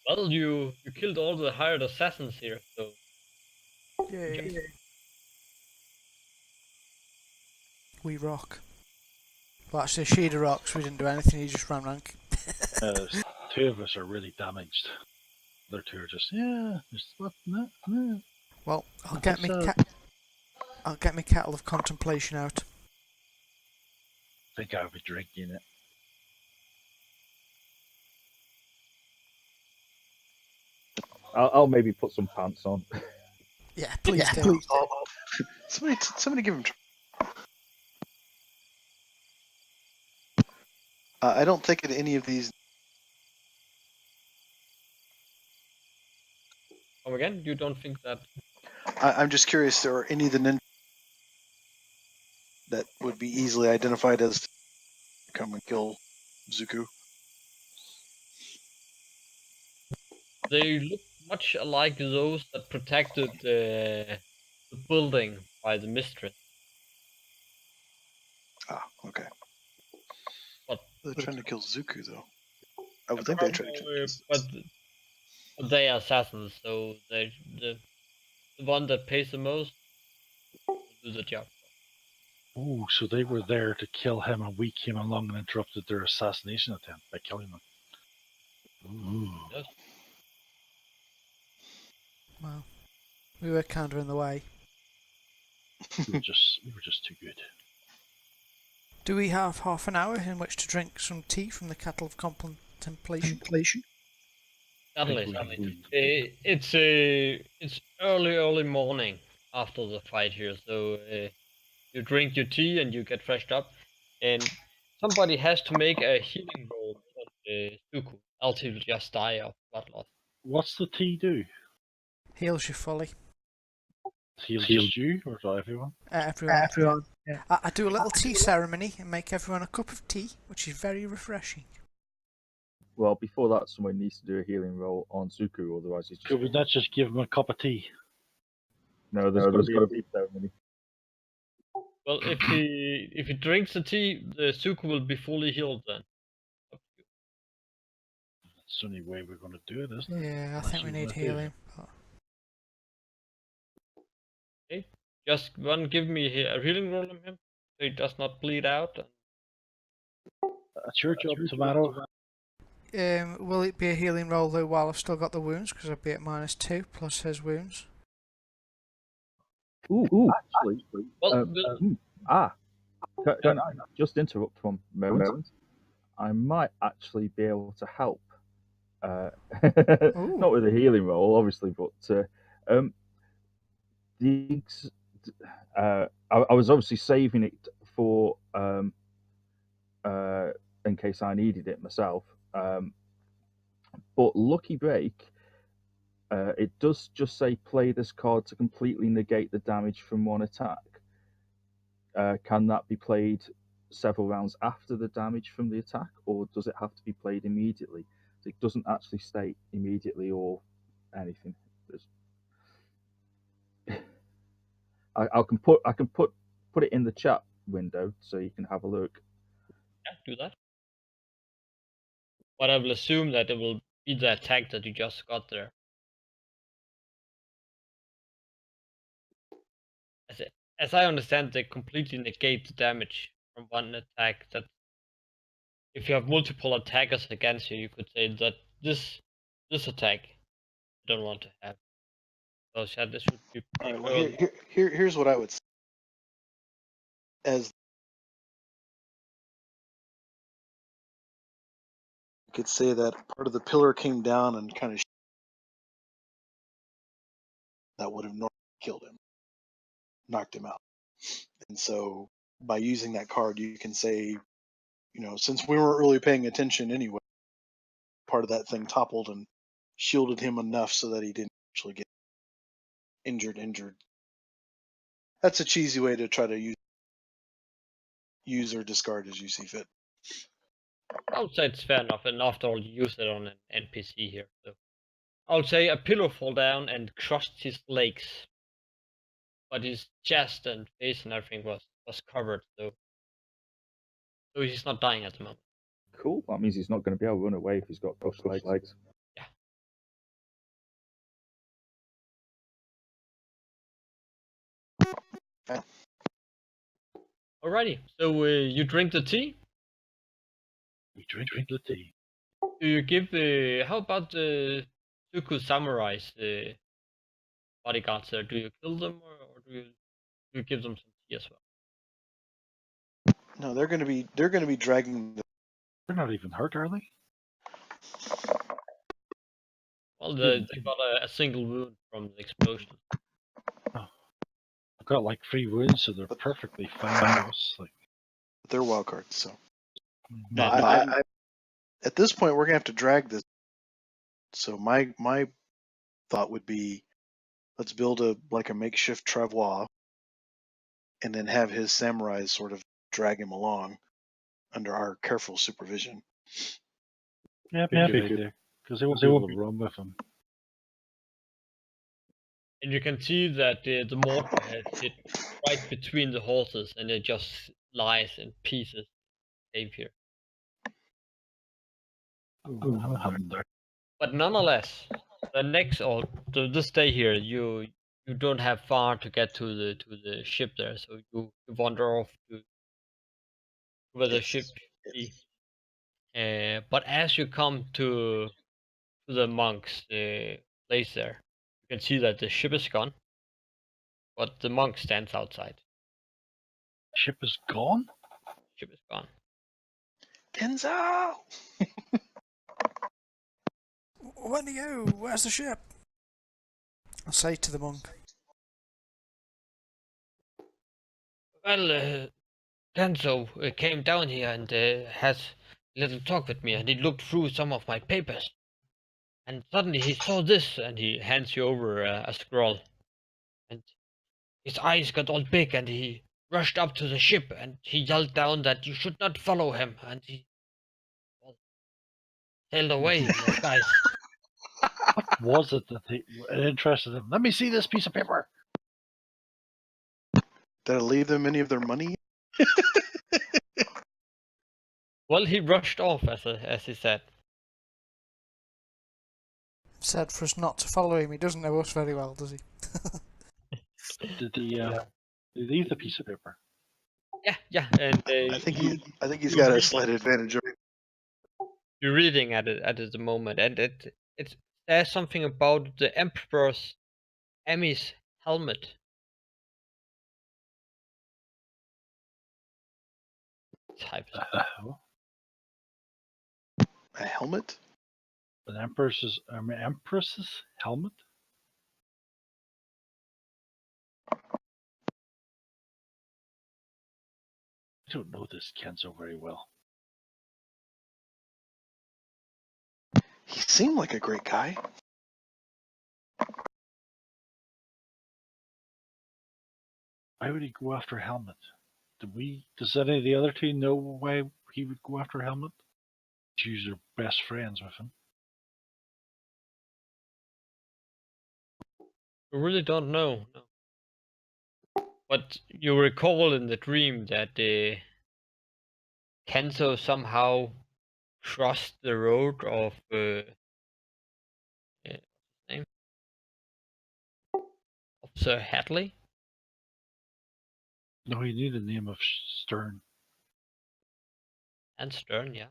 Well, you killed all the hired assassins here, so Yay. We rock. Well, actually, Sheeda Rocks, we didn't do anything, he just ran rank. Two of us are really damaged. The other two are just, yeah, just what? No. Well, I'll Nothing get me sad. I'll get my kettle of contemplation out. I think I'll be drinking it. I'll maybe put some pants on. Yeah, please do. Somebody give him. I don't think in any of these. Come again? You don't think that? I'm just curious. There are any of the ninjas that would be easily identified as come and kill Zuko? They look much like those that protected the building by the mistress. Ah, okay. But They're trying to kill Zuko, though. I would think they're trying to kill. but they are assassins, so the one that pays the most will do the job. Oh, so they were there to kill him, and we came along and interrupted their assassination attempt by killing them. Ooh. Yes. Well, we were kind of in the way. we were just too good. Do we have half an hour in which to drink some tea from the kettle of contemplation? Certainly. It's early morning after the fight here, so you drink your tea and you get freshed up, and somebody has to make a healing roll on Suku, else he'll just die of blood loss. What's the tea do? Heals you fully. Heal just you or to everyone? Everyone. Yeah. I do a little tea ceremony and make everyone a cup of tea, which is very refreshing. Well, before that, someone needs to do a healing roll on Zuko, otherwise he's just. Could we not just give him a cup of tea? No, there's got to be a ceremony. Well, if he drinks the tea, the Suku will be fully healed then. That's the only way we're going to do it, isn't it? Yeah, I Unless think we you need wanna do it. healing. But... Okay, just one give me a healing roll on him, so he does not bleed out. That's your job, Tomato. will it be a healing roll though while I've still got the wounds? Because I'd be at -2 plus his wounds. Ooh, actually. Well, Can I just interrupt for a moment? I might actually be able to help. Not with a healing roll, obviously, but I was obviously saving it for in case I needed it myself. But Lucky Break, it does just say play this card to completely negate the damage from one attack. Can that be played several rounds after the damage from the attack, or does it have to be played immediately? It doesn't actually state immediately or anything. I can put it in the chat window so you can have a look. Yeah, do that. But I will assume that it will be the attack that you just got there. As I understand, they completely negate the damage from one attack. That if you have multiple attackers against you, you could say that this attack you don't want to have. So this should be All right. Well, here's what I would say. As you could say that part of the pillar came down and kind of that would have normally killed him, knocked him out. And so by using that card, you can say, since we weren't really paying attention anyway, part of that thing toppled and shielded him enough so that he didn't actually get injured. That's a cheesy way to try to use or discard as you see fit. I would say it's fair enough, and after all, you use it on an NPC here. So I would say a pillow fall down and crushed his legs, but his chest and face and everything was covered, so he's not dying at the moment. Cool. That means he's not going to be able to run away if he's got crushed legs. Yeah. Alrighty. So you drink the tea, We drink the tea. Do you give how about the Suku samurais, the bodyguards there? Do you kill them or do you give them some tea as well? No, they're gonna be dragging the. They're not even hurt, are they? Well, they got a single wound from the explosion. I've got like 3 wounds, so they're perfectly fine. Like, They're wild cards, so. No, And I at this point we're gonna have to drag this. So my thought would be, let's build a makeshift travois, and then have his samurais sort of drag him along under our careful supervision. yeah, big idea. Because they won't be able to run with him. you can see that the mortar has hit right between the horses, and it just lies in pieces. Cave here. But nonetheless, the next or this day here, you don't have far to get to the ship there, so you wander off to where the ship be. But as you come to the monk's place there, you can see that the ship is gone, but the monk stands outside. Ship is gone? Ship is gone. Kenzo! When are you? Where's the ship? I'll say to the monk. Well, Kenzo came down here and has a little talk with me, and he looked through some of my papers. And suddenly he saw this, and he hands you over a scroll. And his eyes got all big, and he rushed up to the ship, and he yelled down that you should not follow him, and he sailed away in the skies. What was it that interested him? Let me see this piece of paper. Did I leave them any of their money? Well, he rushed off, as he said. Said for us not to follow him. He doesn't know us very well, does he? Did he leave the piece of paper? Yeah, and I think he's got a slight advantage over. you're reading at it at the moment, and there's something about the Emperor's Emmy's helmet. Type. A helmet? An empress's helmet? I don't know this Kenzo very well. He seemed like a great guy. Why would he go after Helmet? Does any of the other two know why he would go after Helmet? She's your best friends with him. You really don't know. No. But you recall in the dream that Kenzo somehow crossed the road of what's his name? Of Sir Hadley. No, he knew the name of Stern. And Stern, yeah.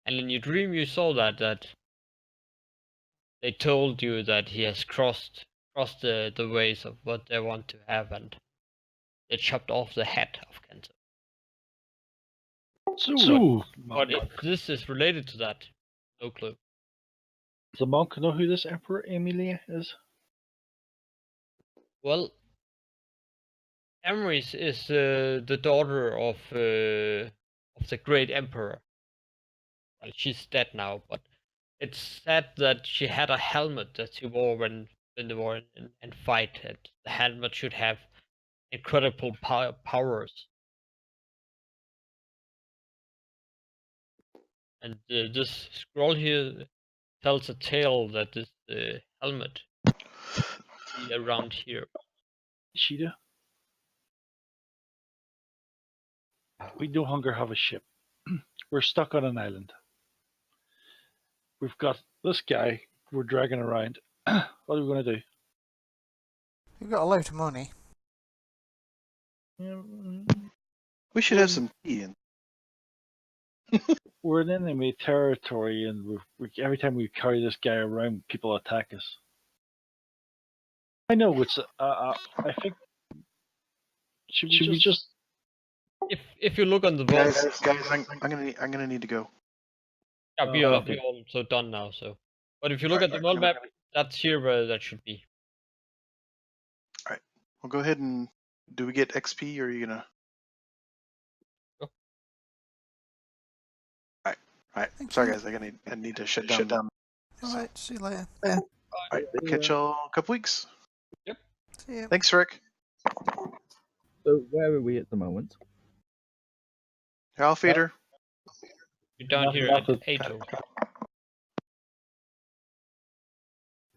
And in your dream you saw that they told you that he has crossed the ways of what they want to have, and they chopped off the head of Kenzo. So But if this is related to that, no clue. does the monk know who this Emperor Emilia is? Well, Emrys is the daughter of the great emperor. Well, she's dead now, but it's said that she had a helmet that she wore when they were in fight, and the helmet should have incredible powers. And this scroll here tells a tale that this helmet is around here. Ishida? We no longer have a ship. We're stuck on an island. We've got this guy we're dragging around. What are we going to do? We've got a load of money. We should have some tea in. We're in enemy territory, and every time we carry this guy around, people attack us. I know it's. I think. Should we just? If you look on the world, Guys, I'm gonna need to go. yeah, we okay. are also done now. So, but if you look at the world map, that's here where that should be. We'll go ahead and. Do we get XP, or are you gonna? Go. Alright. Thank Sorry, you. guys. I need to shut down. Alright, see you later. Alright. Catch y'all in a couple weeks. See you. Thanks, Rick. So where are we at the moment? I'll feed her. You're down here at 8.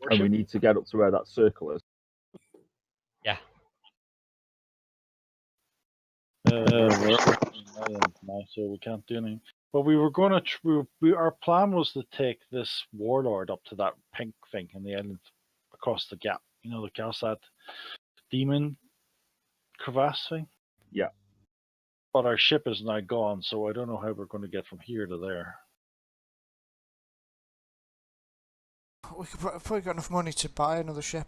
And we need to get up to where that circle is. Yeah. We're now, so we can't do anything. But we were going to. Our plan was to take this warlord up to that pink thing in the island across the gap. You know, across that demon crevasse thing. Yeah. But our ship is now gone, so I don't know how we're going to get from here to there. We could probably got enough money to buy another ship.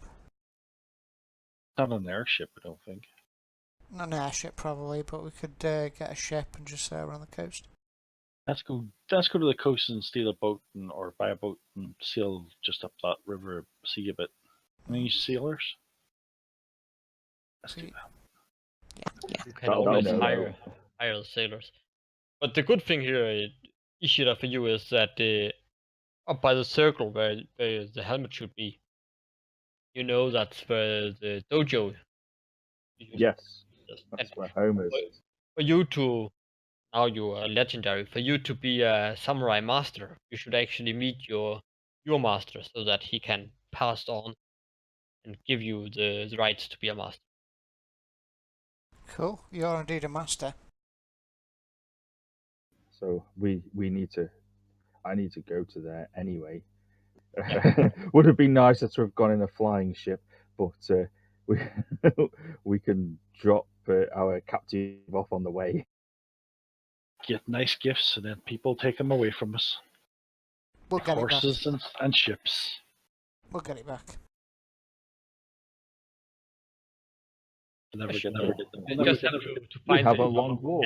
Not an airship, I don't think. Not an airship probably, but we could get a ship and just sail around the coast. Let's go to the coast and steal a boat or buy a boat and sail just up that river, see a bit. Any sailors? Let's do See- that. You can That'll always be hire sailors. But the good thing here, Ishida, for you is that up by the circle where the helmet should be, you know that's where the dojo. Yes, And that's where home is. for you to, now you are legendary, for you to be a samurai master, you should actually meet your master so that he can pass on and give you the rights to be a master. Cool. You're indeed a master. So we need to. I need to go to there anyway. Would have been nicer to have gone in a flying ship, but we we can drop our captive off on the way. Get nice gifts, and then people take them away from us. We'll get it back. Horses and ships. We'll get it back. We'll never You get them. You just have to We find have a the- long walk.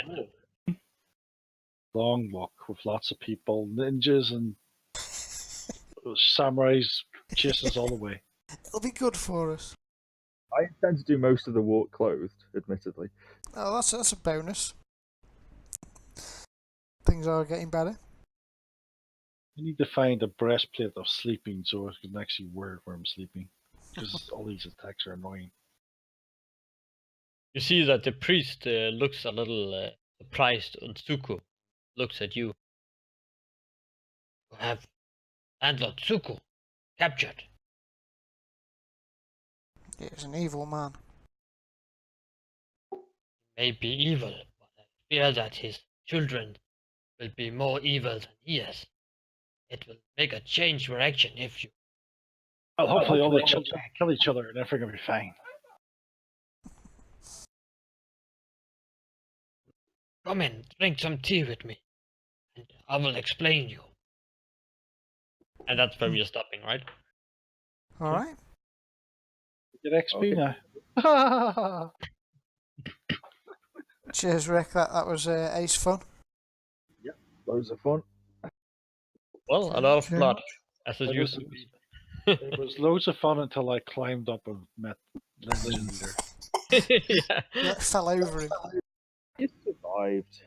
Long walk with lots of people, ninjas and samurais chasing us all the way. It'll be good for us. I intend to do most of the walk clothed, admittedly. Oh, that's a bonus. Things are getting better. I need to find a breastplate of sleeping so I can actually wear it where I'm sleeping. Because all these attacks are annoying. You see that the priest looks a little surprised, and Tsuku looks at you. You have Landlord Tsuku captured. He is an evil man. May be evil, but I fear that his children will be more evil than he is. It will make a change your action if you. Well, hopefully all the children kill each other and everything will be fine. Come in, drink some tea with me, and I will explain you. And that's where we are stopping, right? Alright. Get XP Okay. now. Cheers, Rick. That was ace fun. Loads of fun. Well, a lot of Okay. blood, as it It used was- to be. It was loads of fun until I climbed up and met Linda. Yeah. That fell over him. It survived.